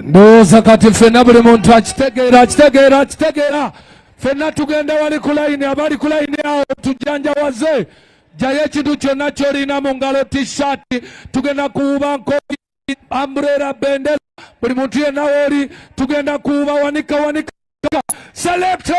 Ndoza kati fena buli muntu akitegeera fena tugenda wali kulaini abali kulaini awo tujanjawaze jayo ekintu kyonna kyolina mu ngalo t-shirt tugenda kuuba nkoki umbrella bendera buli muntu yenna woli tugenda kuuba wanika select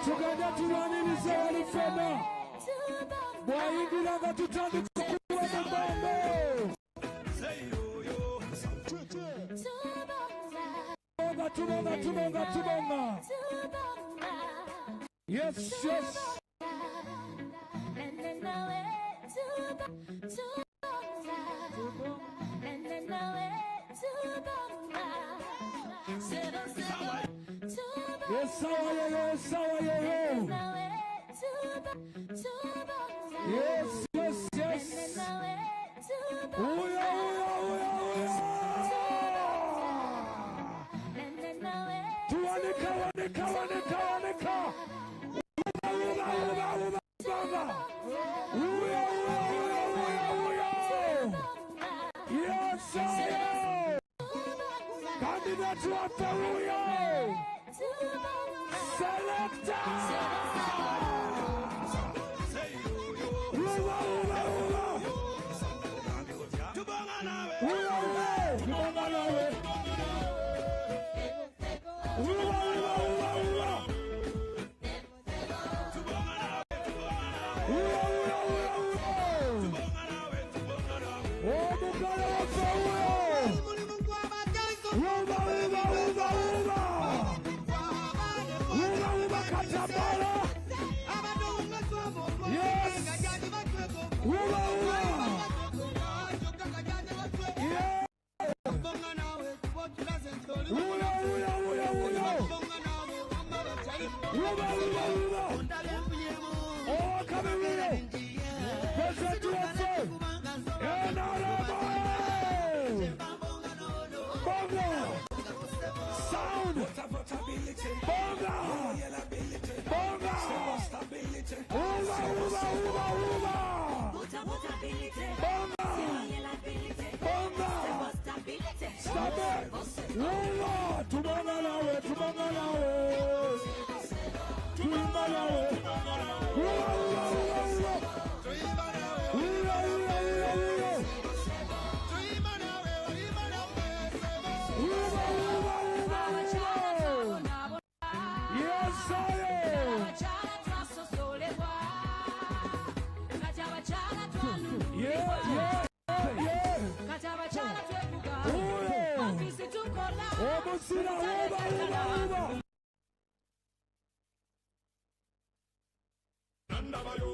tugenda tulwaniriza wali fena bwayingira nga tutandika kuba mu bambo tubonga yes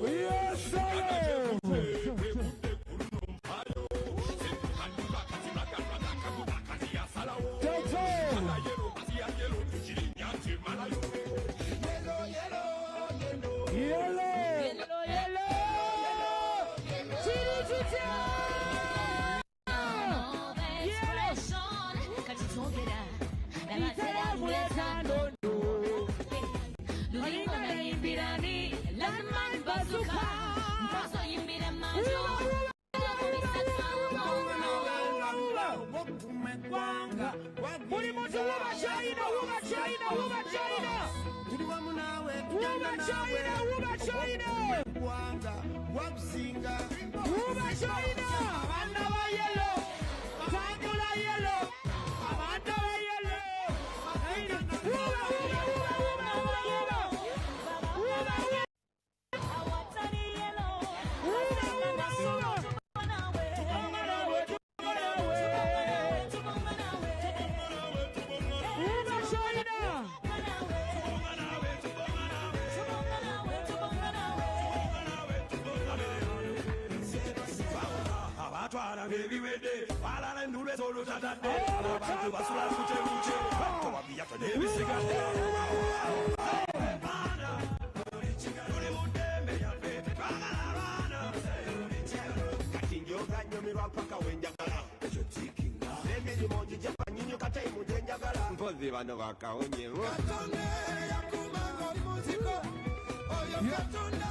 Yes, Buli muntu wuba China, wuba China, wuba China. Tuli wamu nawe, wuba China, wuba China. Wanga, wabusinga, wuba China. Abana ba yellow, Tangula yellow, abana ba yellow. Wuba, wuba, wuba, wuba, wuba, wuba. Wuba, wuba. Awatani yellow. Wuba, wuba, wuba. Twala baby wede wala na ndule solo tatade abantu basula kuche kuche to wabia to debi sigade bana uri mudembe ya pepe bana katinjo ganyo mirwa paka wenjagala ejo tikinga baby ni monji japa nyinyo katai mujenjagala mpozi bano bakaonye katonde yakumanga oli muziko oyo katonda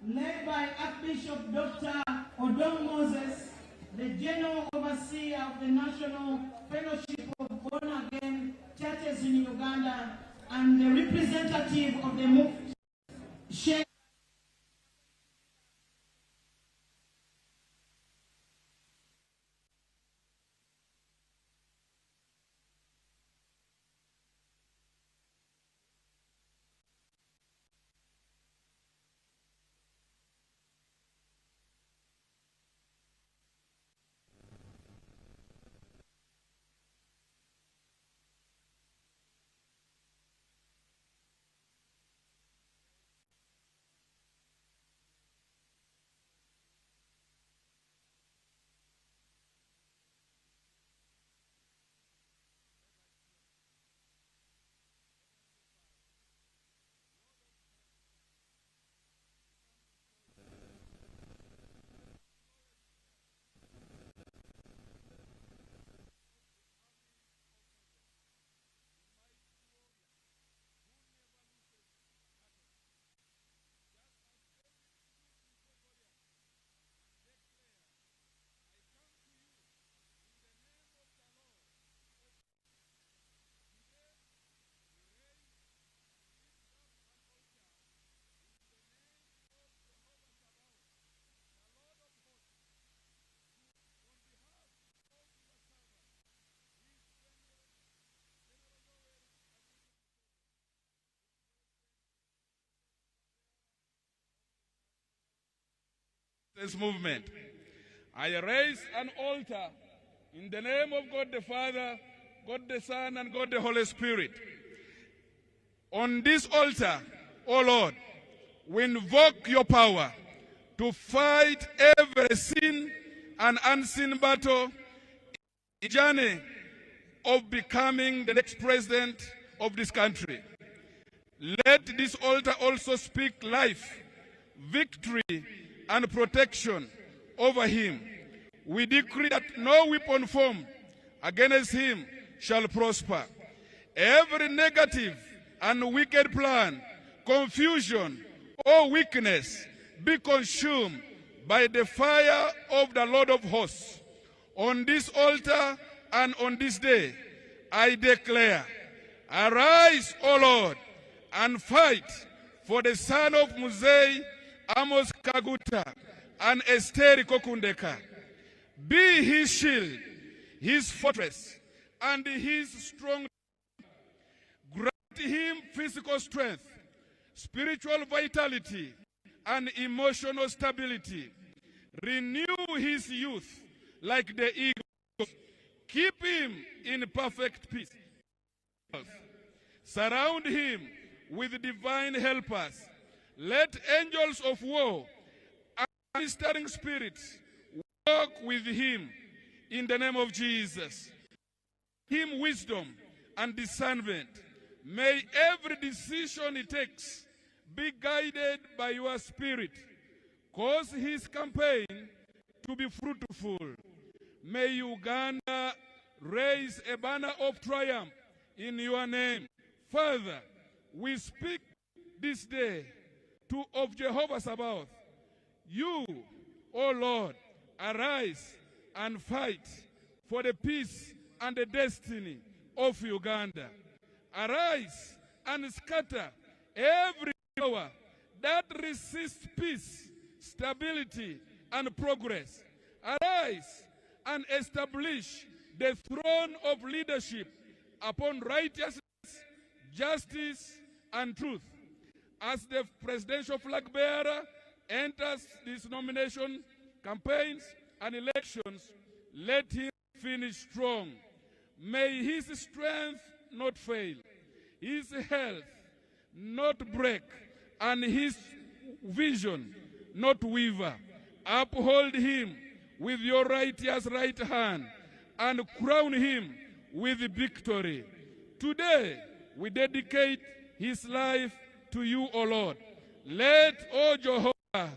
Led by Archbishop Dr. Odong Moses, the General Overseer of the National Fellowship of Born Again Churches in Uganda, and the representative of the movement, Sheikh. This movement, I raise an altar in the name of God the Father, God the Son, and God the Holy Spirit. On this altar, O Lord, we invoke your power to fight every sin and unseen battle in the journey of becoming the next president of this country. Let this altar also speak life, victory, and protection over him. We decree that no weapon formed against him shall prosper. Every negative and wicked plan, confusion, or weakness be consumed by the fire of the Lord of hosts. On this altar and on this day, I declare, arise, O Lord, and fight for the son of Musei, Amos Kaguta, and Esther Kokundeka. Be his shield, his fortress, and his strong. Grant him physical strength, spiritual vitality, and emotional stability. Renew his youth like the eagle. Keep him in perfect peace. Surround him with divine helpers. Let angels of war and ministering spirits walk with him in the name of Jesus. Give him wisdom and discernment. May every decision he takes be guided by your spirit. Cause his campaign to be fruitful. May Uganda raise a banner of triumph in your name. Father, we speak this day of Jehovah Sabaoth. You, O Lord, arise and fight for the peace and the destiny of Uganda. Arise and scatter every power that resists peace, stability, and progress. Arise and establish the throne of leadership upon righteousness, justice, and truth. As the presidential flag bearer enters these nomination campaigns and elections, let him finish strong. May his strength not fail, his health not break, and his vision not waver. Uphold him with your righteous right hand and crown him with victory. Today, we dedicate his life to you, O Lord. Let, O Jehovah,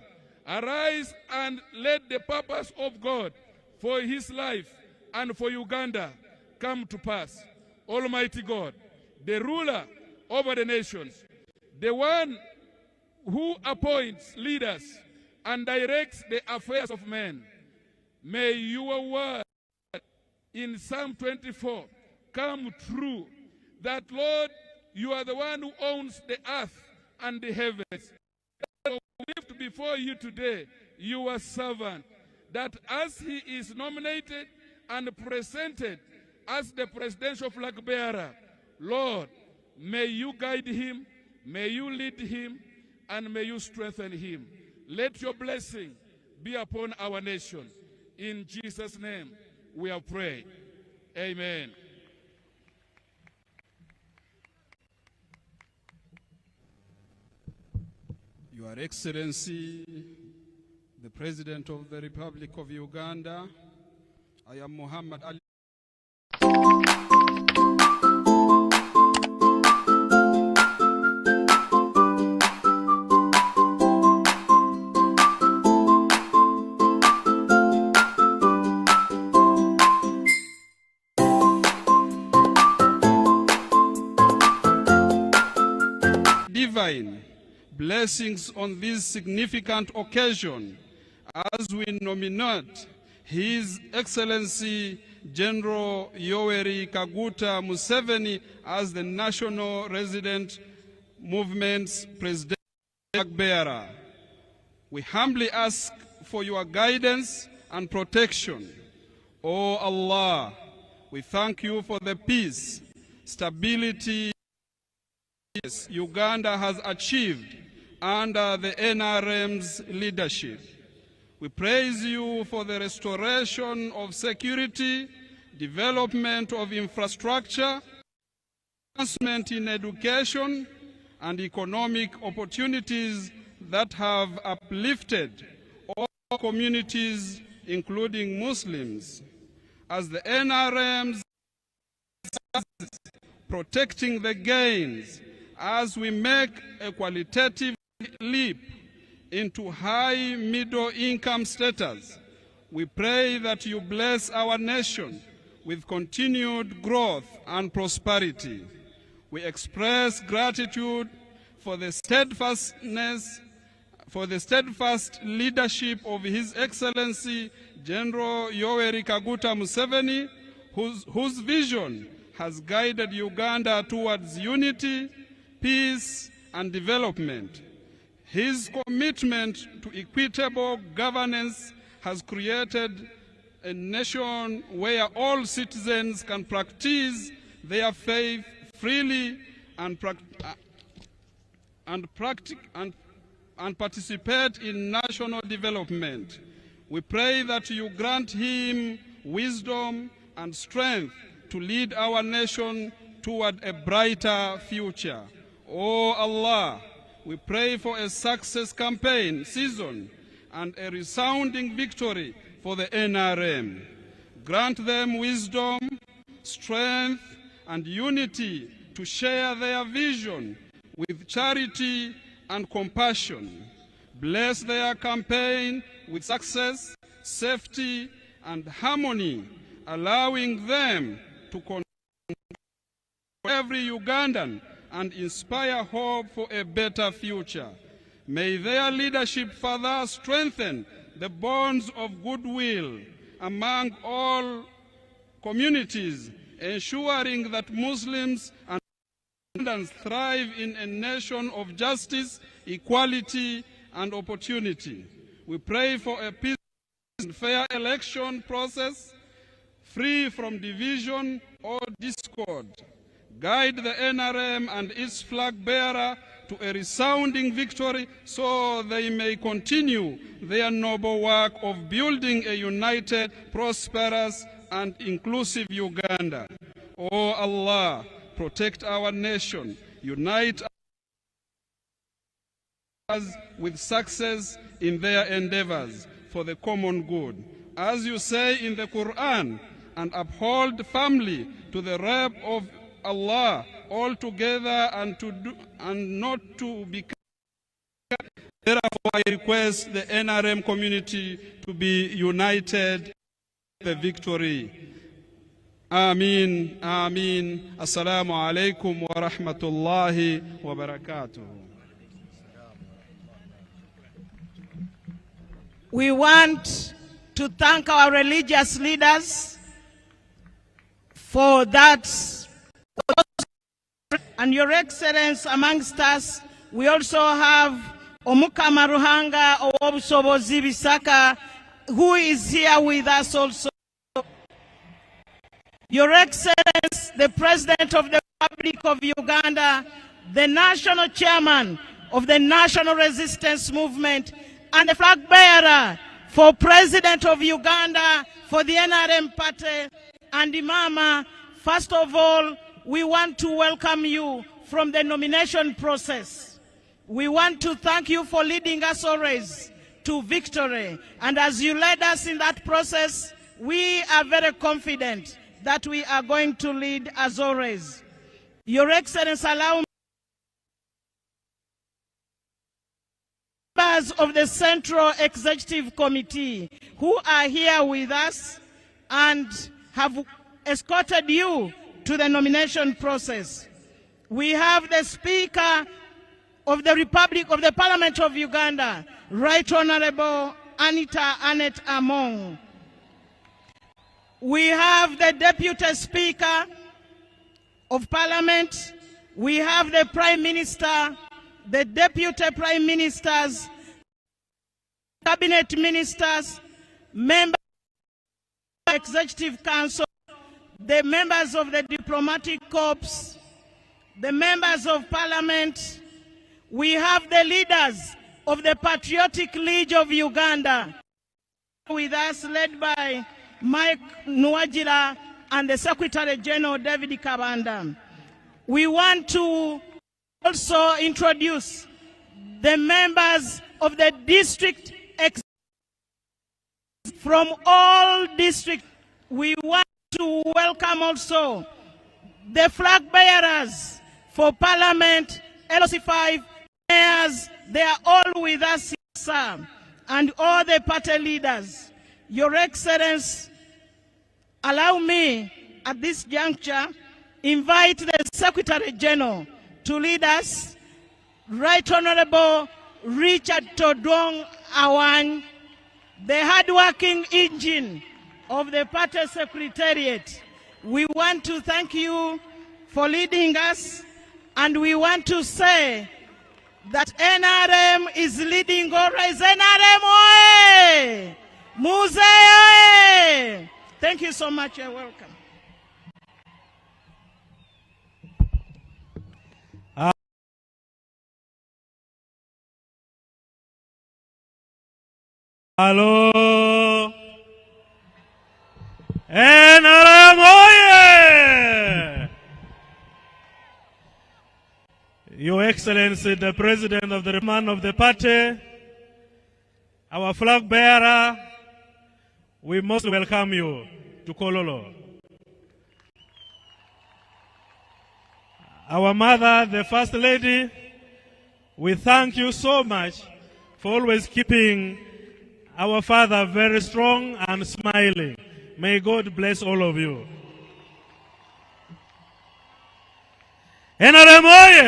arise and let the purpose of God for his life and for Uganda come to pass. Almighty God, the ruler over the nations, the one who appoints leaders and directs the affairs of men, may your word in Psalm 24 come true, that, Lord, you are the one who owns the earth and the heavens. We lift before you today your servant, that as he is nominated and presented as the presidential flag bearer, Lord, may you guide him, may you lead him, and may you strengthen him. Let your blessing be upon our nation. In Jesus' name we have prayed. Amen. Your Excellency, the President of the Republic of Uganda, I am Muhammad Ali. Divine blessings on this significant occasion as we nominate His Excellency General Yoweri Kaguta Museveni as the National Resident Movement's President bearer. We humbly ask for your guidance and protection. O Allah, we thank you for the peace, stability Uganda has achieved under the NRM's leadership. We praise you for the restoration of security, development of infrastructure, advancement in education, and economic opportunities that have uplifted all communities, including Muslims. As the NRM's protecting the gains, as we make a qualitative leap into high middle income status, we pray that you bless our nation with continued growth and prosperity. We express gratitude for the steadfast leadership of His Excellency General Yoweri Kaguta Museveni, whose vision has guided Uganda towards unity, peace, and development. His commitment to equitable governance has created a nation where all citizens can practice their faith freely and participate in national development. We pray that you grant him wisdom and strength to lead our nation toward a brighter future. O Allah, we pray for a success campaign season and a resounding victory for the NRM. Grant them wisdom, strength, and unity to share their vision with charity and compassion. Bless their campaign with success, safety, and harmony, allowing them to connect every Ugandan and inspire hope for a better future. May their leadership further strengthen the bonds of goodwill among all communities, ensuring that Muslims and Ugandans thrive in a nation of justice, equality, and opportunity. We pray for a peaceful and fair election process, free from division or discord. Guide the NRM and its flag bearer to a resounding victory so they may continue their noble work of building a united, prosperous, and inclusive Uganda. Oh Allah, protect our nation, unite us with success in their endeavors for the common good. As you say in the Quran, and uphold firmly to the rap of Allah altogether and not to become. Therefore, I request the NRM community to be united in the victory. Ameen, Ameen. Assalamu alaikum wa rahmatullahi wa barakatuh. We want to thank our religious leaders for that. And Your Excellency, amongst us, we also have Omukama Ruhanga Owobusobozi Bisaka, who is here with us also. Your Excellency, the President of the Republic of Uganda, the National Chairman of the National Resistance Movement, and the flag bearer for President of Uganda for the NRM party, and Imama, first of all, we want to welcome you from the nomination process. We want to thank you for leading us always to victory. And as you led us in that process, we are very confident that we are going to lead as always. Your Excellency, allow me, members of the Central Executive Committee who are here with us and have escorted you to the nomination process. We have the Speaker of the Republic of the Parliament of Uganda, Right Honorable Anita Annette Among. We have the Deputy Speaker of Parliament. We have the Prime Minister, the Deputy Prime Ministers, Cabinet Ministers, members of the Executive Council, the members of the Diplomatic Corps, the members of Parliament. We have the leaders of the Patriotic League of Uganda with us, led by Mike Nwajira and the Secretary General David Kabanda. We want to also introduce the members of the district from all districts. We want to welcome also the flag bearers for Parliament, LOC5, mayors. They are all with us, sir, and all the party leaders. Your Excellency, allow me at this juncture invite the Secretary General to lead us, Right Honorable Richard Todong Awan, the hard-working engine of the party secretariat. We want to thank you for leading us, and we want to say that NRM is leading always. NRM oye! Muse oye! Thank you so much. You're welcome. Hello. NRM oye! Your Excellency, the President of the man of the party, our flag bearer, we most welcome you to Kololo. Our mother, the First Lady, we thank you so much for always keeping our father very strong and smiling. May God bless all of you. NRM oye!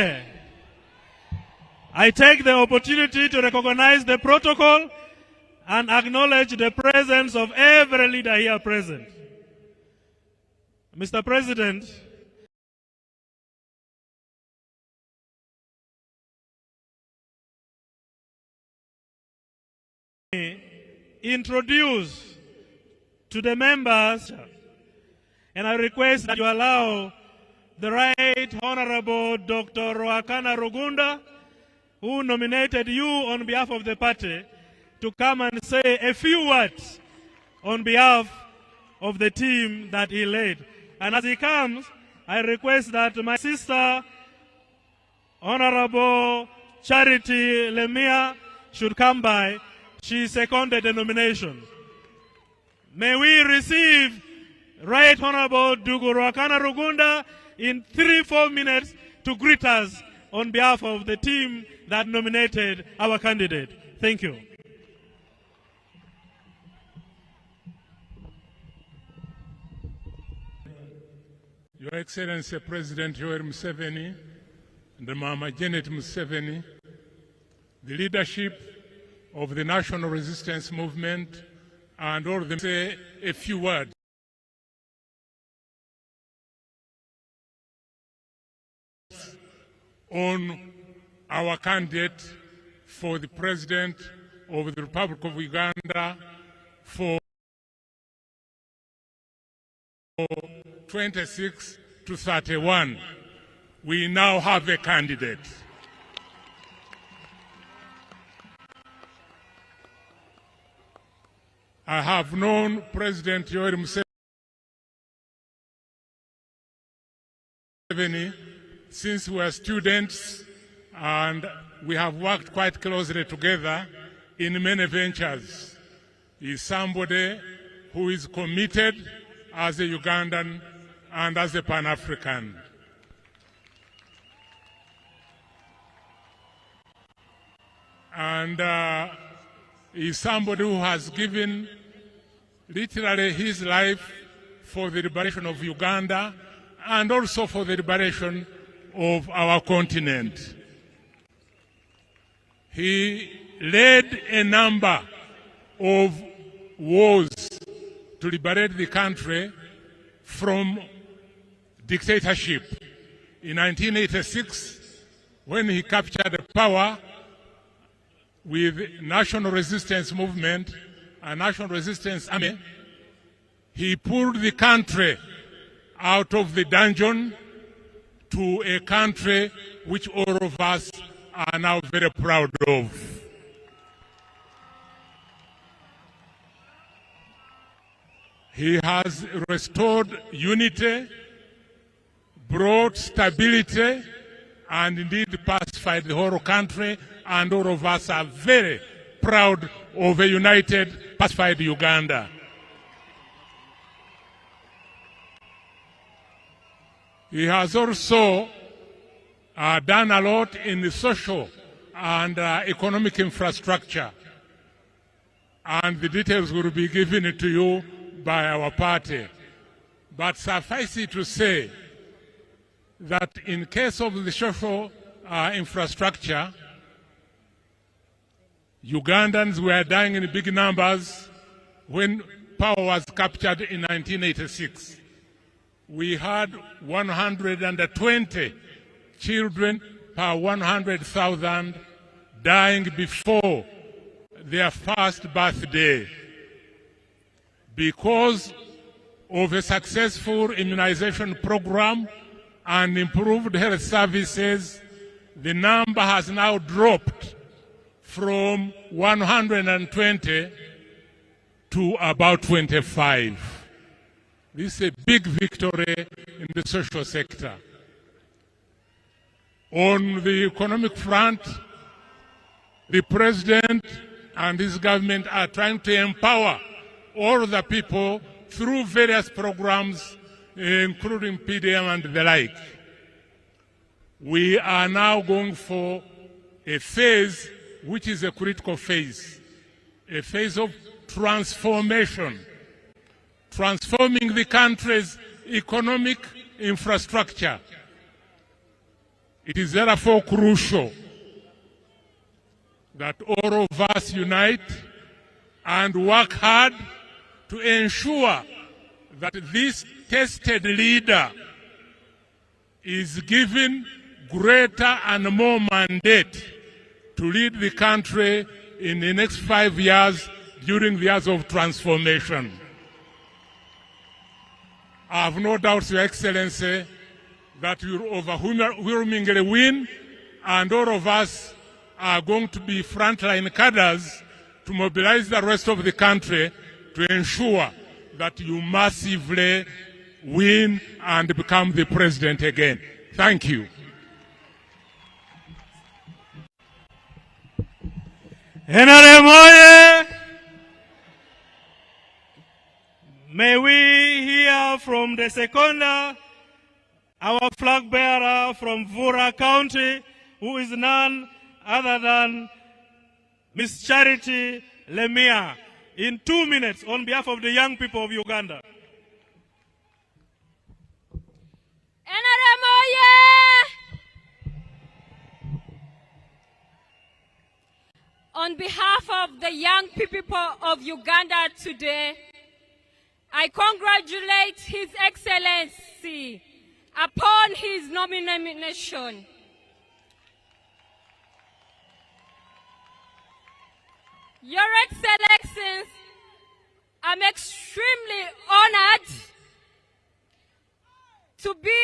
I take the opportunity to recognize the protocol and acknowledge the presence of every leader here present. Mr. President, introduce to the members, and I request that you allow the Right Honorable Dr. Ruakana Rugunda, who nominated you on behalf of the party, to come and say a few words on behalf of the team that he led. And as he comes, I request that my sister, Honorable Charity Lemia, should come by. She seconded the nomination. May we receive Right Honorable Dugu Ruakana Rugunda in 3-4 minutes to greet us on behalf of the team that nominated our candidate. Thank you. Your Excellency President Yoweri Museveni and Mama Janet Museveni, the leadership of the National Resistance Movement, and all of them say a few words. On our candidate for the President of the Republic of Uganda for 26 to 31. We now have a candidate. I have known President Yoweri Museveni since we were students, and we have worked quite closely together in many ventures. He is somebody who is committed as a Ugandan and as a Pan-African. And he is somebody who has given literally his life for the liberation of Uganda and also for the liberation of our continent. He led a number of wars to liberate the country from dictatorship. In 1986, when he captured the power with National Resistance Movement and National Resistance Army, he pulled the country out of the dungeon to a country which all of us are now very proud of. He has restored unity, brought stability, and indeed pacified the whole country, and all of us are very proud of a united, pacified Uganda. He has also done a lot in the social and economic infrastructure, and the details will be given to you by our party. But suffice it to say that in case of the social infrastructure, Ugandans were dying in big numbers when power was captured in 1986. We had 120 children per 100,000 dying before their first birthday. Because of a successful immunization program and improved health services, the number has now dropped from 120 to about 25. This is a big victory in the social sector. On the economic front, the President and his government are trying to empower all the people through various programs, including PDM and the like. We are now going for a phase which is a critical phase, a phase of transformation, transforming the country's economic infrastructure. It is therefore crucial that all of us unite and work hard to ensure that this tested leader is given greater and more mandate to lead the country in the next 5 years during the years of transformation. I have no doubts, Your Excellency, that you will overwhelmingly win, and all of us are going to be frontline cadres to mobilize the rest of the country to ensure that you massively win and become the president again. Thank you. NRM oye! May we hear from the seconder, our flag bearer from Vura County, who is none other than Miss Charity Lemia, in 2 minutes on behalf of the young people of Uganda. NRM oye! On behalf of the young people of Uganda today, I congratulate His Excellency upon his nomination. Your Excellencies, I'm extremely honored to be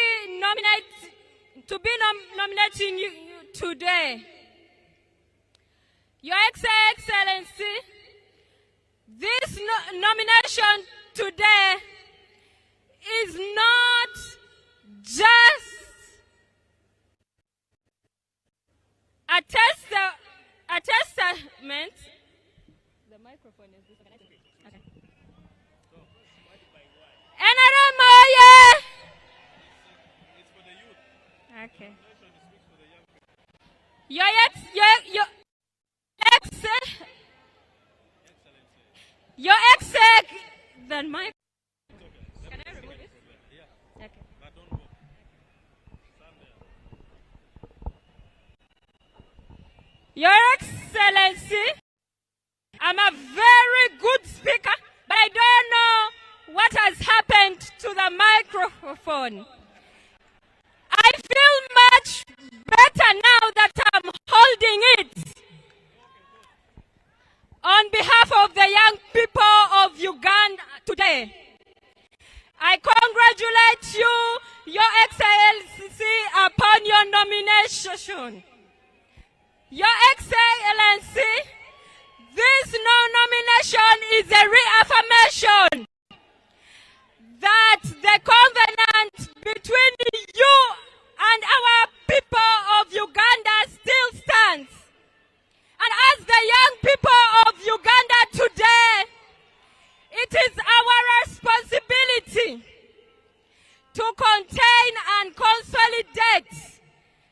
nominating you today. Your Excellency, this nomination today is not just a testament. The microphone is disconnected. Okay. NRM oye! Okay. Your then my. Can I remove it? Okay. Your Excellency, I'm a very good speaker, but I don't know what has happened to the microphone. I feel much better now that I'm holding it. On behalf of the young people of Uganda today, I congratulate you, Your Excellency, upon your nomination. Your Excellency, this nomination is a reaffirmation that the covenant between you and our people of Uganda still stands. And as the young people of Uganda today, it is our responsibility to contain and consolidate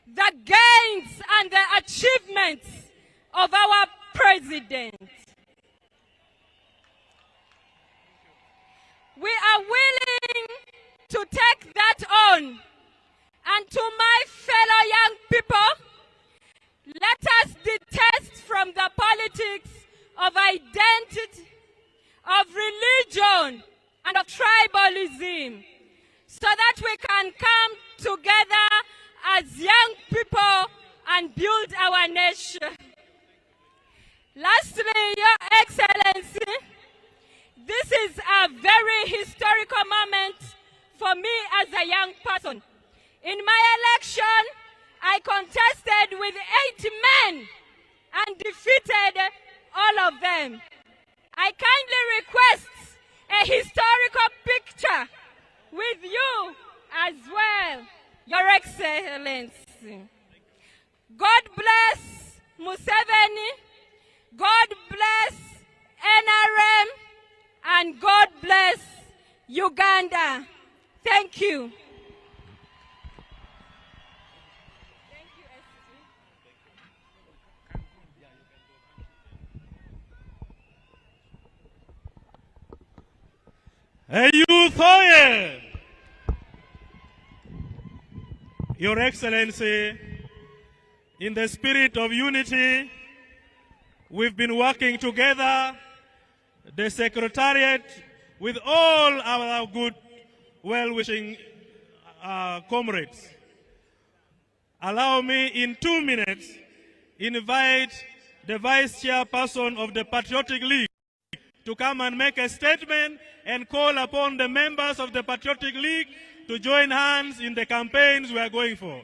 the gains and the achievements of our president. We are willing to take that on. And to my fellow young people, let us detest from the politics of identity, of religion, and of tribalism, so that we can come together as young people and build our nation. Lastly, Your Excellency, this is a very historical moment for me as a young person. In my election, I contested with 8 men and defeated all of them. I kindly request a historical picture with you as well, Your Excellency. God bless Museveni, God bless NRM, and God bless Uganda. Thank you. Hey, youth, oye! Your Excellency, in the spirit of unity We've been working together, the Secretariat, with all our good, well-wishing comrades. Allow me in 2 minutes invite the Vice Chairperson of the Patriotic League to come and make a statement and call upon the members of the Patriotic League to join hands in the campaigns we are going for.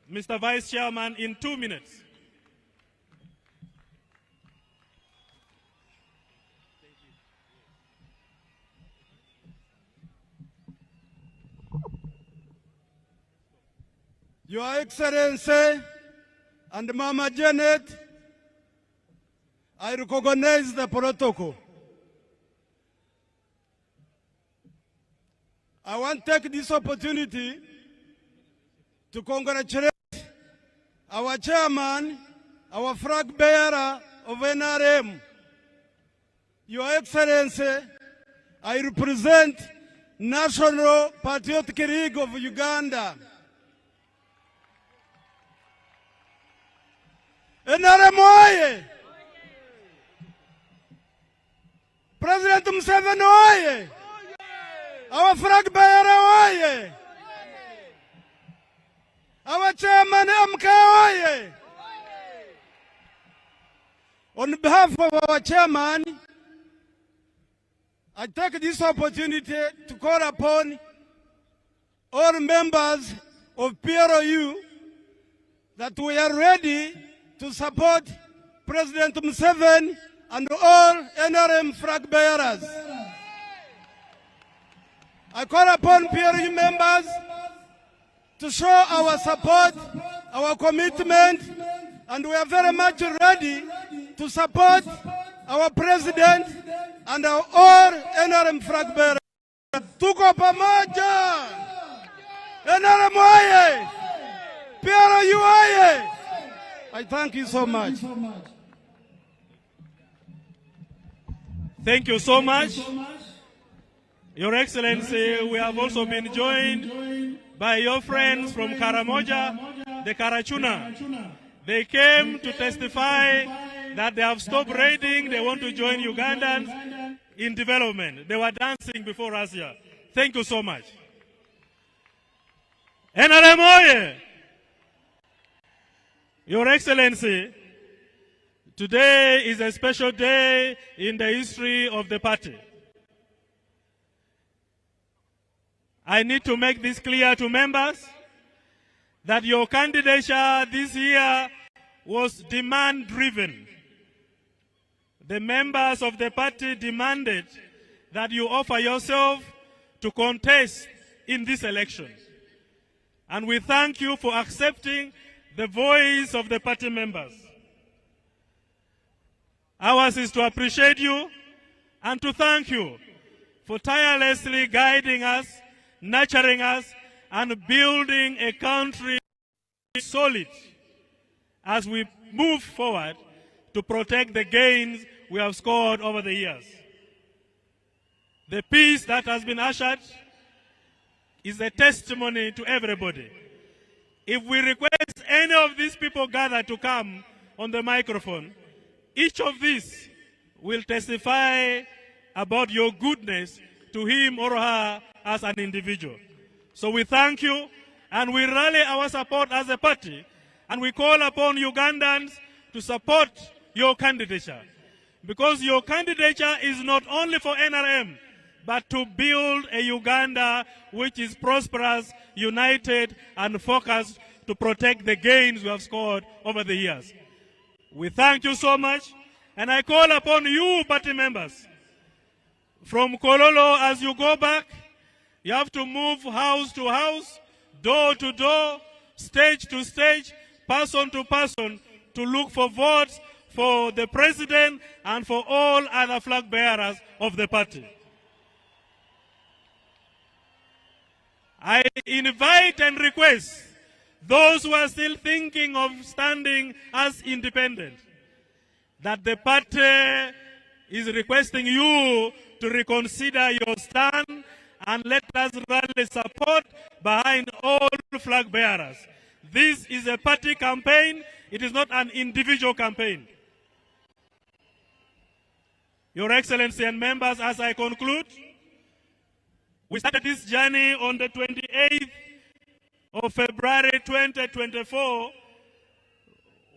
Mr. Vice Chairman, in 2 minutes. Your Excellency and Mama Janet, I recognize the protocol. I want to take this opportunity to congratulate our chairman, our flag bearer of NRM. Your Excellency, I represent National Patriotic League of Uganda. NRM oye! President Museveni oye! Our flag bearer oye! Our chairman MK oye! On behalf of our chairman, I take this opportunity to call upon all members of PROU that we are ready to support President Museveni and all NRM flag bearers. I call upon PRU members to show our support, our commitment, and we are very much ready to support our President and our all NRM flag bearers. Tuko pamoja! NRM oye! PRU oye! I thank you so much. Thank you so much. Your Excellency, we have also been joined by your friends from Karamoja, the Karachuna. They came to testify that they have stopped raiding, they want to join Ugandans in development. They were dancing before us here. Thank you so much. NRM oye! Your Excellency, today is a special day in the history of the party. I need to make this clear to members that your candidature this year was demand-driven. The members of the party demanded that you offer yourself to contest in this election. And we thank you for accepting the voice of the party members. Ours is to appreciate you and to thank you for tirelessly guiding us, nurturing us, and building a country solid as we move forward to protect the gains we have scored over the years. The peace that has been ushered is a testimony to everybody. If we request any of these people gathered to come on the microphone, each of these will testify about your goodness to him or her as an individual. So we thank you and we rally our support as a party and we call upon Ugandans to support your candidature. Because your candidature is not only for NRM, but to build a Uganda which is prosperous, united, and focused to protect the gains we have scored over the years. We thank you so much, and I call upon you, party members, from Kololo as you go back, you have to move house to house, door to door, stage to stage, person to person, to look for votes for the president and for all other flag bearers of the party. I invite and request those who are still thinking of standing as independent, that the party is requesting you to reconsider your stand and let us rally support behind all flag bearers. This is a party campaign. It is not an individual campaign. Your Excellency and members, as I conclude, we started this journey on the 28th of February 2024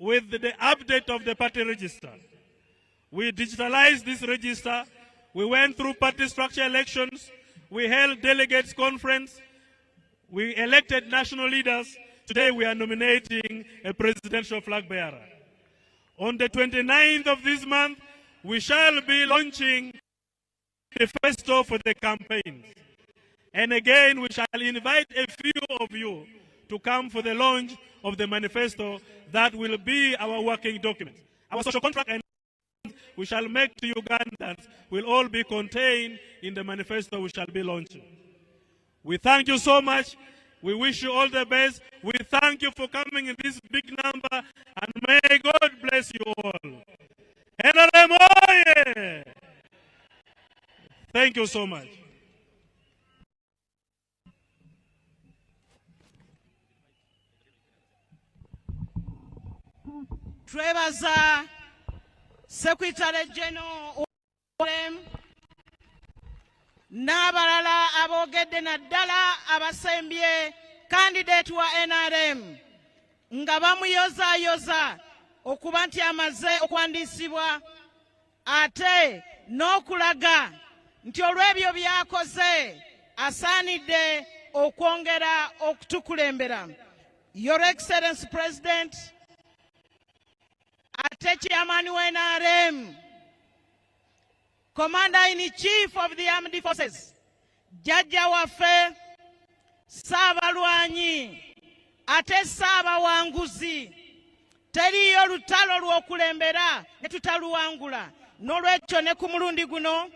with the update of the party register. We digitalized this register. We went through party structure elections. We held delegates conference. We elected national leaders. Today we are nominating a presidential flag bearer. On the 29th of this month, we shall be launching the manifesto for the campaigns. And again, we shall invite a few of you to come for the launch of the manifesto that will be our working document. Our social contract and we shall make to Ugandans will all be contained in the manifesto we shall be launching. We thank you so much. We wish you all the best. We thank you for coming in this big number, and may God bless you all. NRM oye! Thank you so much. Twebaza Secretary General n'abalala aboogedde naddala abasembye candidate wa NRM nga bamuyozaayoza okuba nti amaze okuwandiisibwa ate n'okulaga nti olw'ebyo by'akoze asaanidde okwongera okutukulembera. Your Excellency President, ate chairman wa NRM, Commander-in-Chief of the Armed Forces, Jajja waffe, Saabalwanyi, ate Saabawanguzi, teriyo lutalo lw'okulembera ne tutaluwangula. N'olwekyo ne ku mulundi guno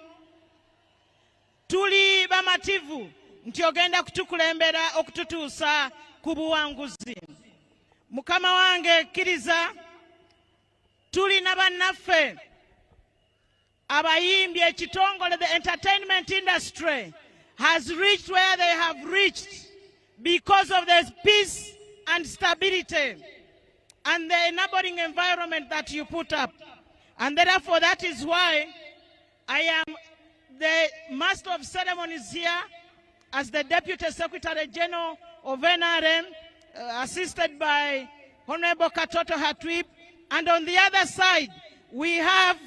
tuli bamativu nti ogenda kutukulembera okututuusa ku buwanguzi. Mukama wange kkiriza, tuli na bannaffe abayimbi, ekitongole, the entertainment industry has reached where they have reached because of the peace and stability and the enabling environment that you put up. And therefore, that is why I am the Master of Ceremonies here as the Deputy Secretary General of NRM, assisted by Honorable Katoto Hatwib. And on the other side, we have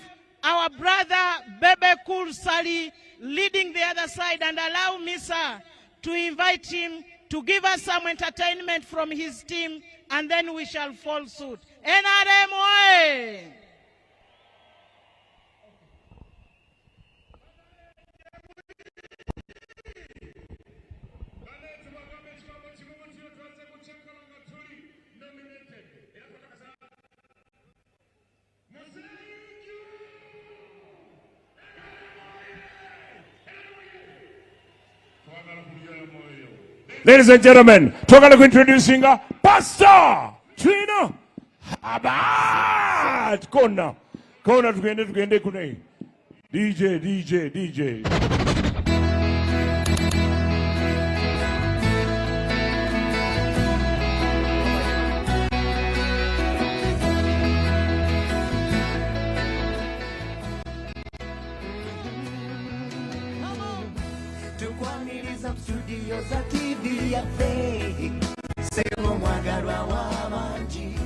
our brother Bebe Kursali leading the other side. And allow me, sir, to invite him to give us some entertainment from his team, and then we shall fall suit. NRM way! Ladies and gentlemen, twagala introducing Pastor Trina Abad. Kona tugende kune. DJ. Studio za TV ya fake Sebo mwagarwa wamanji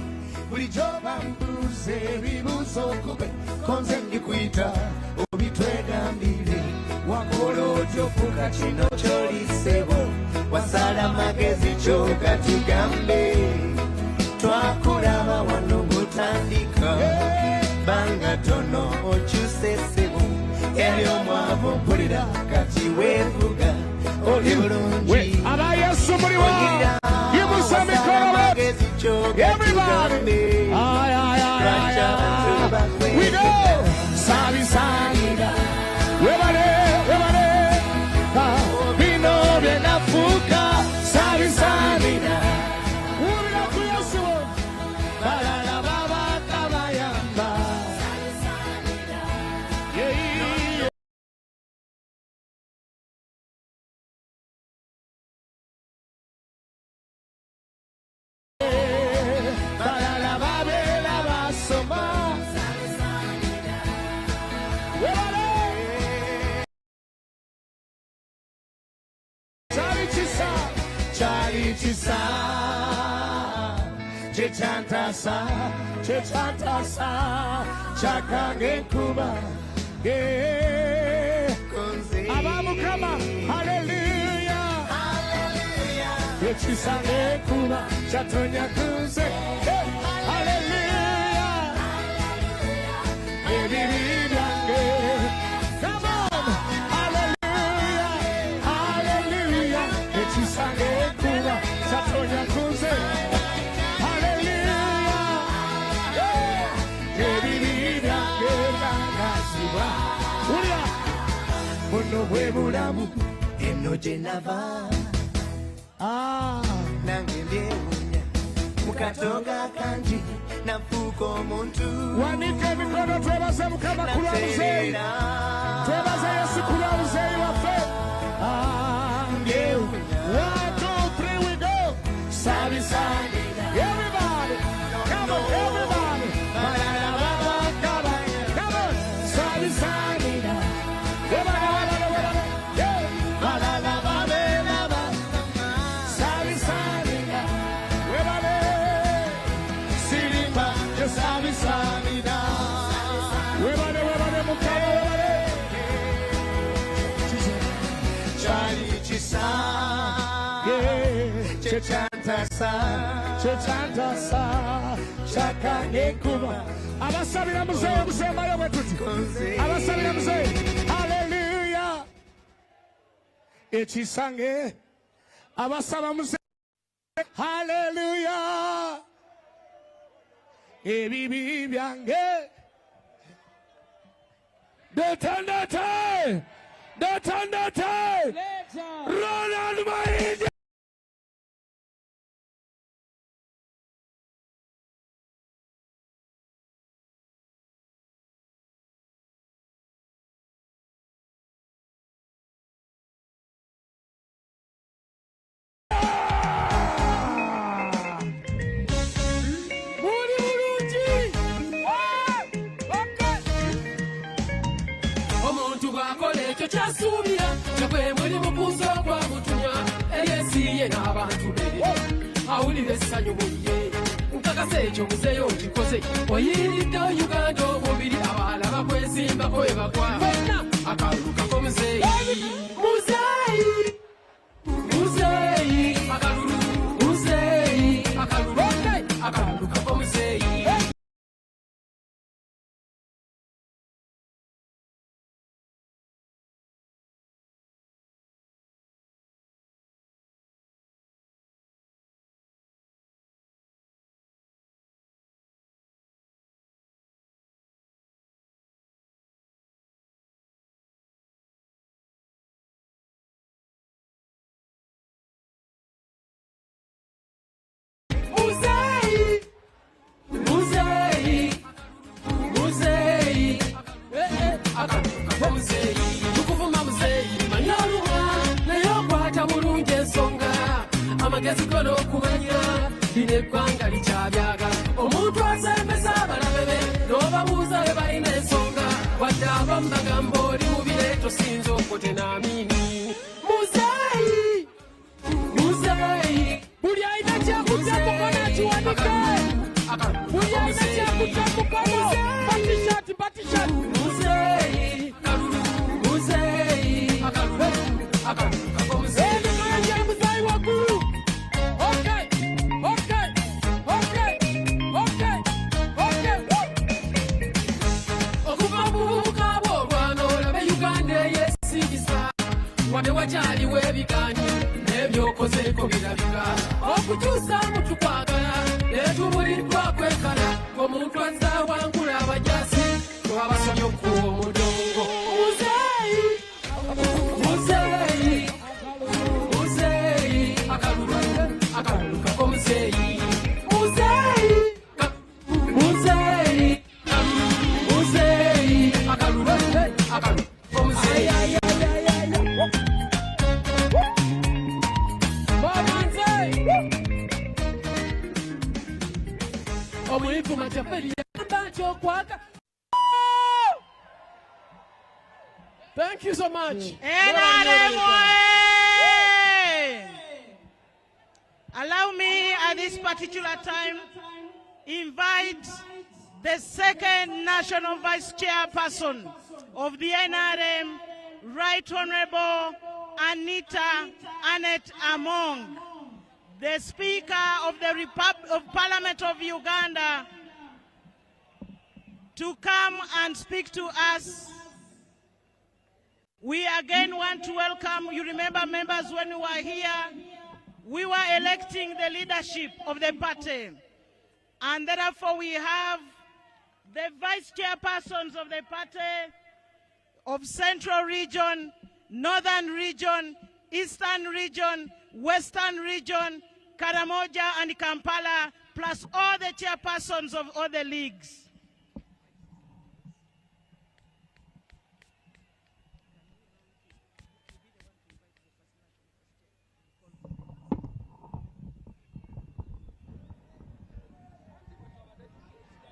Bulijo bambuze bibuzo kube Konze ndikuita Obitwega mbili Wakolo jofuka chino choli sebo Wasala magezi choka tugambe Twakurama wanugutandika Banga tono ochuse sebo Elio mwavo pulira kati wevuga Wait, Yesu muriwa. Give us some everybody. We know. Salida. Webale. Bino benafuka. Salida. Ubira kuyesu. Balala baba kabayamba. Salida. Yeah. Balala chisa chechantasa chakange kuba abamukama hallelujah yechisange kuba chatonya kunze hallelujah ebibyange come on hallelujah hallelujah yechisange kuba chatonya kunze Muno bwe bulamu eno gye nava nange ndyewunya mu katonga kangi nafuuka omuntu wanika emikono twebaze mukama ku lwa muzeeyi twebaze yesu ku lwa muzeeyi waffe ndyewunya 1, 2, 3 we go sabisanira everybody come on everybody balala babakaba come on sabisanira chechantasa chakange kuba abasabira muzeeyi musemayo bwe tuti abasabira muzeeyi haleluya ekisange abasaba muzeeyi haleluya ebibi byange detandate Ronald Maidi kyasubira kyakwe muli mukuzo kwa mutumwa eyesiye n'abantu be awulira essanyu muye nkakasa ekyo muzeeyo okikoze oyiridde Uganda omubiri abaala bakwesimbako we bagwa fenna akalulu kako muzeeyi akalulu akalulu kako muzeeyi amagezi gono okumanya lino eggwanga likyabyagala omuntu asembesa abalabe be n'obabuuza be balina ensonga wadde abamu bagamba oli mubire tosinza okote n'amini muzeeyi buli alina kyakutta mukono akiwanike buli alina kyakutta mukono batishati muzeeyi akalulu wadde wakyaliwo ebiganyi n'ebyokozeeko birabika okukyusa mutu kwagala netubuliddwa kwekala omuntu azza wangula abajasi twabasomye okuwa omudongo muzeeyi akalulu kako muzeeyi akalulu omuzeeyi omulivu matafeli yamba kyokwaga. Thank you so much. Allow me at this particular time invite the second National Vice Chairperson of the NRM, Right Honorable Anita Annette Among, the Speaker of the Parliament of Uganda, to come and speak to us. We again want to welcome, you remember members when we were here, we were electing the leadership of the party. And therefore we have the vice chairpersons of the party of Central Region, Northern Region, Eastern Region, Western Region, Karamoja and Kampala, plus all the chairpersons of all the leagues.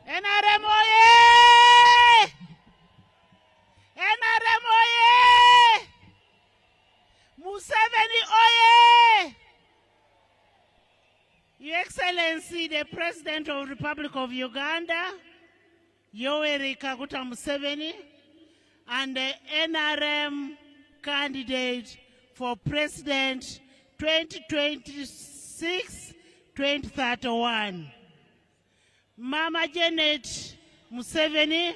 NRM oye! NRM oye! Museveni oye! Your Excellency, the President of the Republic of Uganda, Yoweri Kaguta Museveni, and the NRM candidate for President 2026-2031. Mama Janet Museveni,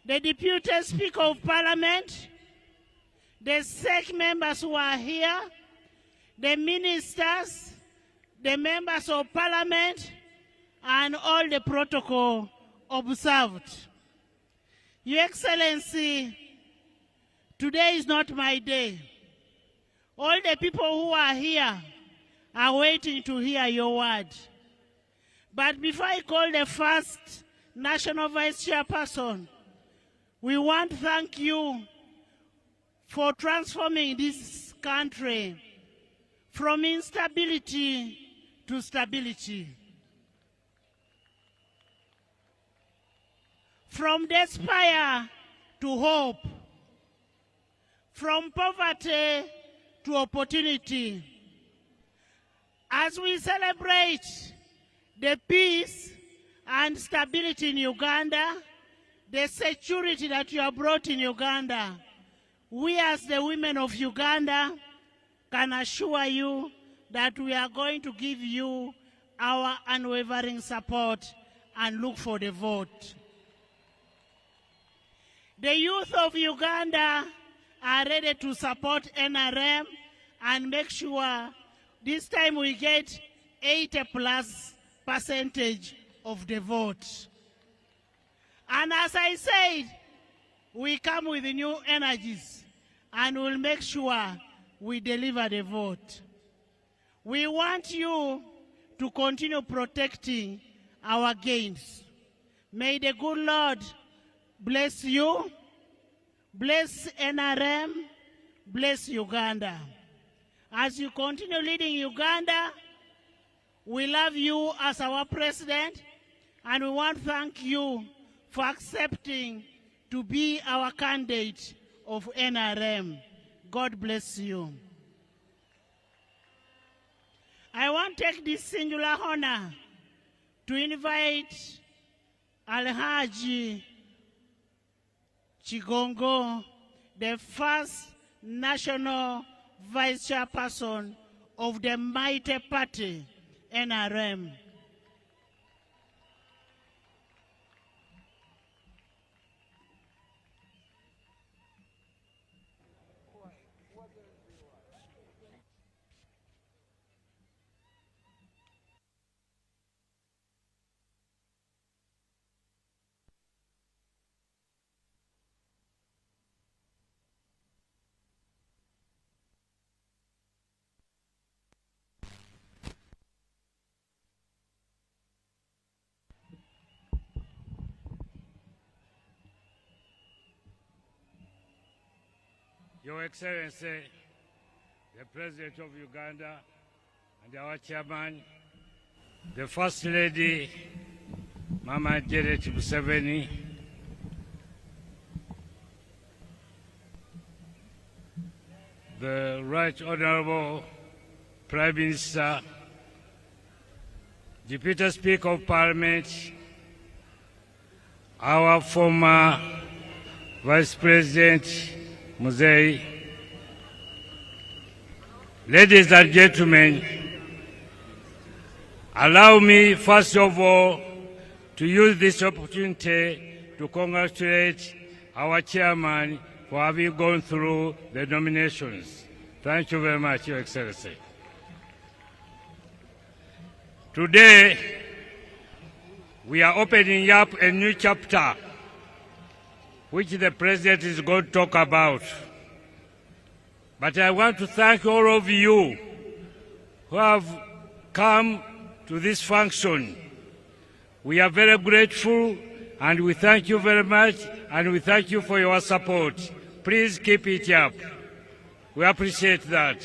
the Deputy Speaker of Parliament, the SEC members who are here, the ministers, the members of Parliament, and all the protocol observed. Your Excellency, today is not my day. All the people who are here are waiting to hear your word. But before I call the first National Vice Chairperson, we want to thank you for transforming this country from instability to stability, from despair to hope, from poverty to opportunity. As we celebrate the peace and stability in Uganda, the security that you have brought in Uganda, we as the women of Uganda can assure you that we are going to give you our unwavering support and look for the vote. The youth of Uganda are ready to support NRM and make sure this time we get 80+ percentage of the vote. And as I said, we come with new energies and we'll make sure we deliver the vote. We want you to continue protecting our gains. May the good Lord bless you, bless NRM, bless Uganda. As you continue leading Uganda, we love you as our president, and we want to thank you for accepting to be our candidate of NRM. God bless you. I want to take this singular honor to invite Alhaji Chigongo, the first National Vice Chairperson of the mighty party, NRM. Your Excellency, the President of Uganda and our Chairman, the First Lady, Mama Janet Museveni, the Right Honorable Prime Minister Deputy Speaker of Parliament, our former Vice President Museveni, ladies and gentlemen, allow me first of all to use this opportunity to congratulate our chairman for having gone through the nominations. Thank you very much, Your Excellency. Today, we are opening up a new chapter which the President is going to talk about. But I want to thank all of you who have come to this function. We are very grateful and we thank you very much and we thank you for your support. Please keep it up. We appreciate that.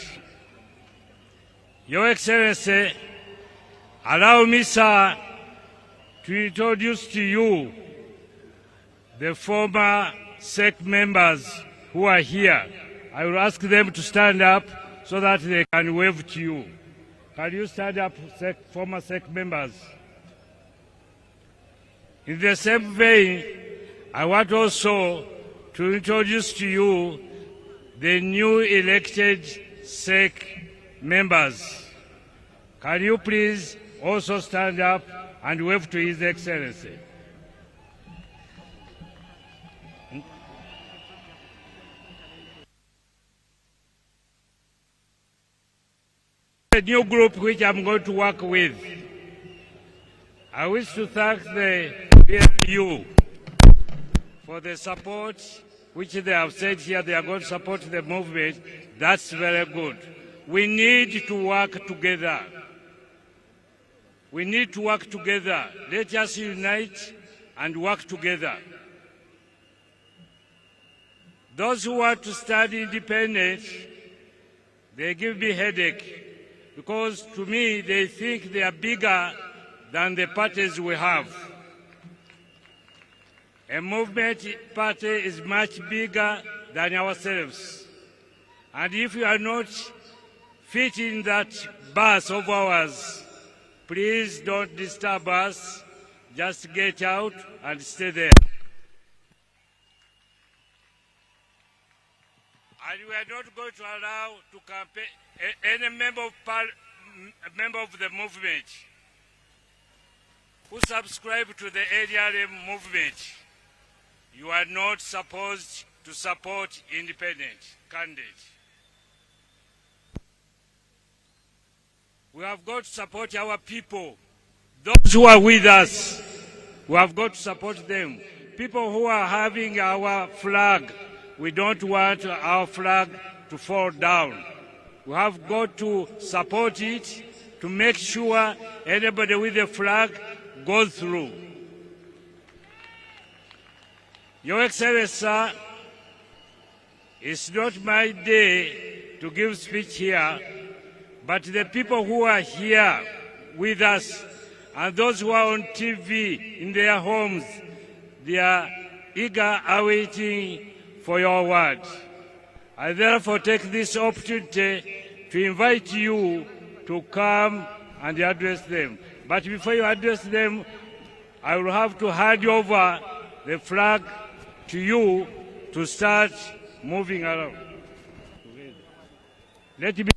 Your Excellency, allow me, sir, to introduce to you the former SEC members who are here. I will ask them to stand up so that they can wave to you. Can you stand up, former SEC members? In the same vein, I want also to introduce to you the new elected SEC members. Can you please also stand up and wave to His Excellency? A new group which I'm going to work with. I wish to thank the PLU for the support which they have said here they are going to support the movement. That's very good. We need to work together. We need to work together. Let us unite and work together. Those who want to study independent, they give me headache because to me they think they are bigger than the parties we have. A movement party is much bigger than ourselves. And if you are not fit in that bus of ours, please don't disturb us. Just get out and stay there. And we are not going to allow to campaign any member of the movement who subscribe to the ADRM movement. You are not supposed to support independent candidates. We have got to support our people. Those who are with us, we have got to support them. People who are having our flag, we don't want our flag to fall down. We have got to support it to make sure anybody with a flag goes through. Your Excellency, sir, it's not my day to give speech here, but the people who are here with us and those who are on TV in their homes, they are eager awaiting for your word. I therefore take this opportunity to invite you to come and address them. But before you address them, I will have to hand over the flag to you to start moving around. Let me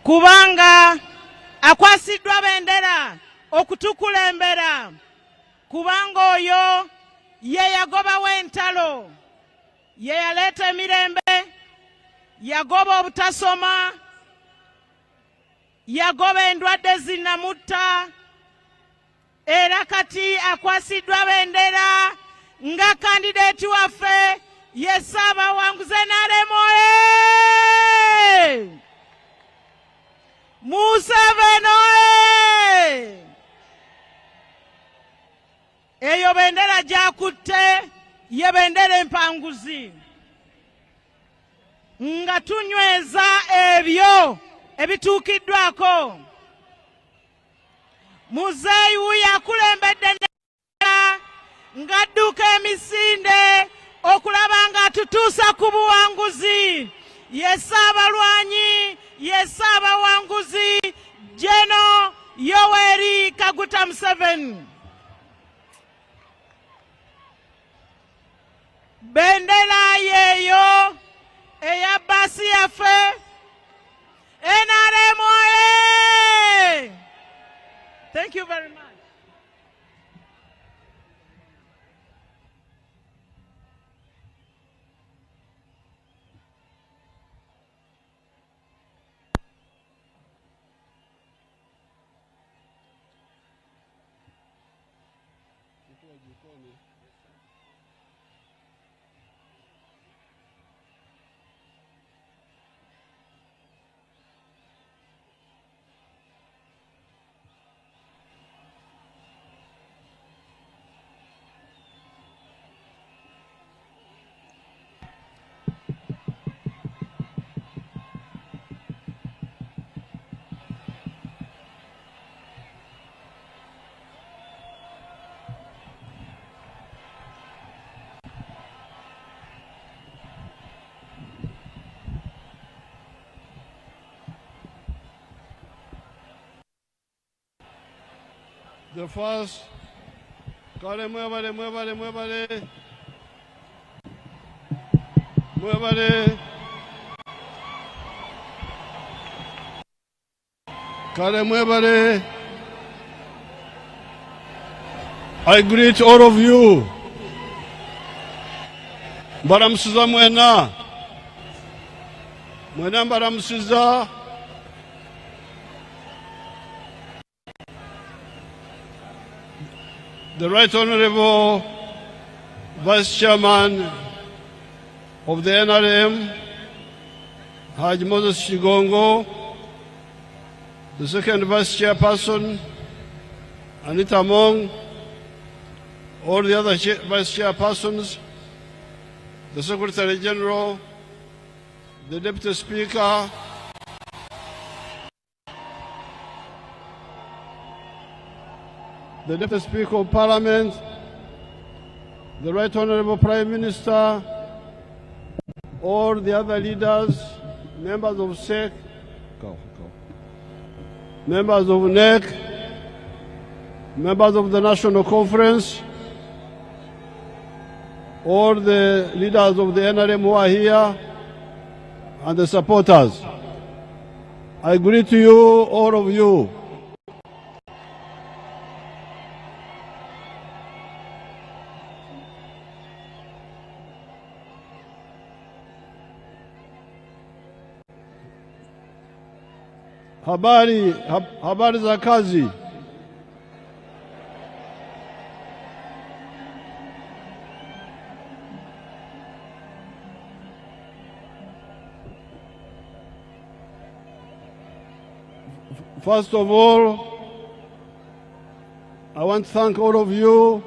kubanga akwasiddwa bendera okutukulembera, kubanga oyo ye yagobawo entalo, ye yaleeta emirembe, yagoba obutasoma, yagoba endwadde zinnamutta, era kati akwasiddwa bendera nga kandideeti waffe Yes, abawanguzi NRM oye! Museveni oye! Eyo bendera gyakutte ye bendera empanguzi. Nga tunyweza ebyo ebituukiddwako. Muzeeyi wuyo akulembedde ng'adduka emisinde okulaba ng'atutuusa ku buwanguzi. Ye Ssaabalwanyi, ye Ssaabawanguzi H.E.Gen.Yoweri Kaguta Museveni. Bendera yeeyo eya basi yaffe NRM oye! Thank you very much. The first, Kale muevale, muevale, muevale. Muevale. Kale muevale. I greet all of you. Baramusiza mwena. Mwena baramusiza. The Right Honorable Vice Chairman of the NRM, Moses Shigongo, the second Vice Chairperson, Anita Mong, all the other Vice Chairpersons, the Secretary General, the Deputy Speaker, the Deputy Speaker of Parliament, the Right Honorable Prime Minister, all the other leaders, members of SEC, members of NEC, members of the National Conference, all the leaders of the NRM who are here, and the supporters. I greet you, all of you. Habari za kazi. First of all, I want to thank all of you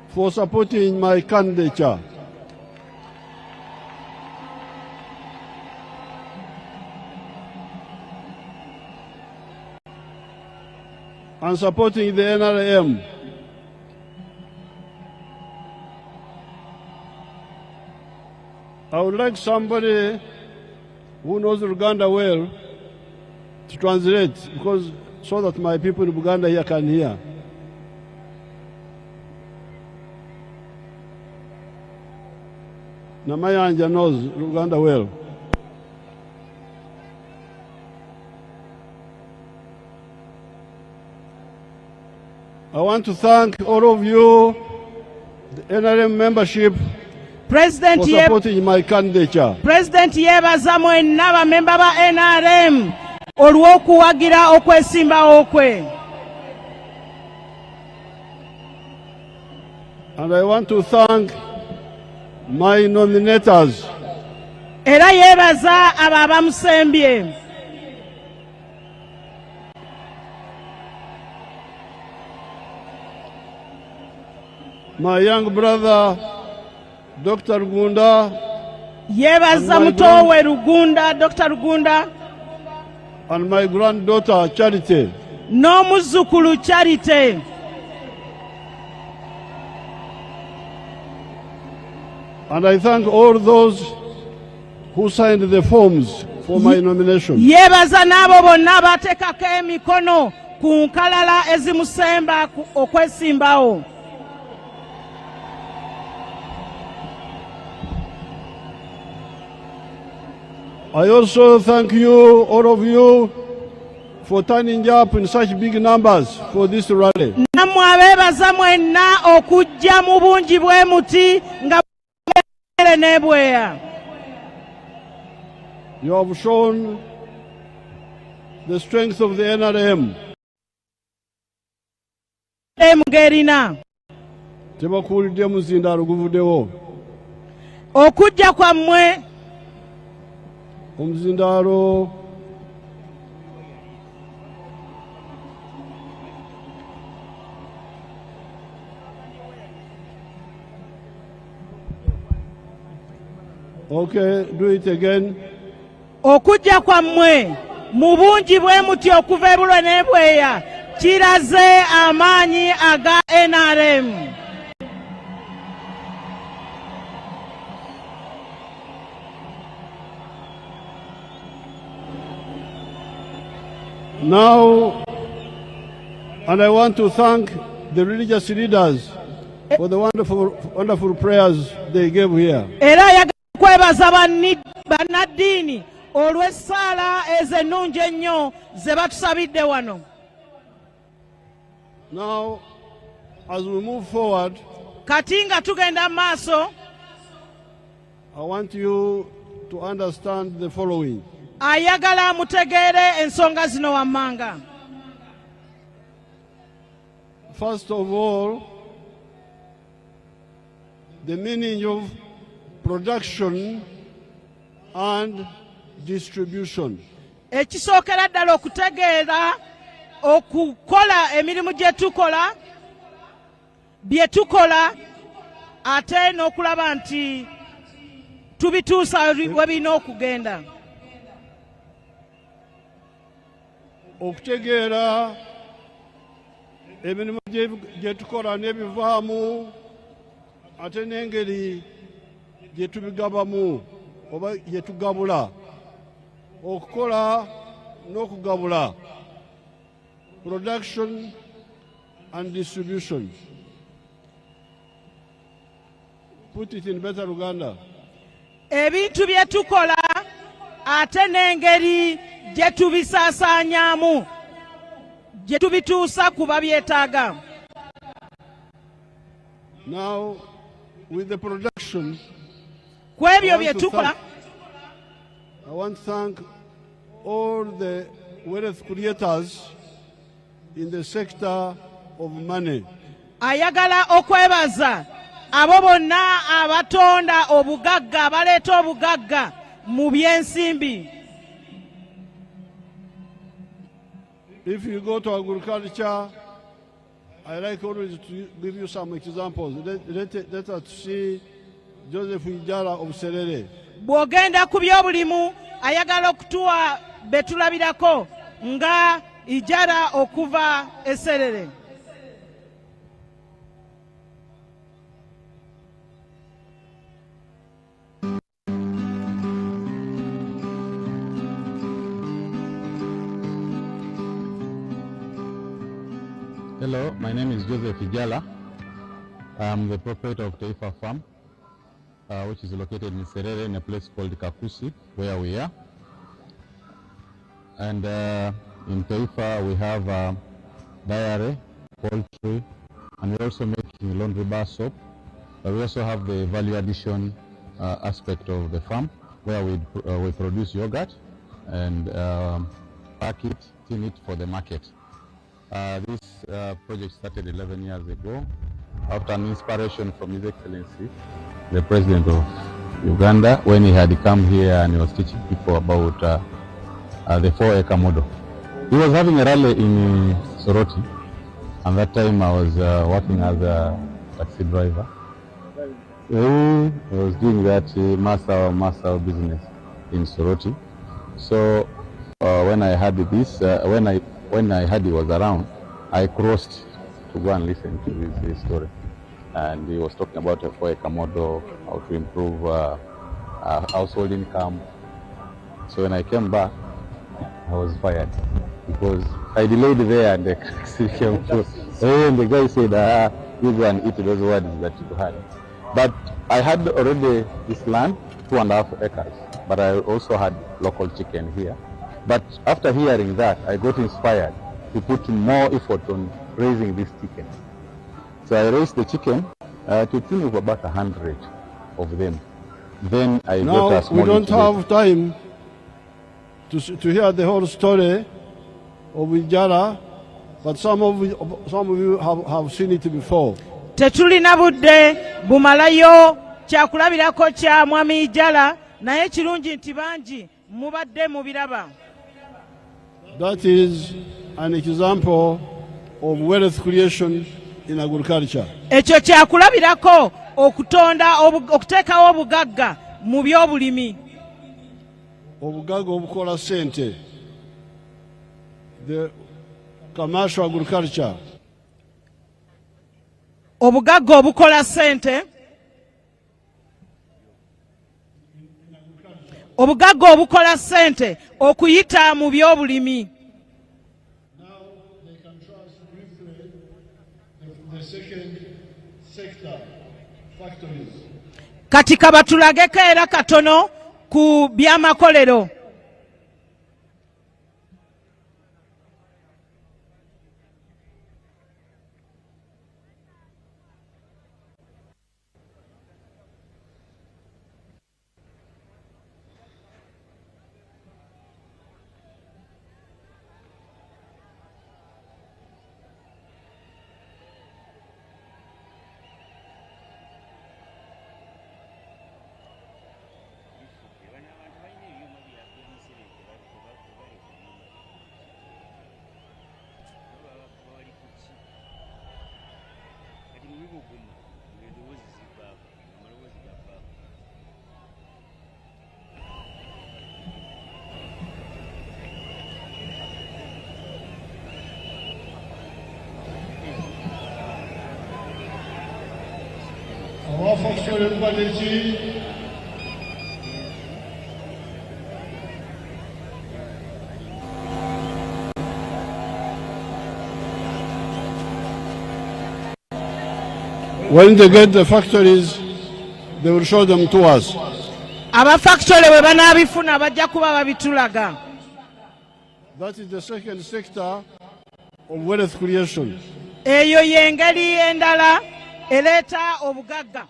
for supporting my candidature. And supporting the NRM. I would like somebody who knows Uganda well to translate, because so that my people in Uganda here can hear. Namayanja knows Uganda well. I want to thank all of you, the NRM membership, for supporting my candidature. President yebaza mwenna bamemba ba NRM olw'okuwagira okwesimbawo kwe. And I want to thank my nominators, era yeebaza abo abamusembye. my young brother, Dr. Rugunda, Yeebaza mutowe Rugunda, Dr. Rugunda, and my granddaughter, Charity. N'omuzzukulu Charity. And I thank all those who signed the forms for my nomination. Yeebaza n'abo bonna abateekako emikono ku nkalala ezimusemba okwesimbawo. I also thank you, all of you, for turning up in such big numbers for this rally. Nammwe abeebaza mwenna okujja mu bungi bwe muti nga n'ebweya. You have shown the strength of the NRM. Gerina. Tebakuulidde muzindaalo guvuddewo. Okujja kwammwe omuzindaalo Okay, do it again. Okujja kwammwe mu bungi bwe muti okuva ebulwe n'ebweya kiraze amaanyi aga NRM. Now, and I want to thank the religious leaders for the wonderful prayers they gave here. Era ayagala kwebaza bannaddiini olw'essaala ez'ennungi ennyo ze batusabidde wano. Now, as we move forward, kati nga tugenda maaso, I want you to understand the following. Ayagala mutegeere ensonga zino wammanga. First of all, the meaning of production and distribution. Ekisookera ddala okutegeera okukola emirimu gye tukola, bye tukola, ate n'okulaba nti tubituusa we birina okugenda. Okutegeera emirimu gye tukola n'ebivaamu ate n'engeri gye tubigabamu oba gye tugabula. Okukola n'okugabula, production and distribution. Put it in better Uganda. Ebintu bye tukola ate n'engeri gye tubisaasaanyaamu, gye tubituusa ku babyetaaga. Now, with the production, kwebyo bye tukola, I want to thank all the wealth creators in the sector of money. Ayagala okwebaza abo bonna abatonda obugagga, abaleeta obugagga mu byensimbi. If you go to agriculture, I like always to give you some examples. Let us see Joseph Ijala of Serere. Bw'ogenda ku by'obulimu ayagala okutuwa betulabirako nga Ijala okuva e Serere. Hello, my name is Joseph Ijala. I'm the proprietor of Taifa Farm, which is located in Serere in a place called Kakusi, where we are. And in Taifa we have dairy, poultry, and we're also making laundry bar soap. But we also have the value addition aspect of the farm, where we produce yogurt and pack it, tin it for the market. This project started 11 years ago after an inspiration from His Excellency, the president of Uganda, when he had come here and he was teaching people about the 4-acre model. He was having a rally in Soroti, and that time I was working as a taxi driver. He was doing that master business in Soroti. So when I heard this, when I heard he was around, I crossed to go and listen to his story. And he was talking about a 4-acre model, how to improve household income. So when I came back, I was fired because I delayed there and the taxi came through. And the guy said, you go and eat those words that you had. But I had already this land, 2.5 acres, but I also had local chicken here. But after hearing that, I got inspired to put more effort on raising this chicken. So I raised the chicken to a tune of about 100 of them. Then I got a small. We don't have time to hear the whole story of Ijara, but some of you have seen it before. Tetulina budde bumalayo kyakulabirako kya mwami Ijala naye kirungi nti bangi mubadde mubiraba. That is an example of wealth creation in agriculture. Ekyo kyakulabirako okuteekawo obugagga mu byobulimi. Obugagga obukola sente. The commercial agriculture. Obugagga obukola sente. Obugagga obukola sente okuyita mu byobulimi. The second sector, factories. Kati kabatulageko era katono ku byamakolero. Our factory quality. When they get the factories, they will show them to us. Aba factory we banabifuna bajja kuba babitulaga. That is the second sector of wealth creation. Eyo yengeri endala eleta obugagga.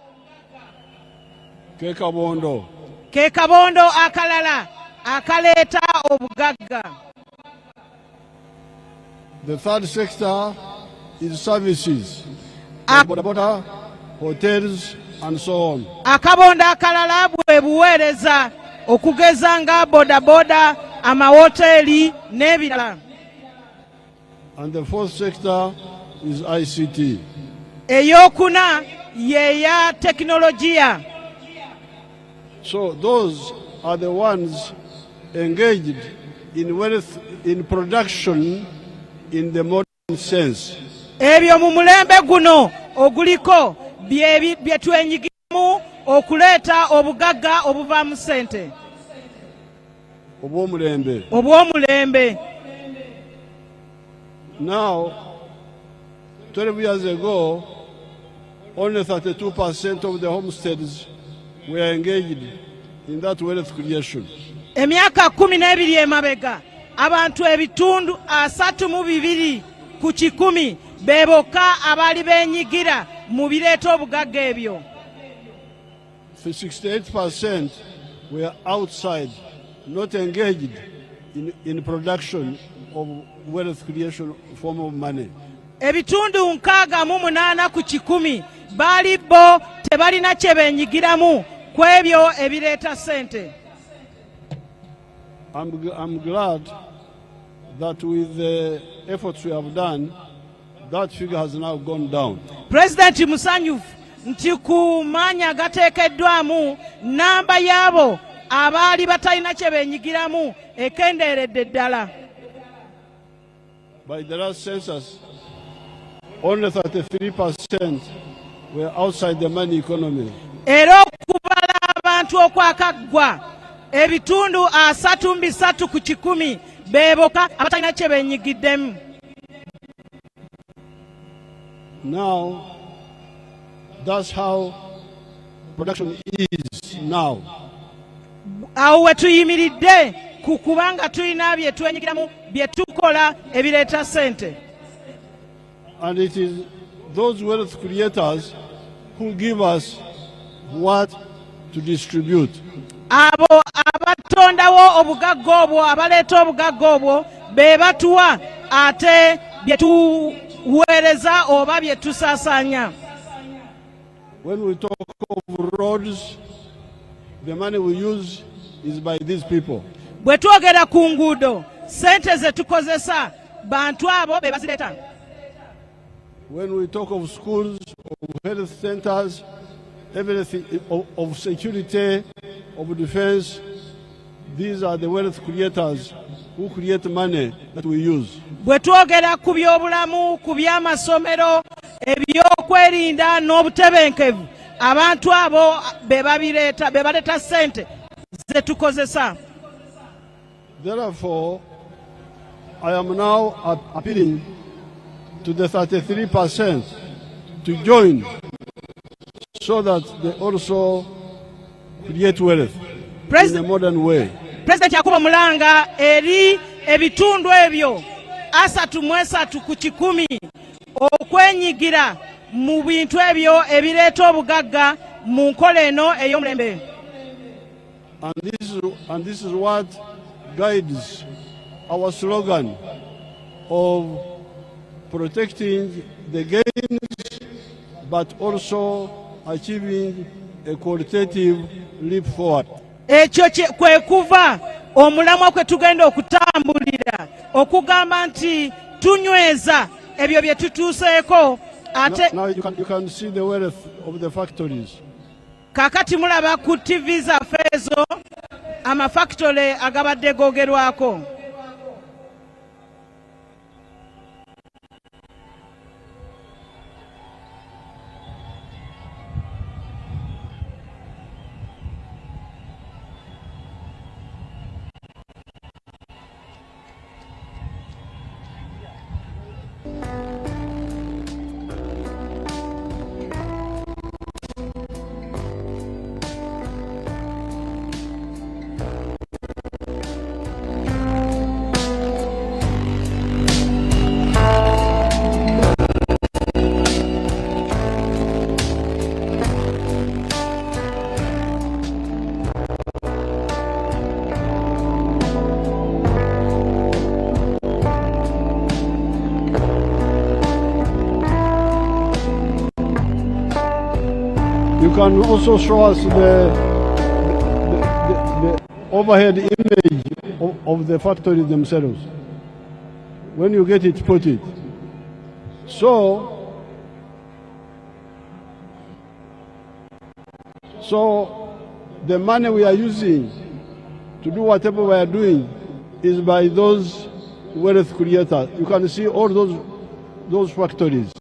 Kekabondo. Kekabondo akalala akaleta obugagga. The third sector is services. Boda, hotels and so on. Akabondo akalala bwe buweereza okugeza nga boda amahoteli n'ebirala. And the fourth sector is ICT. Eyokuna yeya teknolojia. So those are the ones engaged in wealth, in production in the modern sense. Ebyo mu mulembe guno oguliko bye twenyigiramu okuleeta obugagga obuva mu sente. Obw'omulembe. Now, 12 years ago, only 32% of the homesteads were engaged in that wealth creation. Emyaka 12 emabega abantu ebitundu 32 ku 100 beboka abali benyigira mu bireeta obugagga ebyo. 68% were outside, not engaged in production of wealth creation form of money. ebitundu 68 ku 100 bali bo tebalina kye beenyigiramu ku ebyo ebireeta ssente. I'm glad that with the efforts we have done, that figure has now gone down. President musanyufu nti ku maanyi agateekeddwamu namba y'abo abaali batalina kye beenyigiramu ekendeeredde ddala. By the last census, only 33% were outside the money economy. Era okubala abantu okwakaggwa ebitundu 33 ku 100 beeboka abatalina kye beenyigiddemu. Now, that's how production is now. Awo we tuyimiridde ku kubanga tulina bye twenyigiramu bye tukola ebireeta ssente. And it is those wealth creators who give us what to distribute. Abo abatondawo obugagga obwo abaleeta obugagga obwo be batuwa ate bye tuweereza oba bye tusaasaanya. When we talk of roads, the money we use is by these people. Bwe twogera ku nguudo ssente ze tukozesa bantu abo be bazireeta. When we talk of schools, of health centers, everything, of security, of defense, these are the wealth creators who create money that we use. Bwe twogera ku by'obulamu, ku by'amasomero, ebyokwerinda n'obutebenkevu, abantu abo be baleeta ssente ze tukozesa. Therefore, I am now appealing to the 33% to join so that they also create wealth in a modern way. President Yakuba Mulanga eri ebitundu ebyo 33 ku 100 okwenyigira mu bintu ebyo ebireeta obugagga mu nkola eno ey'omulembe. And this is what guides our slogan of protecting the gains but also achieving a qualitative leap forward. Ekyo kwe kuva omulamwa kwe tugenda okutambulira okugamba nti tunyweza ebyo bye tutuuseeko ate. Now you can see the wealth of the factories. Kakati mulaba ku TV zaffe ezo amafactory agabadde googerwako. You can also show us the overhead image of the factories themselves. When you get it, put it. So the money we are using to do whatever we are doing is by those wealth creators. You can see all those factories.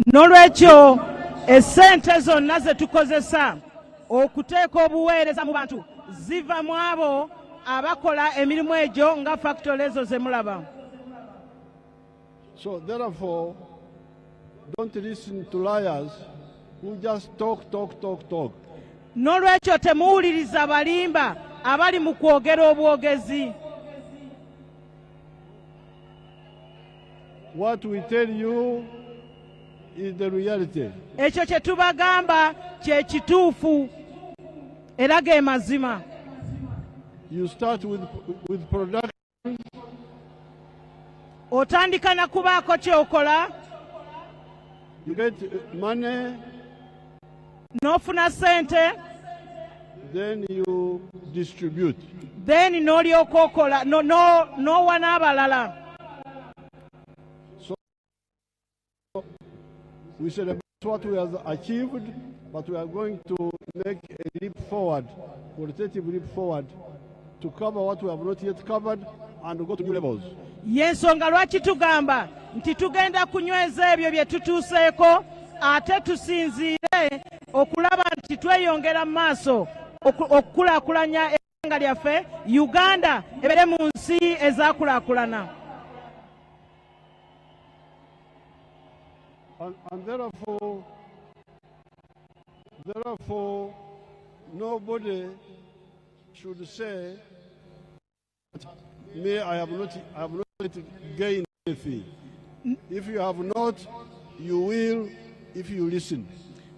Nolwekyo essente zonna ze tukozesa okuteeka obuweereza mu bantu ziva mu abo abakola emirimu egyo nga factory ezo ze mulaba. So therefore, don't listen to liars who just talk. Nolwekyo temuwuliriza balimba abali mu kwogera obwogezi. What we tell you is the reality. Ekyo kye tubagamba kye kituufu era ge mazima. You start with production otandika na kubaako kyokola. You get money. N'ofuna sente. Then you distribute. Then n'olyoka okola n'owa n'abalala. So we celebrate what we have achieved, but we are going to make a leap forward, qualitative leap forward, to cover what we have not yet covered and go to new levels. Yensonga lwaki tugamba nti tugenda kunyweza ebyo bye tutuuseeko ate tusinziire okulaba nti tweyongera mu maaso okukulaakulanya eggwanga lyaffe Uganda ebeere mu nsi ezaakulaakulana. And therefore, nobody should say, "Me, I have not gained anything." If you have not, you will if you listen.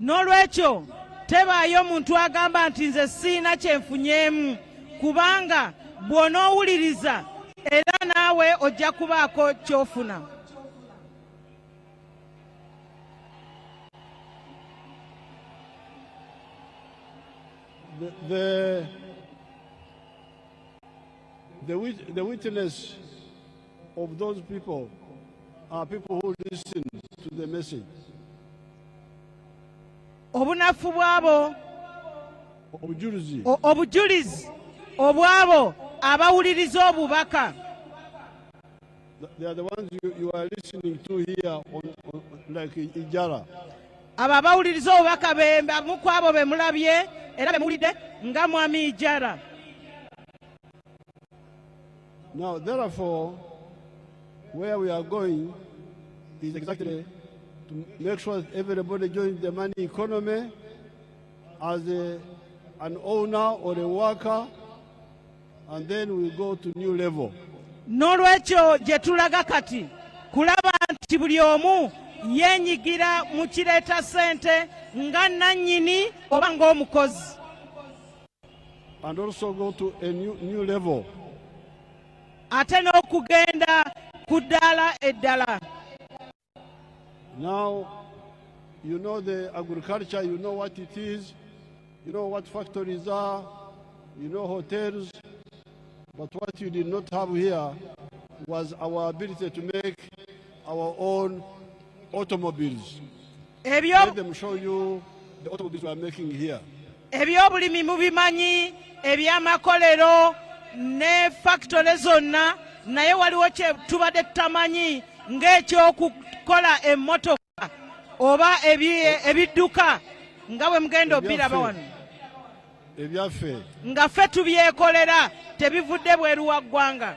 N'olwekyo tebaayo omuntu agamba nti nze siina kyenfunyeemu, kubanga bw'onoowuliriza era naawe ojja kubaako ky'ofuna. The witness of those people are people who listen to the message. Obunafu bwabo, obujulizi obwabo abawuliriza obubaka. They are the ones you are listening to here like Ijara. Abo abawuliriza obubaka mu kwabo be mulabye era be muwulidde nga mwami Ijara. Now, therefore, where we are going is exactly to make sure that everybody joins the money economy as an owner or a worker, and then we go to new level. N'olwekyo gye tulaga kati kulaba nti buli omu yeenyigira mu kireeta ssente nga nannyini oba ng'omukozi. And also go to a new level. Ate n'okugenda ku ddaala eddala. Now, you know the agriculture, you know what it is, you know what factories are, you know hotels, but what you did not have here was our ability to make our own automobiles. Let them show you the automobiles we are making here. Ebyobulimi mubimanyi, ebyamakolero ne factory zonna, naye waliwo kye tubadde tutamanyi ng'ekyokukola emmotoka oba ebidduka nga bwe mugenda obiraba wano. Ebyaffe nga ffe tubyekolera tebivudde bweru wa ggwanga.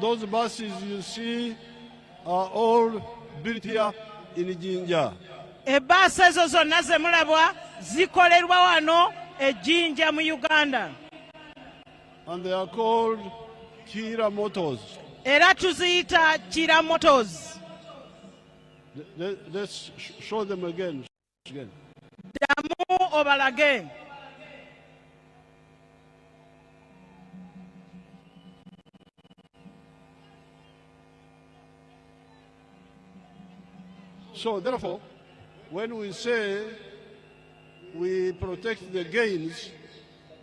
Those buses you see are all built here in Jinja. Ebbaasi ezo zonna ze mulabwa zikolerwa wano e Jinja mu Uganda. And they are called Kira Motors. Era tuziyita Kira Motors. Let's show them again. Damu obalage. So therefore, when we say we protect the gains,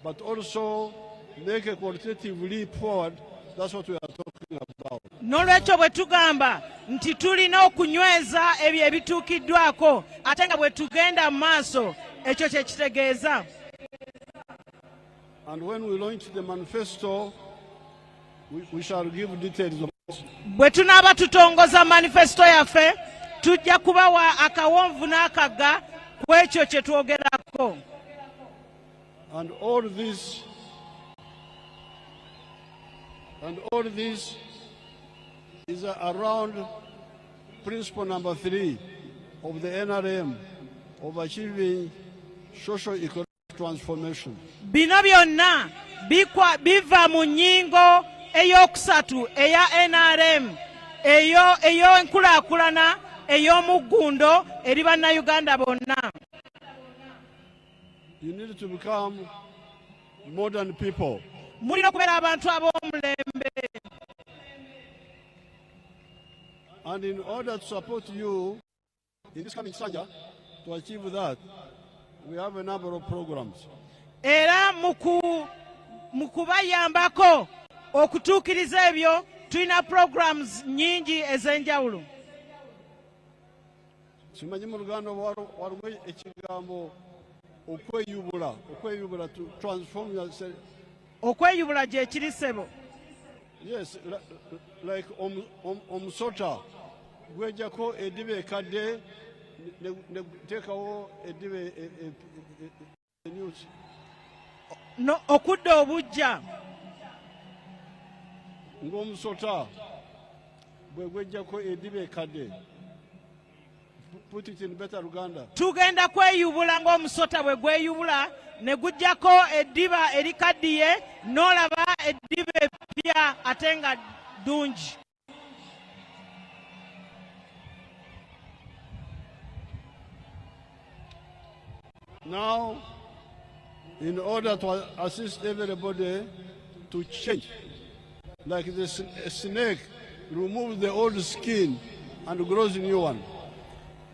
but also make a qualitative leap forward, that's what we are talking about. N'olwekyo bwe tugamba nti tulina okunyweza ebyo ebituukiddwako ate nga bwe tugenda mu maaso ekyo kye kitegeeza. And when we launch the manifesto, we shall give details of it. Bwe tunaaba tutongoza manifesto yaffe tujja kubawa akawonvu n'akagga ku ekyo kye twogerako. And all this And all this is around principle number 3 of the NRM of achieving socio-economic transformation. Bino byonna biva mu nnyingo eyokusatu eya NRM eyo enkulaakulana ey'omuggundo eri bannayuganda bonna. You need to become modern people. Mulina okubeera abantu ab'omulembe. And in order to support you in this coming saga, to achieve that, we have a number of programs. Era mu kubayambako okutuukiriza ebyo tulina programs nyingi ez'enjawulo. Simanyi mu Luganda waliwo ekigambo okweyubula to transform yourself. Okweyubula gye kiri ssebo. Yes, like omusota gwejjako eddiba ekadde ne teekawo eddiba enyusi. No, okudda obujja. Ng'omusota bwe gwejjako eddiba ekadde. Put it in better Luganda. Tugenda kweyubula ng'omusota bwe gweyubula ne gujjako eddiba erikaddiye n'olaba eddiba eppya ate nga ddungi. Now, in order to assist everybody to change, like a snake removes the old skin and grows a new one.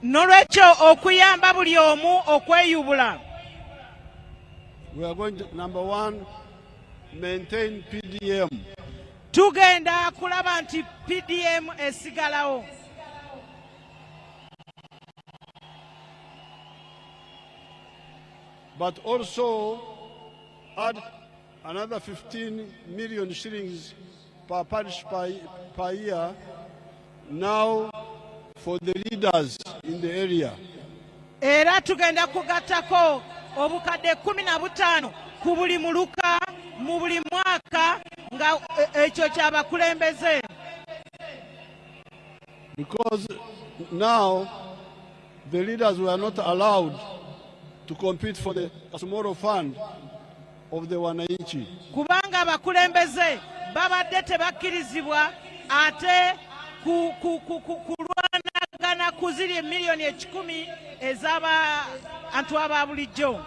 Nolwekyo okuyamba buli omu okweyubula. We are going to, number 1, maintain PDM. Tugenda kulaba nti PDM esigalawo. But also add another 15 million shillings per parish per year now for the leaders in the area. Era tugenda kugattako obukadde 15 ku buli muluka mu buli mwaka nga ekyo ky'abakulembeze. Because now the leaders were not allowed to compete for the Kasumoro fund of the Wananchi. Kubanga abakulembeze babadde tebakkirizibwa ate kulwanagana ku ziri miliyoni 10 ez'abantu aba bulijjo.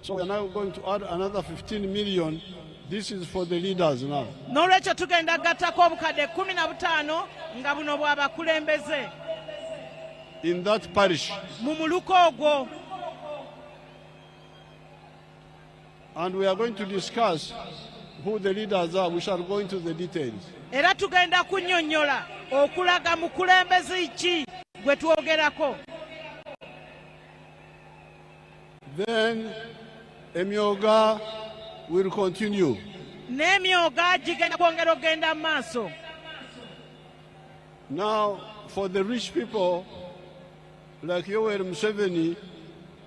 So we are now going to add another 15 million. This is for the leaders now. N'olwekyo tugenda gattako obukadde 15 nga buno bw'abakulembeze. In that parish. Mu muluka ogwo. And we are going to discuss who the leaders are. We shall go into the details. Era tugenda kunnyonnyola okulaga mukulembeze ki gwe twogerako. Then emyoga will continue. N'emyoga gigenda kwongera ogenda mu maaso. Now, for the rich people like Yoweri Museveni,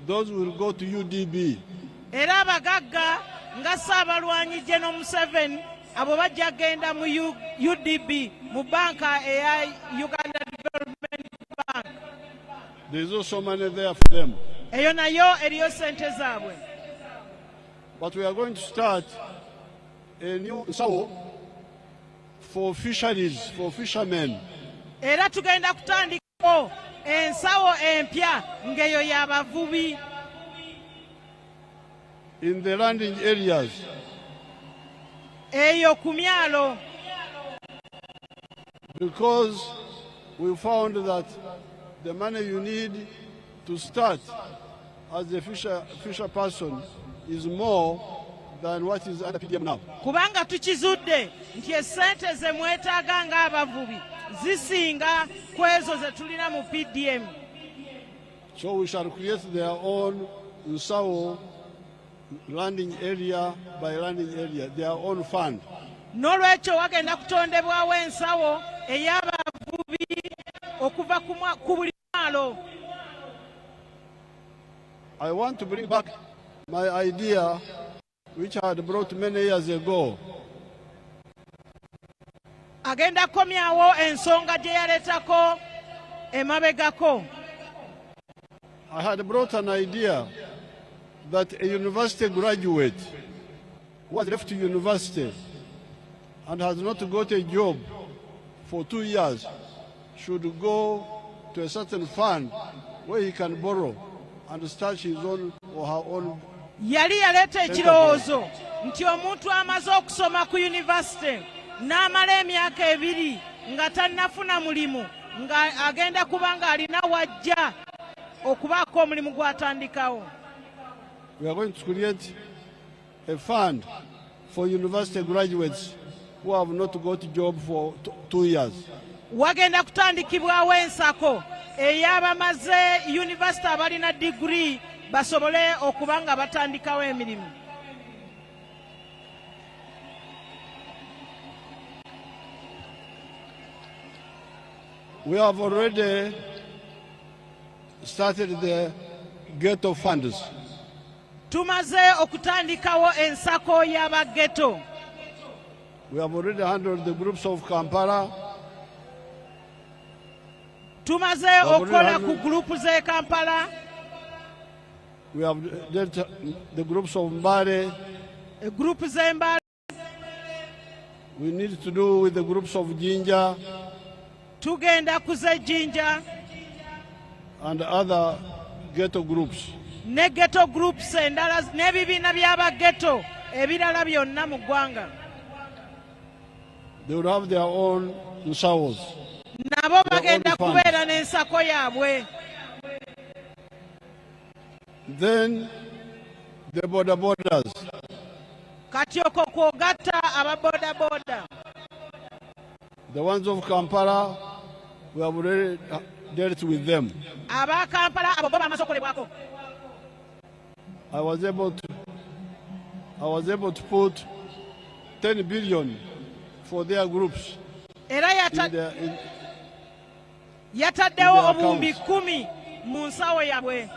those will go to UDB. Era abagagga nga Ssaabalwanyi General Museveni abo bajja genda mu UDB mu banka eya Uganda Development Bank. There is also money there for them. Eyo nayo eriyo sente zaabwe. But we are going to start a new nsawo for fisheries, for fishermen. Era tugenda kutandikako ensawo empya ng'eyo y'abavubi. In the landing areas. Eyo ku myalo. Because we found that the money you need to start as a fisher person is more than what is under PDM now. Kubanga tukizudde nti esente ze mwetaaga ng'abavubi zisinga ku ezo ze tulina mu PDM. So we shall create their own nsawo landing area by landing area, their own fund. N'olwekyo wagenda kutondebwawo ensawo ey'abavubi okuva ku buli mwalo. I want to bring back my idea which I had brought many years ago agenda komyawo ensonga gye yaleetako emabegako. I had brought an idea that a university graduate who has left university and has not got a job for 2 years should go to a certain fund where he can borrow and start his own or her own. Yali yaleeta ekirowoozo nti omuntu amaze okusoma ku university n'amala emyaka 2 nga tannafuna mulimu nga agenda kuba nga alina wajja okubaako omulimu gw'atandikawo. We are going to create a fund for university graduates who have not got a job for 2 years. Wagenda kutandikibwawo ensako ey'abamaze university abalina degree basobole okuba nga batandikawo emirimu. We have already started the ghetto funds. Tumaze okutandikawo ensako y'abageto. We have already handled the groups of Kampala. Tumaze okola ku grupu ze Kampala. We have dealt the groups of Mbale. Group ze Mbale. We need to do with the groups of Jinja. Tugenda kuze Jinja. And other ghetto groups. Ne ghetto groups endala n'ebibiina by'abageto ebirala byonna mu ggwanga. They will have their own nsawos. Nabo bagenda kubeera n'ensako yaabwe. Then the borders. Kati okwo kwogatta ababodaboda. The ones of Kampala, we have already dealt with them. Aba Kampala abo bamaze okolebwako. I was able to put 10 billion for their groups. Era yataddewo obuwumbi 10 mu nsawo yabwe.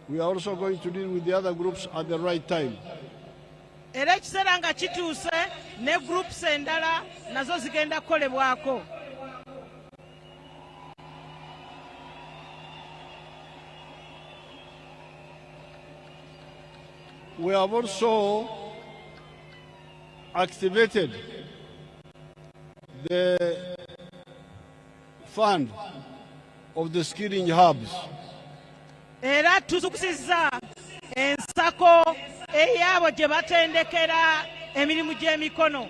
We are also going to deal with the other groups at the right time. Era ekiseera nga kituuse ne groups endala nazo zigenda kukolebwako. We have also activated the fund of the skilling hubs. Era tuzukusizza ensako eyabo gye batendekera emirimu gy'emikono.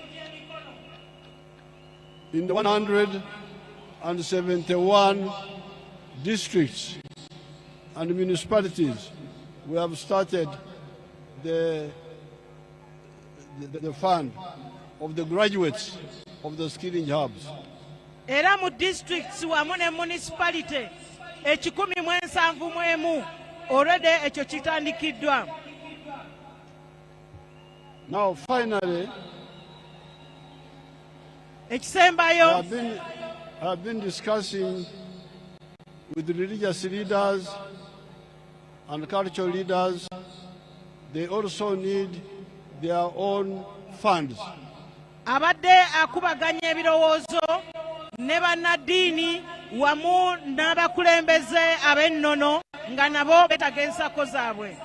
In the 171 districts and municipalities, we have started the fund of the graduates of the skilling hubs. Era mu districts wamu ne municipality 171 already ekyo kitandikiddwa. Now finally, ekisembayo, I have been discussing with the religious leaders and cultural leaders. They also need their own funds. Abadde akubaganya ebirowoozo ne bannaddiini wamu n'abakulembeze ab'ennono nga nabo beetaga ensako zaabwe.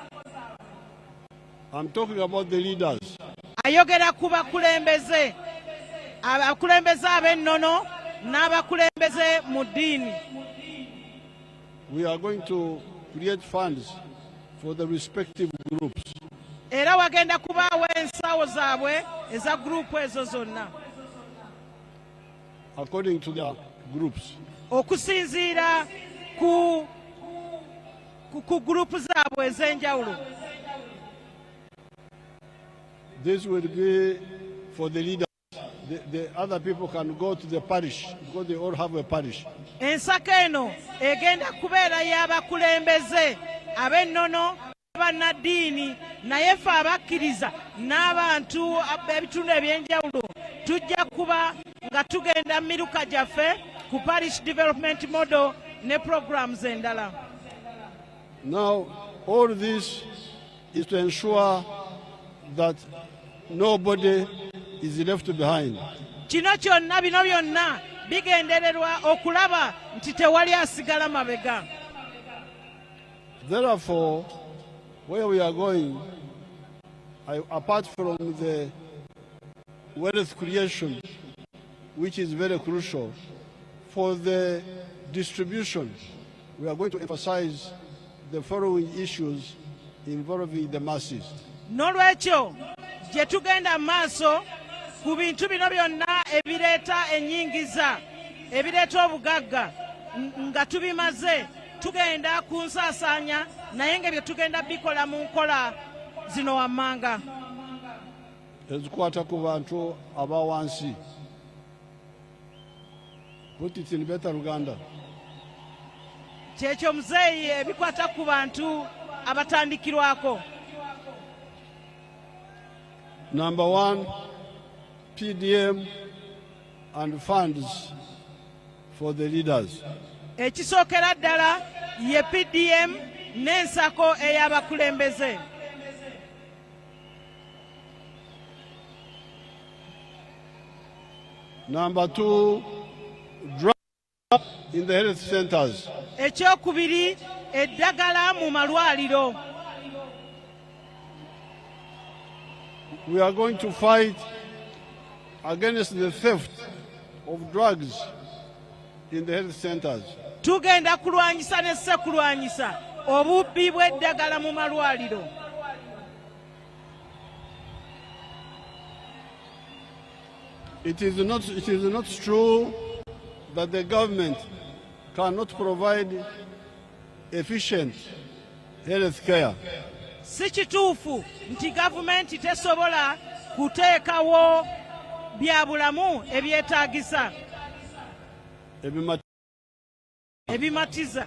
I'm talking about the leaders. Ayogera ku bakulembeze, abakulembeze ab'ennono n'abakulembeze mu ddiini. We are going to create funds for the respective groups. Era wagenda kubaawo ensawo zaabwe eza group ezo zonna. According to their groups. Okusinziira ku group zaabwe ez'enjawulo. This will be for the leaders. The other people can go to the parish because they all have a parish. Ensako eno egenda kubeera y'abakulembeze ab'ennono bannaddiini naye ffe abakkiriza n'abantu ebitundu ebyenjawulo tujja kuba nga tugenda miruka gyaffe ku parish development model ne programs endala. Now all this is to ensure that nobody is left behind. kino kyonna bino byonna bigendererwa okulaba nti tewali asigala mabega. Therefore, where we are going, apart from the wealth creation, which is very crucial, for the distribution, we are going to emphasize the following issues involving the masses. Nolwekyo gye tugenda maaso ku bintu bino byonna ebireeta ennyingiza, ebireeta obugagga, nga tubimaze tugenda kunsaasaanya naye nga bye tugenda bikola mu nkola zino wammanga. Ezikwata ku bantu aba wansi. Put it in better Uganda. Kyekyo muzeeyi ebikwata ku bantu abatandikirwako. Number one, PDM and funds for the leaders. Ekisookera ddala ye PDM n'ensako ey'abakulembeze. Number two, drugs in the health centers. Ekyokubiri, eddagala mu malwaliro. We are going to fight against the theft of drugs in the health centers. Tugenda kulwanyisa ne ssekulwanyisa obubbi bw'eddagala mu malwaliro. It is not true that the government cannot provide efficient health care. Si kituufu nti gavumenti tesobola kuteekawo byabulamu ebyetaagisa ebimatiza.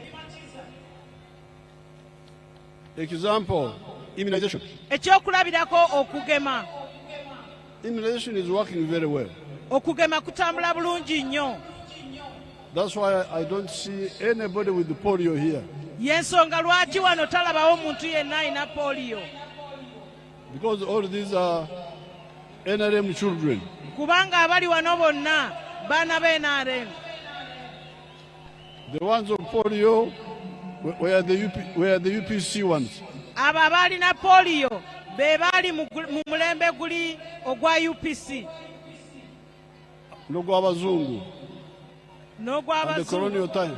Example, immunization. Ekyokulabirako okugema. Immunization is working very well. Okugema kutambula bulungi nnyo. That's why I don't see anybody with the polio here. Yensonga lwaki wano talabawo muntu yenna alina polio. Because all these are NRM children. Kubanga abali wano bonna baana b'NRM. The ones of polio were the UPC ones. Abo abalina polio be baali mu mulembe guli ogwa UPC. N'ogw'abazungu. N'ogw'abazungu. And the colonial time.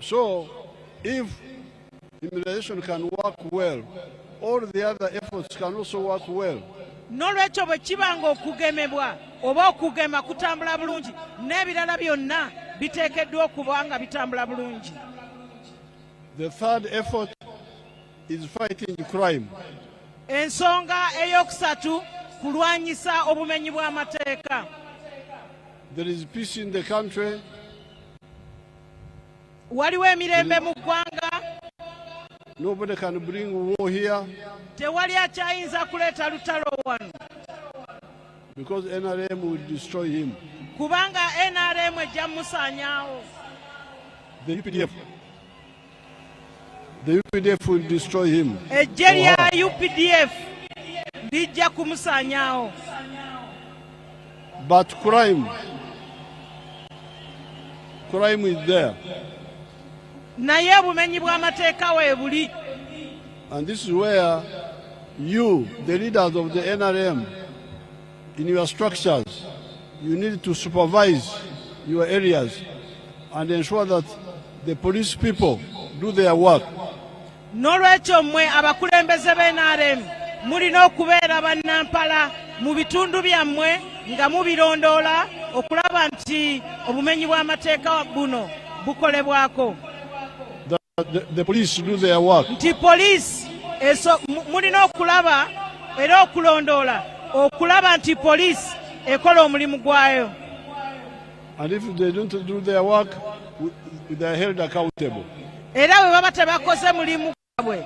So, if immunization can work well, all the other efforts can also work well. N'olwekyo bwe kibanga okugemebwa oba okugema kutambula bulungi n'ebirala byonna biteekeddwa okuba nga bitambula bulungi. The third effort is fighting crime. Ensonga ey'okusatu kulwanyisa obumenyi bw'amateeka. There is peace in the country. Waliwo emirembe mu ggwanga. Nobody can bring war here. Tewali akyayinza kuleeta lutalo wano. Because NRM will destroy him. Kubanga NRM ejja musaanyaawo. The UPDF will destroy him. Ejje lya UPDF lijja kumusaanyaawo. But crime is there. Naye obumenyi bw'amateeka weebuli. And this is where you, the leaders of the NRM, in your structures, you need to supervise your areas and ensure that the police people do their work. N'olwekyo mmwe abakulembeze b'NRM mulina okubeera bannampala mu bitundu byammwe nga mubirondoola okulaba nti obumenyi bw'amateeka buno bukolebwako. The police do their work. Nti police mulina okulaba era okulondoola okulaba nti police ekola omulimu gwayo. And if they don't do their work, they are held accountable. Era bwe baba tebakoze mulimu gwabwe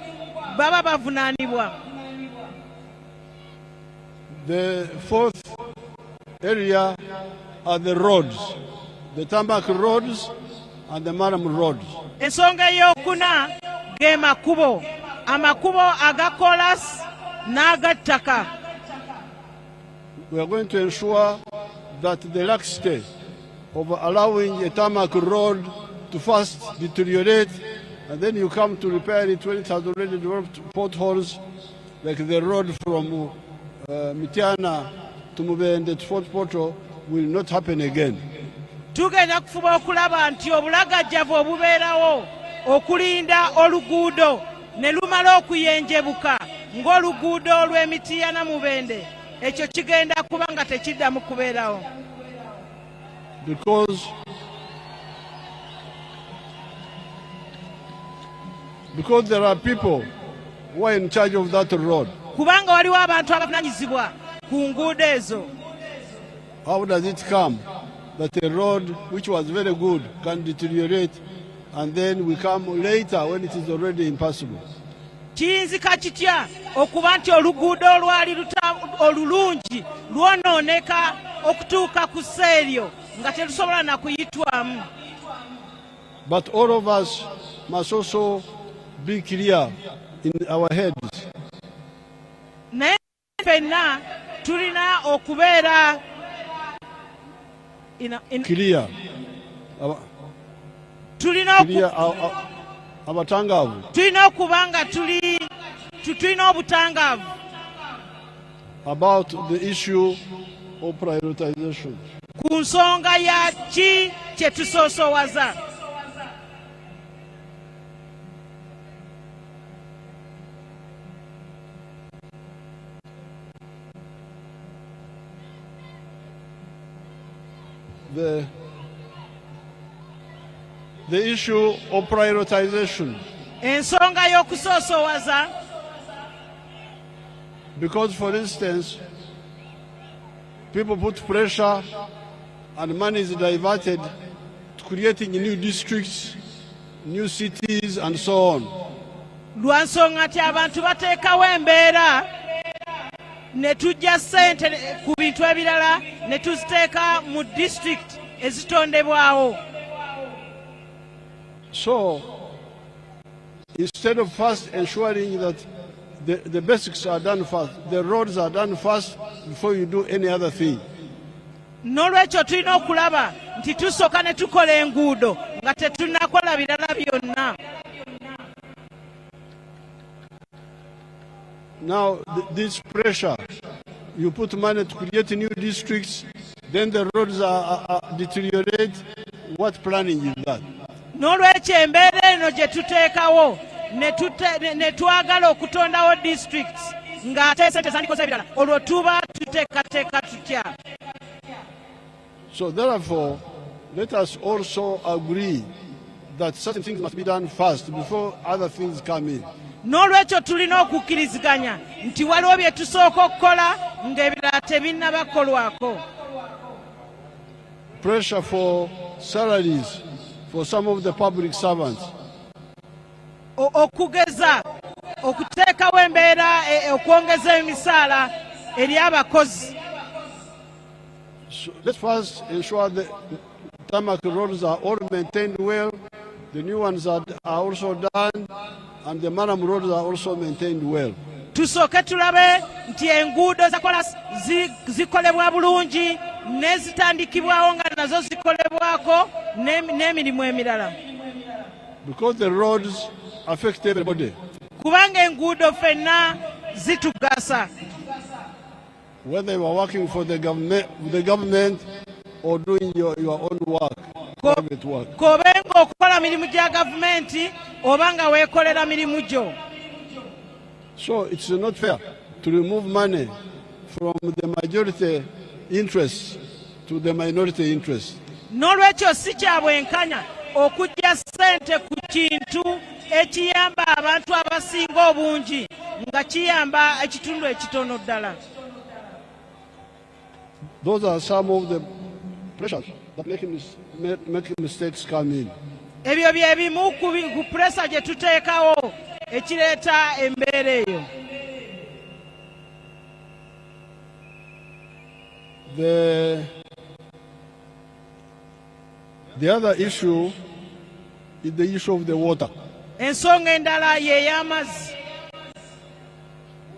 baba bavunaanibwa. The fourth area are the roads, the tarmac roads and the Maram roads. Ensonga ey'okuna ge makubo, amakubo aga kolas n'agattaka. we are going to ensure that the laxity of allowing a tarmac road to first deteriorate and then you come to repair it when it has already developed potholes, like the road from Mitiana to Mubende to Fort Portal, will not happen again. Tugenda kufuba okulaba nti obulagajjavu obubeerawo okulinda oluguudo ne lumala okuyenjebuka ng'oluguudo olw'Emitiana Mubende ekyo kigenda kuba nga tekiddamu kubeerawo. Because there are people who are in charge of that road. Kubanga waliwo abantu abavunanyizibwa ku nguudo ezo. How does it come that a road which was very good can deteriorate and then we come later when it is already impassable? Kiyinzika kitya okuba nti oluguudo olwali olulungi lwonooneka okutuuka ku sseeryo nga terusobola na kuyitwamu? But all of us must also be clear in our heads. Naye ffenna tulina okubeera clear. Tulina abatangaavu. Tulina okuba nga tulina obutangaavu about the issue of prioritization. Ku nsonga ya ki kye tusoosowaza. The issue of prioritization. Ensonga y'okusoosowaza. Because, for instance, people put pressure and money is diverted to creating new districts, new cities, and so on. Lwa nsonga nti abantu bateekawo embeera ne tujja ssente ku bintu ebirala ne tuziteeka mu district ezitondebwawo. So, instead of first ensuring that the basics are done first, the roads are done first before you do any other thing. N'olwekyo tulina okulaba nti tusooka ne tukola enguudo nga tetunnakola birala byonna. Now, this pressure, you put money to create new districts, then the roads are deteriorate. What planning is that? N'olwekyo embeera eno gye tuteekawo ne twagala okutondawo districts ng'ate sente zandikoze ebirala olwo tuba tuteekateeka tutya. So therefore, let us also agree that certain things must be done first before other things come in. N'olwekyo tulina okukkiriziganya nti waliwo bye tusooka okukola ng'ebirala tebinnabakolwako. Pressure for salaries for some of the public servants. Okugeza okuteekawo embeera okwongeza emisaala eri abakozi. So let's first ensure the tarmac roads are all maintained well, the new ones are also done, and the Maram roads are also maintained well. Tusooke tulabe nti enguudo zakola zikolebwa bulungi n'ezitandikibwawo nga nazo zikolebwako n'emirimu emirala. Because the roads affect everybody. Kubanga enguudo ffenna zitugasa. Whether you are working for the government or doing your own work, private work. Kobenga okukola mirimu gya gavumenti oba nga weekolera mirimu gyo. So it's not fair to remove money from the majority interest to the minority interest. N'olwekyo si kya bwenkanya okujja ssente ku kintu ekiyamba abantu abasinga obungi nga kiyamba ekitundu ekitono ddala. Those are some of the pressures that make mistakes come in. Ebyo bye bimu ku pressure gye tuteekawo ekireeta embeera eyo. The other issue is the issue of the water. Ensonga endala ye y'amazzi.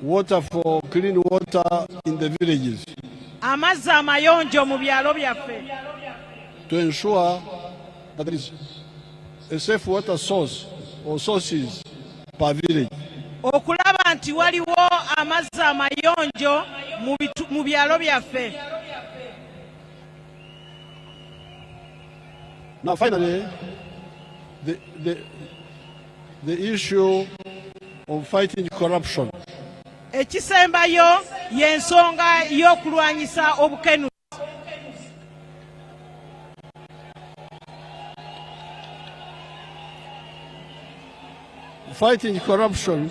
Water for clean water in the villages. amazzi amayonjo mu byalo byaffe. To ensure that there is a safe water source or sources per village. Okulaba nti waliwo amazzi amayonjo mu byalo byaffe. Now finally, the issue of fighting corruption. Ekisembayo y'ensonga y'okulwanyisa obukenuzi. Fighting corruption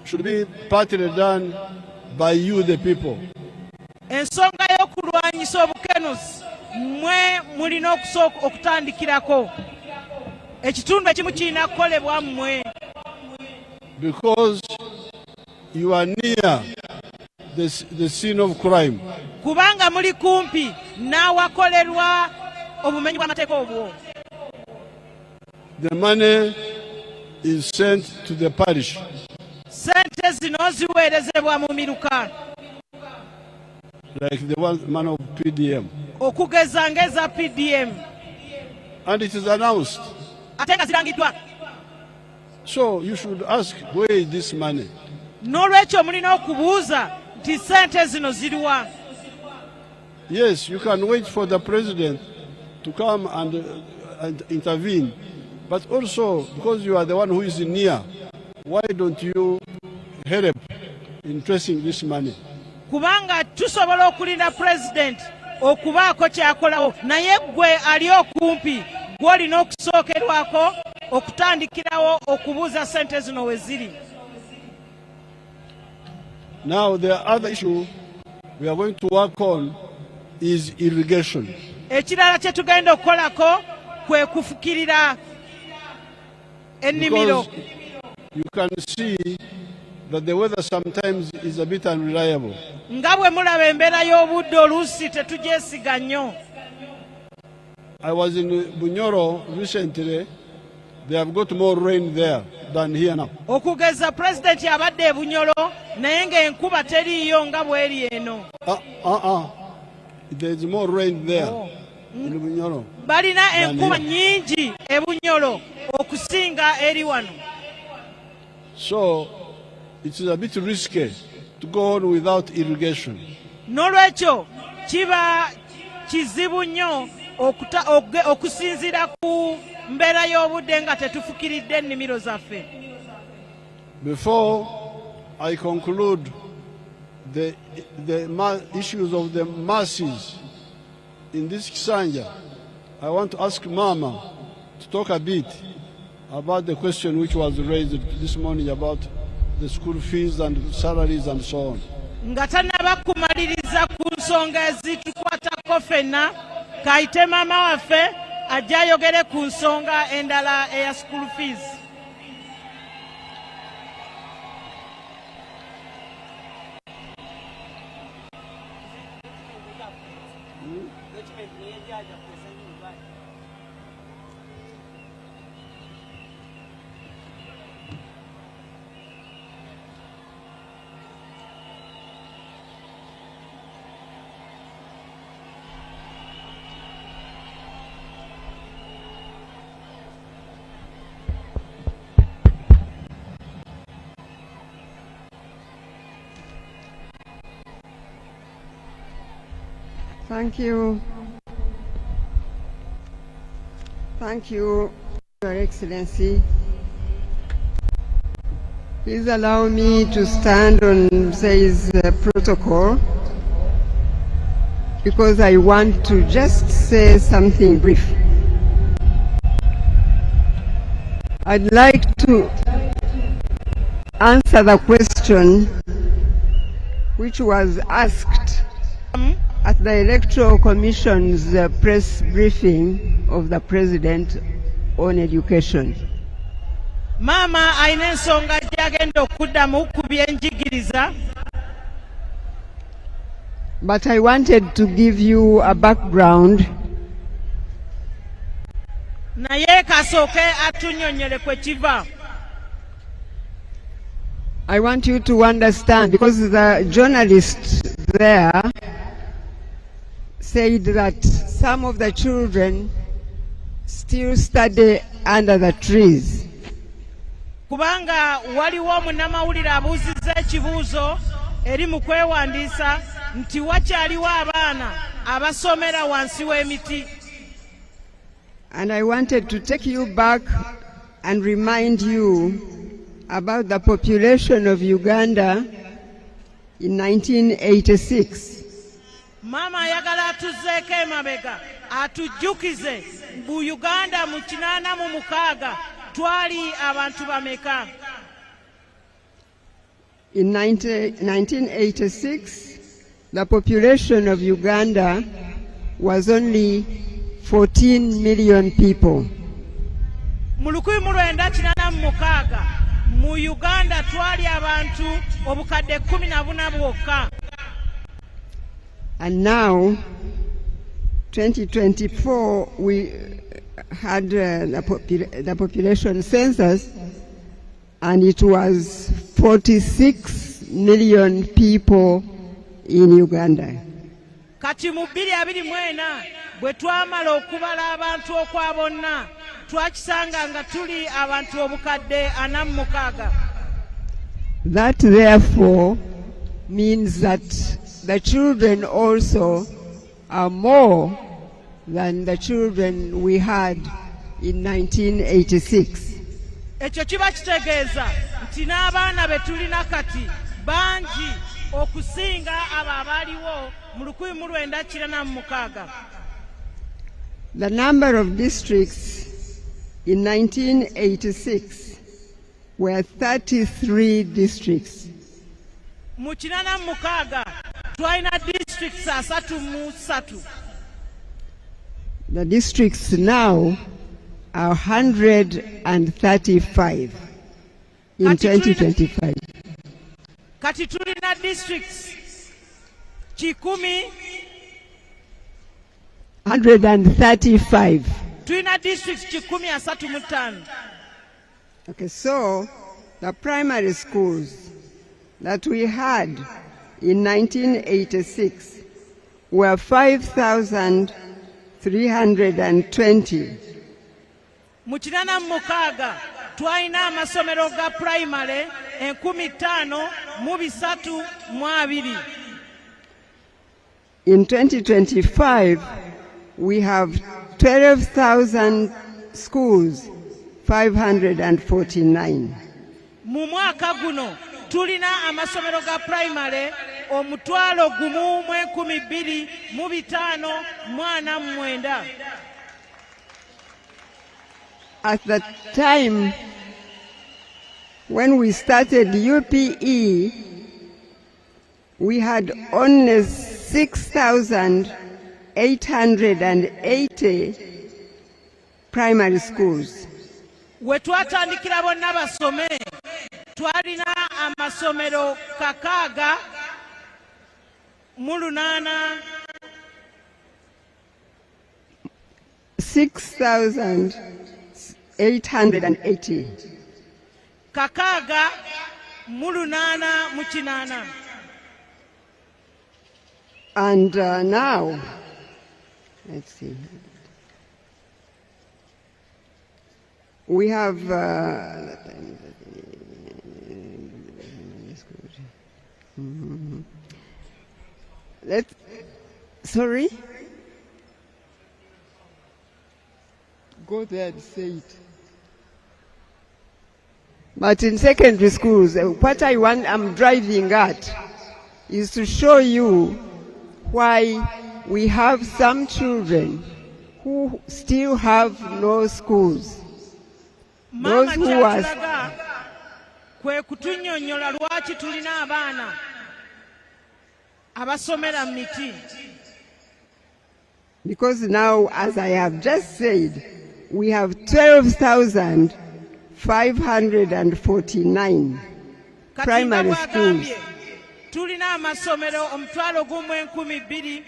should be partly done by you, the people. Ensonga y'okulwanyisa obukenuzi mwe mulina okusooka okutandikirako. Ekitundu ekimu kirina kukolebwa mmwe. Because you are near the scene of crime. Kubanga muli kumpi n'awakolerwa obumenyi bw'amateeka obwo. The money is sent to the parish. Sente zino ziweerezebwa mu miruka. Like the one man of PDM. Okugeza ngeza PDM. And it is announced. Ate nga zirangiddwa. So you should ask, where is this money? N'olwekyo mulina okubuuza nti sente zino ziruwa. Yes, you can wait for the president to come and intervene. But also, because you are the one who is near, why don't you help in tracing this money? Kubanga tusobola okulinda president okubaako kyakolawo, naye gwe ali okumpi gw'olina okusookerwako okutandikirawo okubuuza sente zino we ziri. Now the other issue we are going to work on is irrigation. Ekirala kye tugenda okukolako kwe kufukirira ennimiro. Because you can see that the weather sometimes is a bit unreliable. Nga bwe mulaba embeera y'obudde oluusi tetugyesiga nnyo. I was in Bunyoro recently. They have got more rain there than here now. Okugeza president yabadde e Bunyoro naye ng'enkuba teriiyo nga bw'eri eno. There is more rain there in Bunyoro. Balina enkuba nnyingi e Bunyoro okusinga eri wano. So it is a bit risky to go on without irrigation. N'olwekyo kiba kizibu nnyo okusinziira ku mbeera y'obudde nga tetufukiridde ennimiro zaffe. Before I conclude the issues of the masses in this Kisanja, I want to ask Mama to talk a bit about the question which was raised this morning about the school fees and salaries and so on. Nga tannaba kumaliriza ku nsonga ezitukwatako ffenna, kayite maama waffe ajja ayogere ku nsonga endala eya school fees. Thank you. Thank you, Your Excellency. Please allow me to stand on says protocol because I want to just say something brief. I'd like to answer the question which was asked at the Electoral Commission's press briefing of the President on education. Mama ayina ensonga gy'agenda okuddamu ku byenjigiriza. But I wanted to give you a background naye kasooke atunnyonnyole kwe kiva. I want you to understand, because the journalists there said that some of the children still study under the trees. Kubanga waliwo munnamawulire abuuzizza ekibuuzo eri mu kwewandiisa nti wakyaliwo abaana abasomera wansi w'emiti. And I wanted to take you back and remind you about the population of Uganda in 1986. Mama ayagala atuzzeeko emabega atujjukize mu Uganda mu 86 twali abantu bameka. In 1986, the population of Uganda was only 14 million people. Mu 1986 mu Uganda twali abantu obukadde 14 bwokka. And now, 2024, we had the population census, and it was 46 million people in Uganda. Kati mu 2024 bwe twamala okubala abantu okwabonna twakisanga nga tuli abantu obukadde 46. That therefore means that the children also are more than the children we had in 1986. Ekyo kiba kitegeeza nti n'abaana be tulina kati bangi okusinga abo abaaliwo mu 1986. The number of districts in 1986 were 33 districts. Mu 86 twalina districts 33. The districts now are 135 in 2025. Kati tulina districts 135. Tulina districts 135. Okay, so the primary schools that we had in 1986 were 5,320. Mu 86 twalina amasomero ga primary 5,320. In 2025, we have 12,000 schools, 549. Mu mwaka guno tulina amasomero ga primary 1,245. At the time when we started UPE, we had only 6,880 primary schools. We twatandikira bonna basome twalina amasomero 6,880. Kakaga mulunana muchinana. And now, let's see. We have sorry? Go there and say it. But in secondary schools, what I'm driving at is to show you why we have some children who still have no schools. Those who are kwe kutunyonyola lwaki tulina abaana abasomera miti. Because now, as I have just said, we have 12,549 primary schools. Tulina amasomero 1,250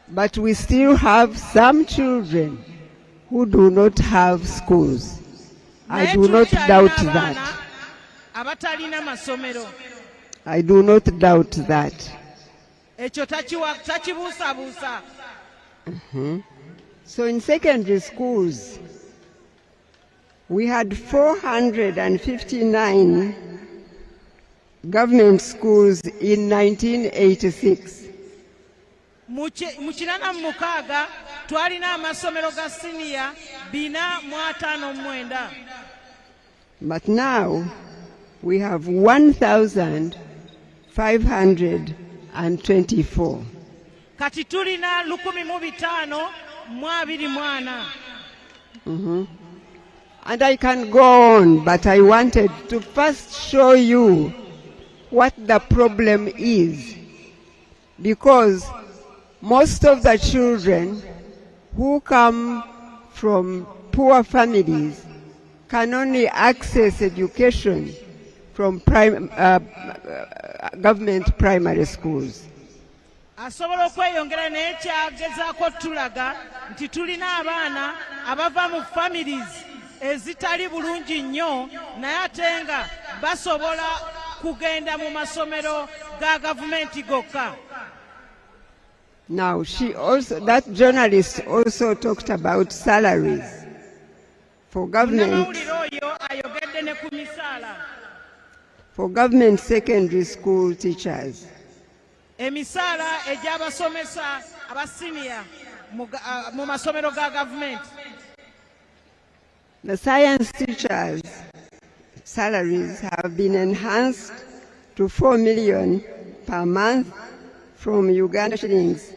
But we still have some children who do not have schools. I do not doubt that. Abatalina masomero. I do not doubt that. ekyo takibuusabuusa. So in secondary schools, we had 459 government schools in 1986. Mu 86 twalina amasomero ga senior 459. But now we have 1,524. Kati tulina 1,524. And I can go on, but I wanted to first show you what the problem is, because most of the children who come from poor families can only access education from government primary schools. Asobola okweyongera n'ekyagezaako tulaga nti tulina abaana abava mu families ezitali bulungi nnyo naye ate nga basobola kugenda mu masomero ga gavumenti gokka. Now, that journalist also talked about salaries for government secondary school teachers. Emisaala egy'abasomesa abasiniya mu masomero ga gavumenti. The science teachers' salaries have been enhanced to 4 million per month from Uganda shillings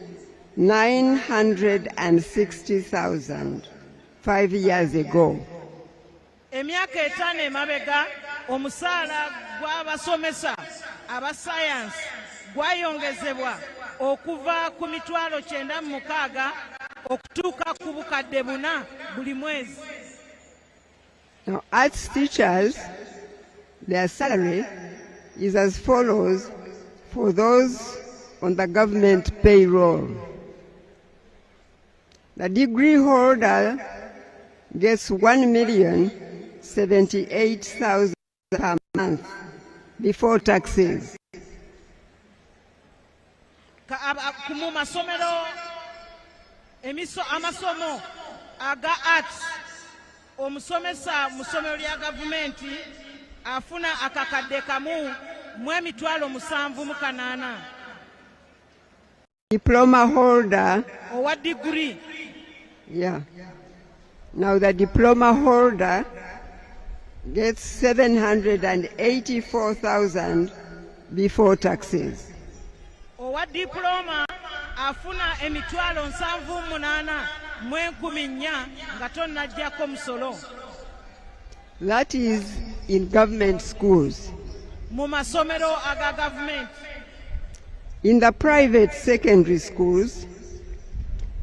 960,000 5 years ago. Emyaka 5 emabega omusaala gw'abasomesa aba science gwayongezebwa okuva ku mitwalo 96 okutuuka ku bukadde 4 buli mwezi. Now, arts teachers, their salary is as follows for those on the government payroll. The degree holder gets 1,078,000 per month before taxes. Mu masomero amasomo aga arts omusomesa mu ssomero lya gavumenti afuna akakadde kamu mu emitwalo 708. Diploma holder. Owa degree. Yeah. Now the diploma holder gets 784,000 before taxes. Owa diploma afuna emitwalo 708 mu 14 nga tonnaggyako musolo. That is in government schools. Mu masomero aga gavumenti. In the private secondary schools,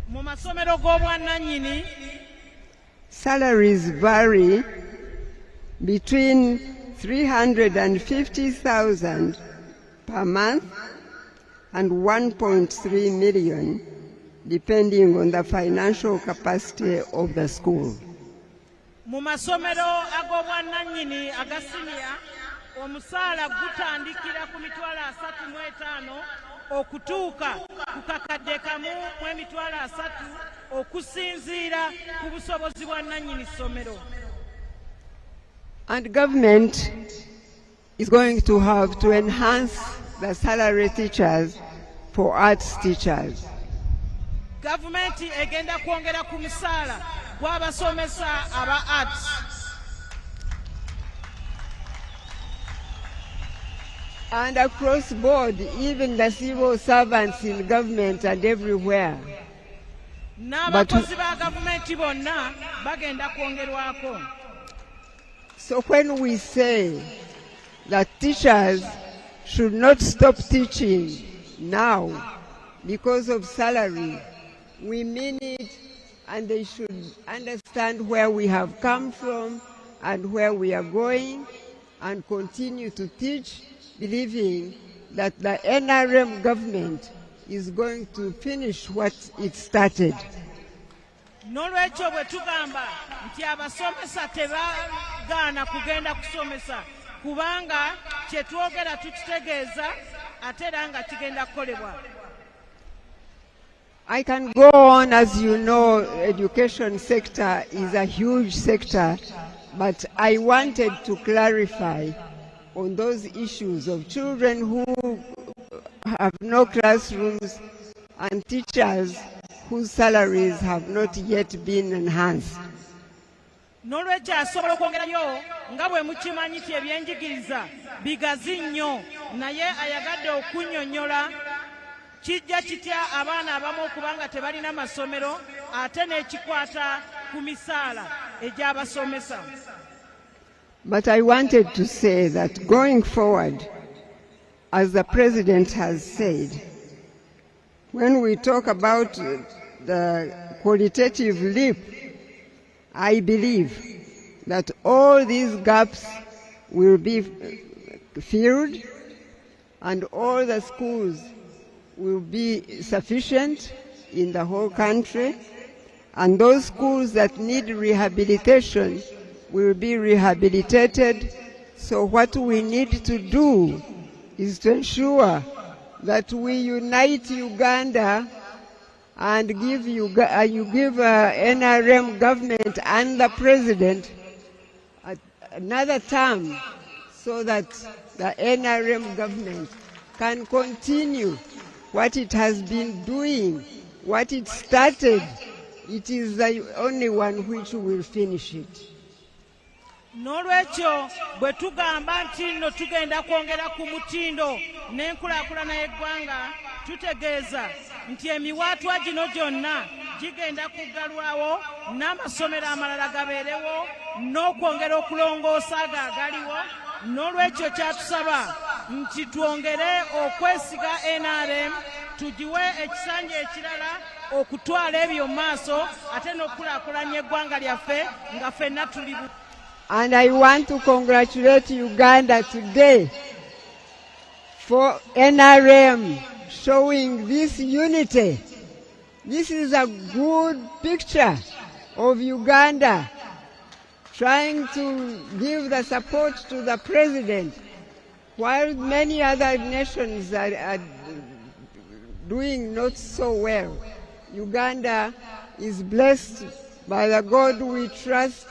mu masomero g'obwannannyini, salaries vary between 350,000 per month and 1.3 million, depending on the financial capacity of the school. Mu masomero ag'obwannannyini aga senior, omusaala gutandikira ku mitwalo 35 okutuuka ku kakadde kamu mu emitwalo 3 okusinziira ku busobozi bwa nannyini ssomero. And government is going to have to enhance the salary teachers for arts teachers. Gavumenti egenda kwongera ku musaala gw'abasomesa aba arts. And across board, even the civil servants in government and everywhere. So when we say that teachers should not stop teaching now because of salary, we mean it, and they should understand where we have come from and where we are going, and continue to teach, believing that the NRM government is going to finish what it started. N'olwekyo bwe tugamba nti abasomesa tebagaana kugenda kusomesa kubanga kye twogera tukitegeeza ate era nga kigenda kukolebwa. I can go on. As you know, education sector is a huge sector, but I wanted to clarify on those issues of children who have no classrooms and teachers whose salaries have not yet been enhanced. N'olwekyo asobola okwongerayo nga bwe mukimanyi nti ebyenjigiriza bigazi nnyo, naye ayagadde okunnyonnyola kijja kitya abaana abamu okuba nga tebalina masomero ate n'ekikwata ku misaala egy'abasomesa. But I wanted to say that going forward, as the President has said, when we talk about the qualitative leap, I believe that all these gaps will be filled and all the schools will be sufficient in the whole country, and those schools that need rehabilitation will be rehabilitated. So what we need to do is to ensure that we unite Uganda and give NRM government and the President another term, so that the NRM government can continue what it has been doing, what it started. It is the only one which will finish it. N'olwekyo bwe tugamba nti nno tugenda kwongera ku mutindo n'enkulaakulana y'eggwanga, tutegeeza nti emiwaatwa gino gyonna gigenda kuggalwawo, n'amasomero amalala gabeerewo, n'okwongera okulongoosa ago agaliwo. N'olwekyo kyatusaba nti twongere okwesiga NRM, tugiwe ekisanja ekirala okutwala ebyo mu maaso ate n'okulaakulanya eggwanga lyaffe nga ffenna tuli. And I want to congratulate Uganda today for NRM showing this unity. This is a good picture of Uganda trying to give the support to the President, while many other nations are doing not so well. Uganda is blessed by the God we trust,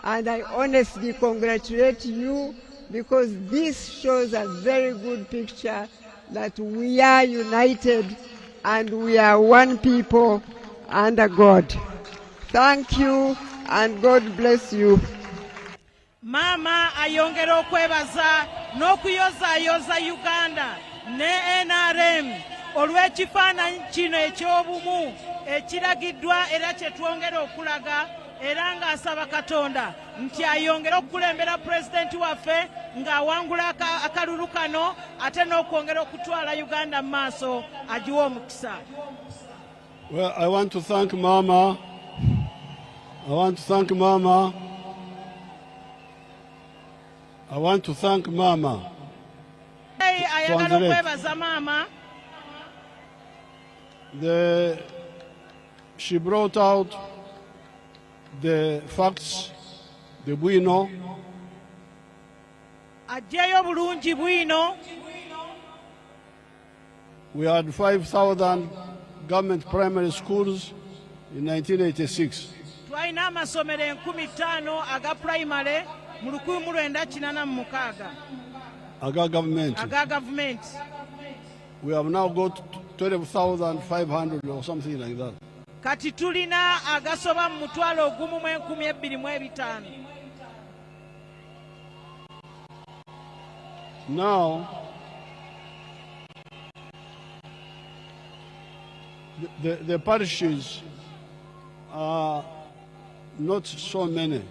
and I honestly congratulate you, because this shows a very good picture that we are united and we are one people under God. Thank you and God bless you. Mama ayongera okwebaza n'okuyozaayoza Uganda ne NRM olw'ekifaananyi kino eky'obumu ekiragiddwa era kye twongera okulaga, era ng'asaba Katonda nti ayongera okukulembera pulezidenti waffe ng'awangula akalulu kano ate n'okwongera okutwala Uganda mu maaso, agiwa omukisa. Well, I want to thank Mama. I want to thank Mama. I want to thank Mama. Ayagala okwebaza Mama. She brought out the facts, the bwino. Ajjayo bulungi bwino. We had 5,000 government primary schools in 1986. Twalina amasomero 5,000 aga primary mu 1986. Aga government. Aga government. We have now got 12,500 or something like that. Kati tulina agasoba mu 12,250. Now, the parishes are not so many.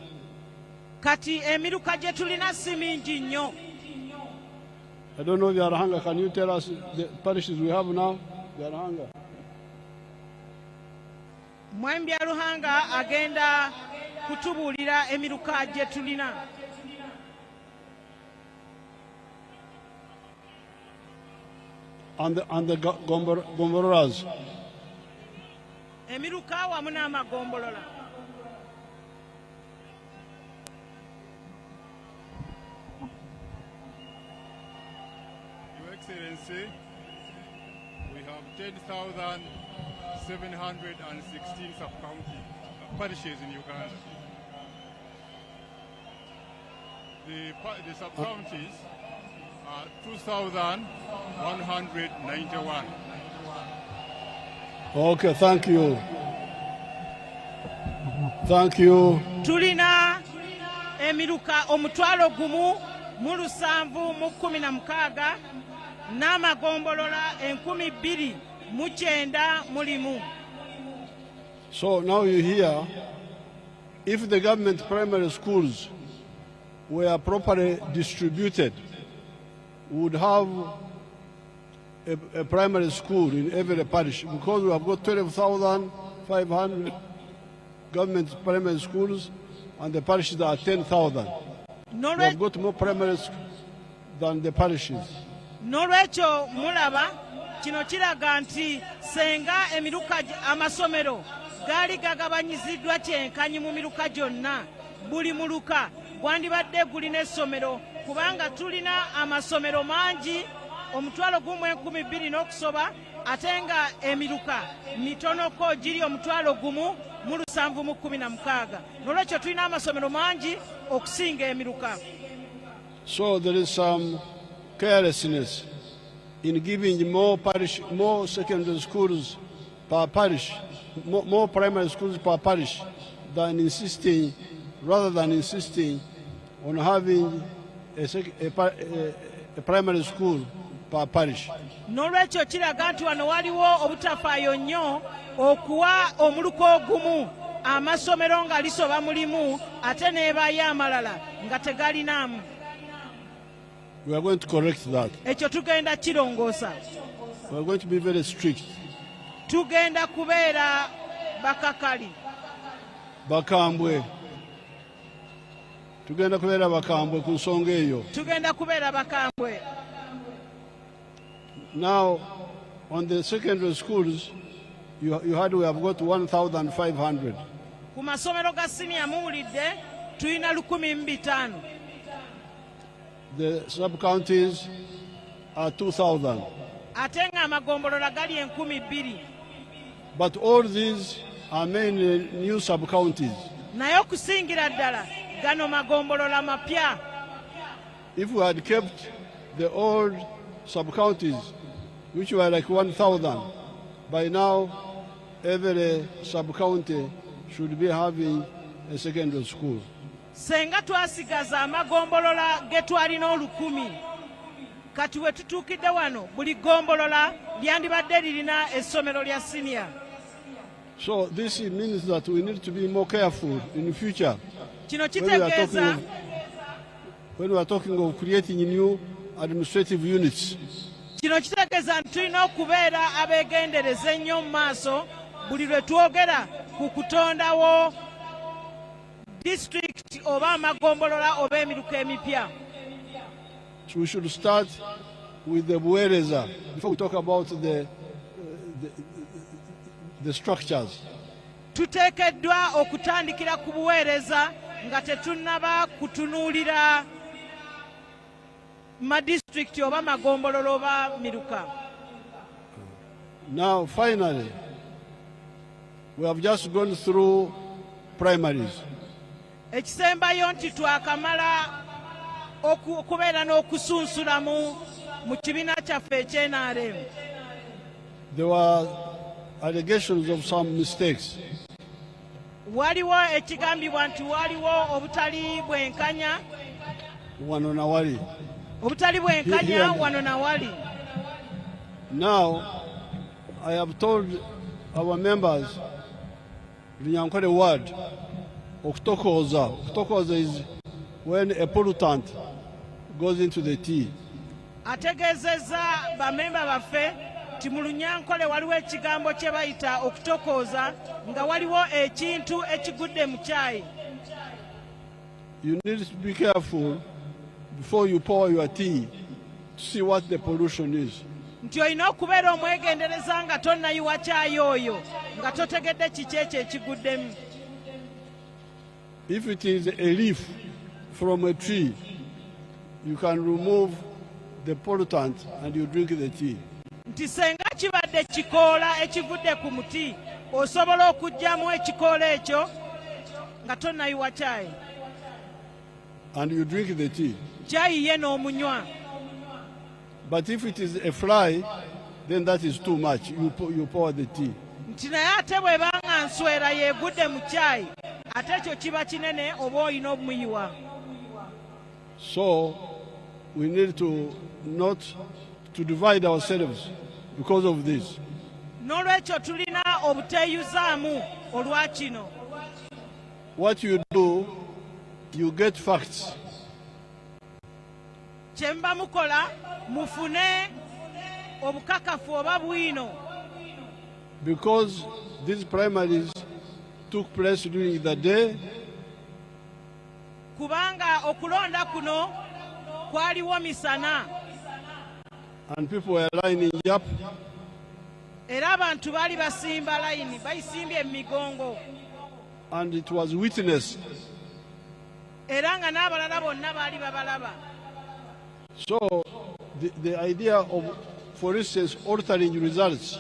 Kati emiruka gye tulina si mingi nnyo. I don't know, Yarahanga, can you tell us the parishes we have now? Yarahanga. Mwembi Ruhanga agenda kutubuulira emiruka gye tulina. And the Gomborolas. Emiruka wamu n'amagombolola. Your Excellency, we have 10,000 716 sub-county parishes in Uganda. The sub-counties are 2,191. Okay, thank you. Thank you. Tulina emiruka omutwalo gumu mu 716 n'amagombolola 2,209 mulimu. So now you hear, if the government primary schools were properly distributed, we would have a primary school in every parish, because we have got 12,500 government primary schools and the parishes are 10,000. We have got more primary schools than the parishes. Nolwekyo mulaba kino kiraga nti senga emiruka amasomero gaali gagabanyiziddwa kyenkanyi mu miruka gyonna, buli muluka gwandibadde gulina essomero, kubanga tulina amasomero mangi omutwalo gumu 12,000 n'okusoba, ate nga emiruka mitonoko giri omutwalo gumu mu 716. Nolwekyo tulina amasomero mangi okusinga emiruka. So there is some carelessness in giving more secondary schools per parish, more primary schools per parish, rather than insisting on having a primary school per parish. Nolwekyo kiraga nti wano waliwo obutafaayo nnyo okuwa omuluka ogumu amasomero nga lisoba mulimu ate n'ebaayo amalala nga tegalinaamu. We are going to correct that. Ekyo tugenda kirongoosa. We are going to be very strict. Tugenda kubeera bakakali. Bakambwe. Tugenda kubeera bakambwe ku nsonga eyo. Tugenda kubeera bakambwe. Now, on the secondary schools, we have got 1,500. Ku masomero ga senior muwulidde tulina 1,500. The sub-counties are 2,000. Ate nga amagombolola gali 2,000. But all these are mainly new sub-counties. Naye okusingira ddala gano magombolola mapya. If we had kept the old sub-counties, which were like 1,000, by now every sub-county should be having a secondary school. Senga twasigaza amagombolola ge twalina 1,000, kati we tutuukidde wano buli gombolola lyandibadde lirina essomero lya senior. So this means that we need to be more careful in the future. Kino kitegeeza when we are talking of creating new administrative units. Kino kitegeeza nti tulina okubeera abeegendereza ennyo mu maaso buli lwe twogera ku kutondawo district oba amagombolola oba emiruka emipya. So we should start with the buwereza before we talk about the structures. Tuteekeddwa okutandikira ku buweereza nga tetunnaba kutunuulira madistrict oba magombolola oba miruka. Now finally, we have just gone through primaries. Ekisembayo nti twakamala okubeera n'okusunsula mu kibiina kyaffe eky'NRM. There were allegations of some mistakes. Waliwo ekigambibwa nti waliwo obutali bwenkanya. Wano na wali. Obutali bwenkanya wano na wali. Now, I have told our members, Runyankore word, okutokoza. Okutokoza is when a pollutant goes into the tea. Ategeezezza bamemba baffe nti mu Lunyankole waliwo ekigambo kye bayita okutokooza nga waliwo ekintu ekigudde mu caayi. You need to be careful before you pour your tea to see what the pollution is. Nti olina okubeera omwegendereza nga tonnayiwa caayi oyo nga totegedde kiki ekyo ekiguddemu. If it is a leaf from a tree, you can remove the pollutant and you drink the tea. Nti senga kibadde kikoola ekivudde ku muti osobola okuggyamu ekikoola ekyo nga tonnayiwa caayi. And you drink the tea. Caayi ye n'omunywa. But if it is a fly, then that is too much. You pour the tea. Nti naye ate bw'eba nga nswera yeegudde mu caayi ate ekyo kiba kinene oba olina obumuyiwa. So we need to not to divide ourselves because of this. N'olwekyo tulina obuteeyuzaamu olwa kino. What you do, you get facts. Kye muba mukola mufune obukakafu oba bwino. Because these primaries took place during the day. Kubanga okulonda kuno kwaliwo misana. And people were lining up. Era abantu baali basimba layini, bayisimbye emigongo. And it was witnessed. Era nga n'abalala bonna baali babalaba. So the idea of, for instance, altering results.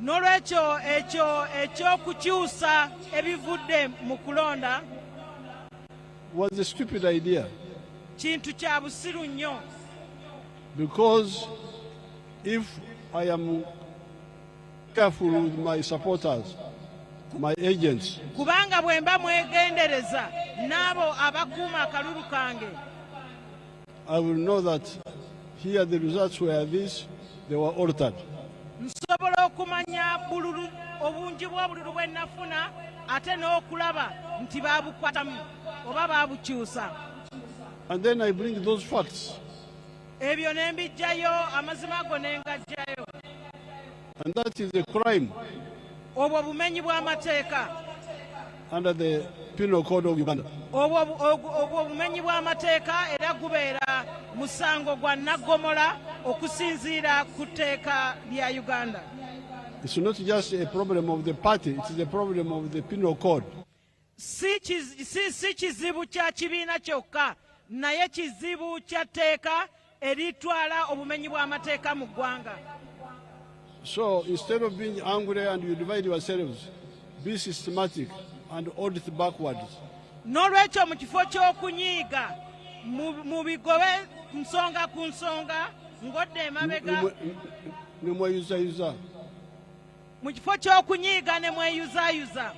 N'olwekyo ekyo ekyokukyusa ebivudde mu kulonda was a stupid idea. Kintu kya busiru nnyo. Because if I am careful with my supporters, my agents, kubanga bwe mba mwegendereza n'abo abakuuma akalulu kange, I will know that here the results were this, they were altered. Nsobola okumanya bululu obungi bw'obululu bwe nafuna ate n'okulaba nti baabukwatamu oba baabukyusa. And then I bring those facts. Ebyo ne mbijjayo, amazima ago ne ngajjayo. And that is a crime Obwo bumenyi bw'amateeka. under the Penal Code of Uganda. Obwo bumenyi bw'amateeka era gubeera musango gwa naggomola okusinziira ku tteeka lya Uganda. It's not just a problem of the party, it is a problem of the Penal Code. Si kizibu kya kibiina kyokka, naye kizibu kya tteeka eritwala obumenyi bw'amateeka mu ggwanga. So instead of being angry and you divide yourselves, be systematic and audit backwards. N'olwekyo mu kifo ky'okunyiiga mu bigobe nsonga ku nsonga ng'odda emabega. Mu kifo ky'okunyiiga ne mweyuzaayuza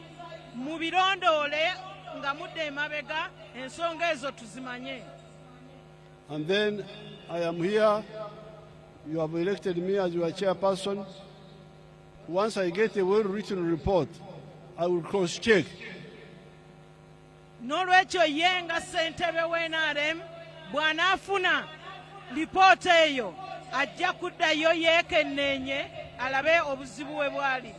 mu birondoole nga mudda emabega ensonga ezo tuzimanye. And then I am here, you have elected me as your chairperson. Once I get a well-written report, I will cross-check. N'olwekyo ye nga ssentebe w'NRM bw'anaafuna lipoota eyo ajja kuddayo yeekenneenye alabe obuzibu we bwali.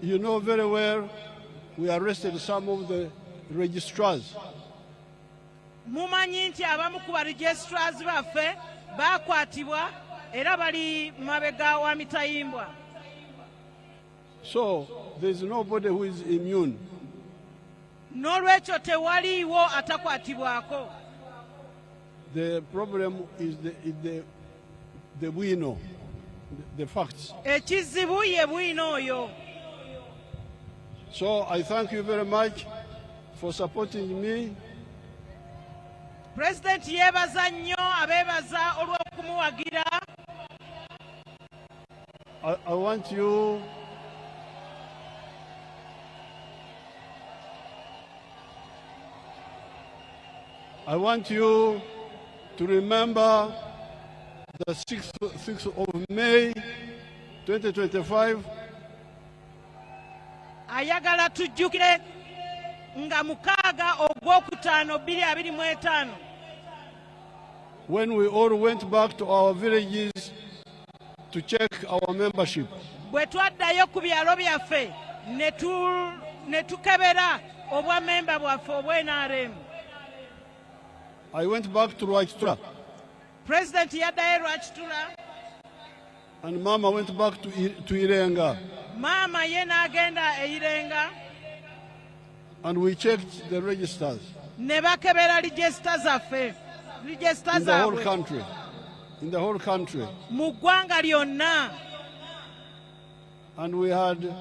You know very well we arrested some of the registrars. Mumanyi nti abamu ku registrars baffe baakwatibwa era bali mabega wa mitayimbwa. So there is nobody who is immune. N'olwekyo tewaliiwo atakwatibwako. The problem is the bwino, the facts. Ekizibu ye bwino oyo. So I thank you very much for supporting me. President yeebaza nnyo abeebaza olw'okumuwagira. I want you to remember the 6th of May 2025. Ayagala tujjukire nga 6 Ogwokutaano 2025. When we all went back to our villages to check our membership. Bwe twaddayo ku byalo byaffe ne tukebera obwa memba bwaffe obw'NRM. I went back to Rwachitula. President yaddayo Rwachitula. And Mama went back to Irenga. Mama ye n'agenda e Irenga. And we checked the registers. Ne bakebera register zaffe. In the whole country. in the whole country. Mu ggwanga lyonna. And we had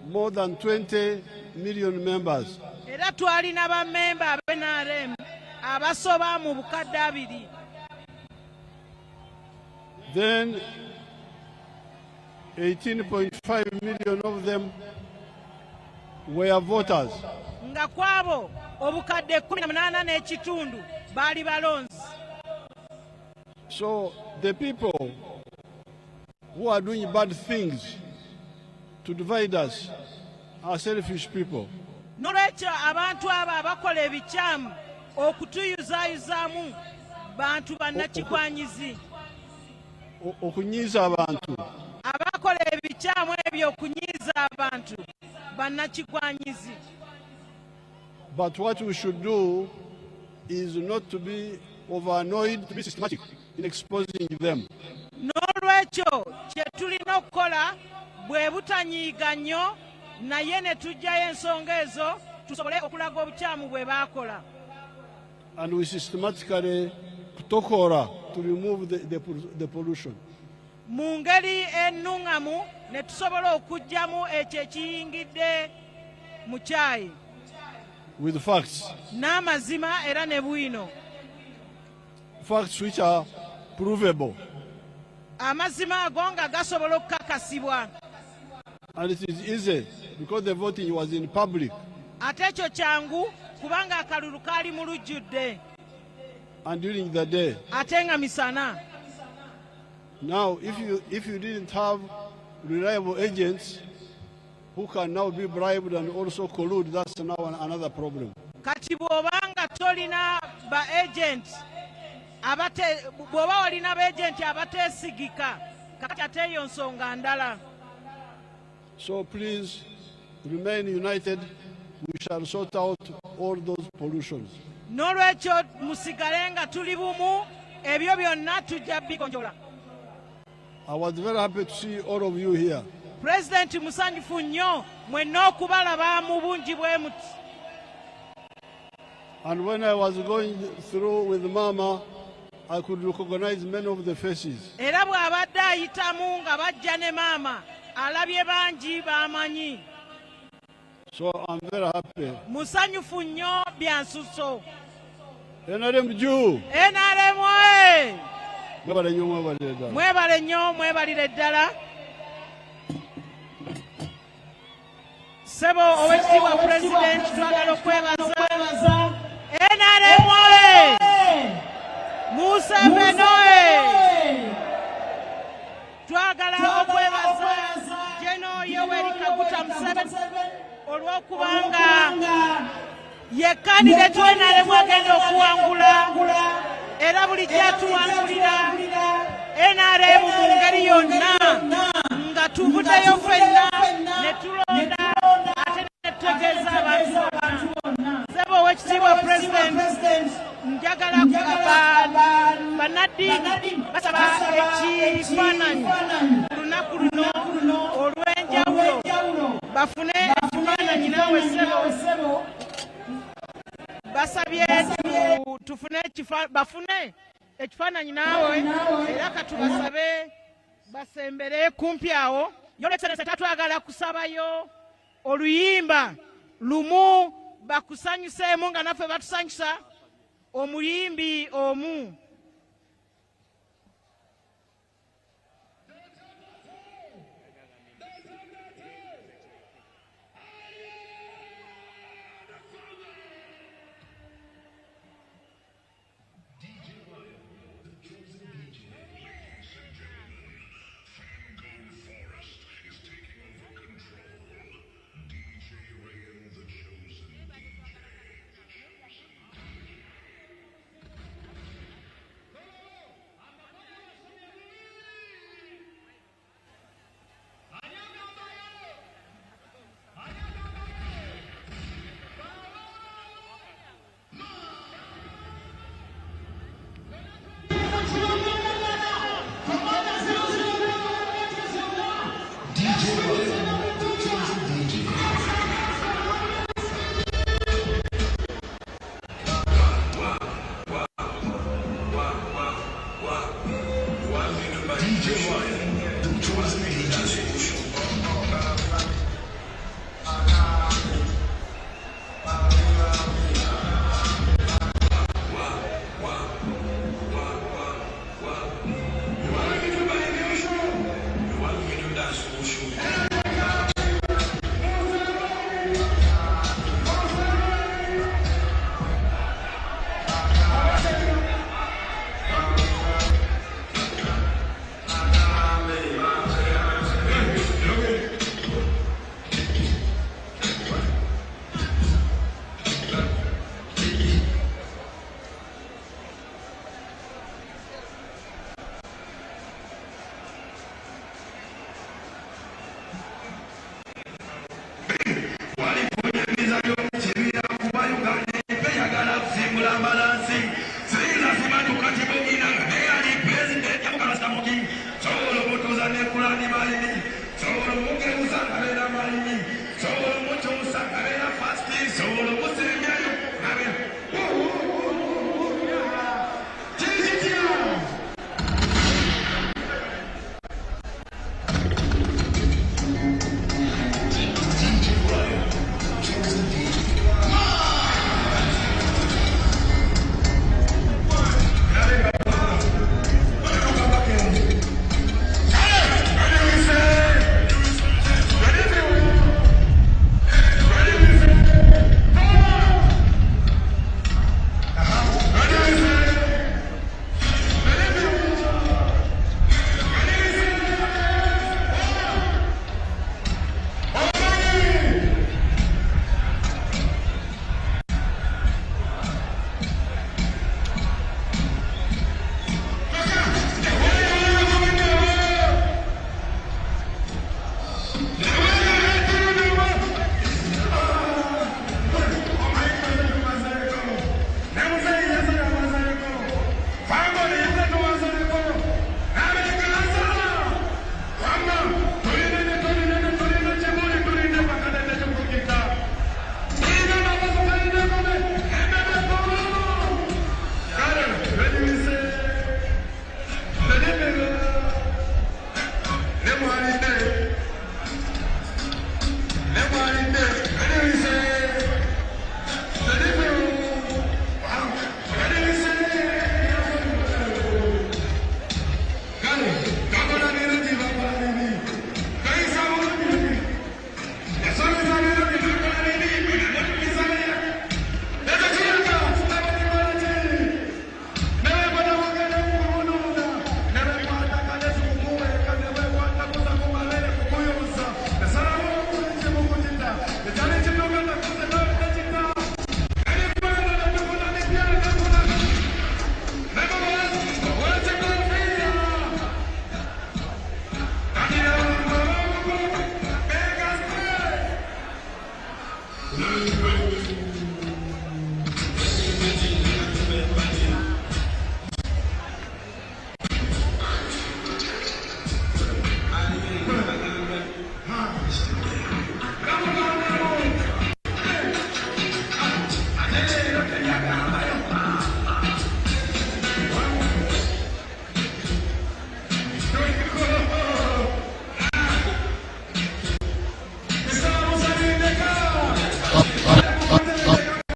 more than 20 million members. Era twalina bammemba ab'NRM abasoba mu bukadde 2. Then 18.5 million of them were voters. Nga kwabo obukadde 18 n'ekitundu baali balonzi. So the people who are doing bad things to divide us are selfish people. Nolwekyo abantu abo abakola ebikyamu okutuyuzaayuzaamu bantu bannakigwanyizi. Okunyiiza abantu. Abakola ebikyamu ebyo okunyiiza abantu bannakigwanyizi. But what we should do is not to be over-annoyed, to be systematic in exposing them. N'olwekyo kye tulina okukola bwe butanyiiga nnyo naye ne tujjayo ensonga ezo tusobole okulaga obukyamu bwe baakola. And we systematically tokora to remove the pollution. Mu ngeri ennuŋŋamu ne tusobola okuggyamu ekyo ekiyingidde mu kyayi. With facts. N'amazima era ne bwino. Facts which are provable. Amazima ago nga gasobola okukakasibwa. And it is easy because the voting was in public. Ate ekyo kyangu kubanga akalulu kaali mu lujjudde. And during the day. Ate nga misana. Now, if you didn't have reliable agents who can now be bribed and also collude, that's now another problem. Kati bw'obanga tolina ba agent bw'oba olina ba agent abateesigika kati ate eyo nsonga ndala. So please remain united. We shall sort out all those pollutions. N'olwekyo musigale nga tuli bumu ebyo byonna tujja bigonjola. I was very happy to see all of you here. President musanyufu nnyo mwenna okubalaba mu bungi bwe muti. And when I was going through with Mama, I could recognize many of the faces. Era bw'abadde ayitamu nga bajja ne maama alabye bangi b'amanyi. So I'm very happy. Musanyufu nnyo byansuso. NRM juu. NRM oye. Mwebale nnyo mwebalire ddala. Mwebale nnyo mwebalire ddala. Sebo owekitiibwa President twagala okwebaza. NRM oye. Museveni oye. Twagala okwebaza H.E.Gen.Yoweri Kaguta Museveni olw'okubanga ye kandidate w'NRM agenda okuwangula era bulijjo atuwangulira NRM mu ngeri yonna nga tuvuddeyo ffenna ne tulonda ate ne tutegeeza abantu bonna. Sebo owekitiibwa President njagala bannaddiini basaba ekifaananyi ku lunaku luno olw'enjawulo bafune ekifaananyi naawe Sebo basabye bafune ekifaananyi naawe era katubasabe basembere kumpi awo. Your Excellency tatwagala kusabayo oluyimba lumu bakusanyuseemu nga naffe batusanyusa omuyimbi omu.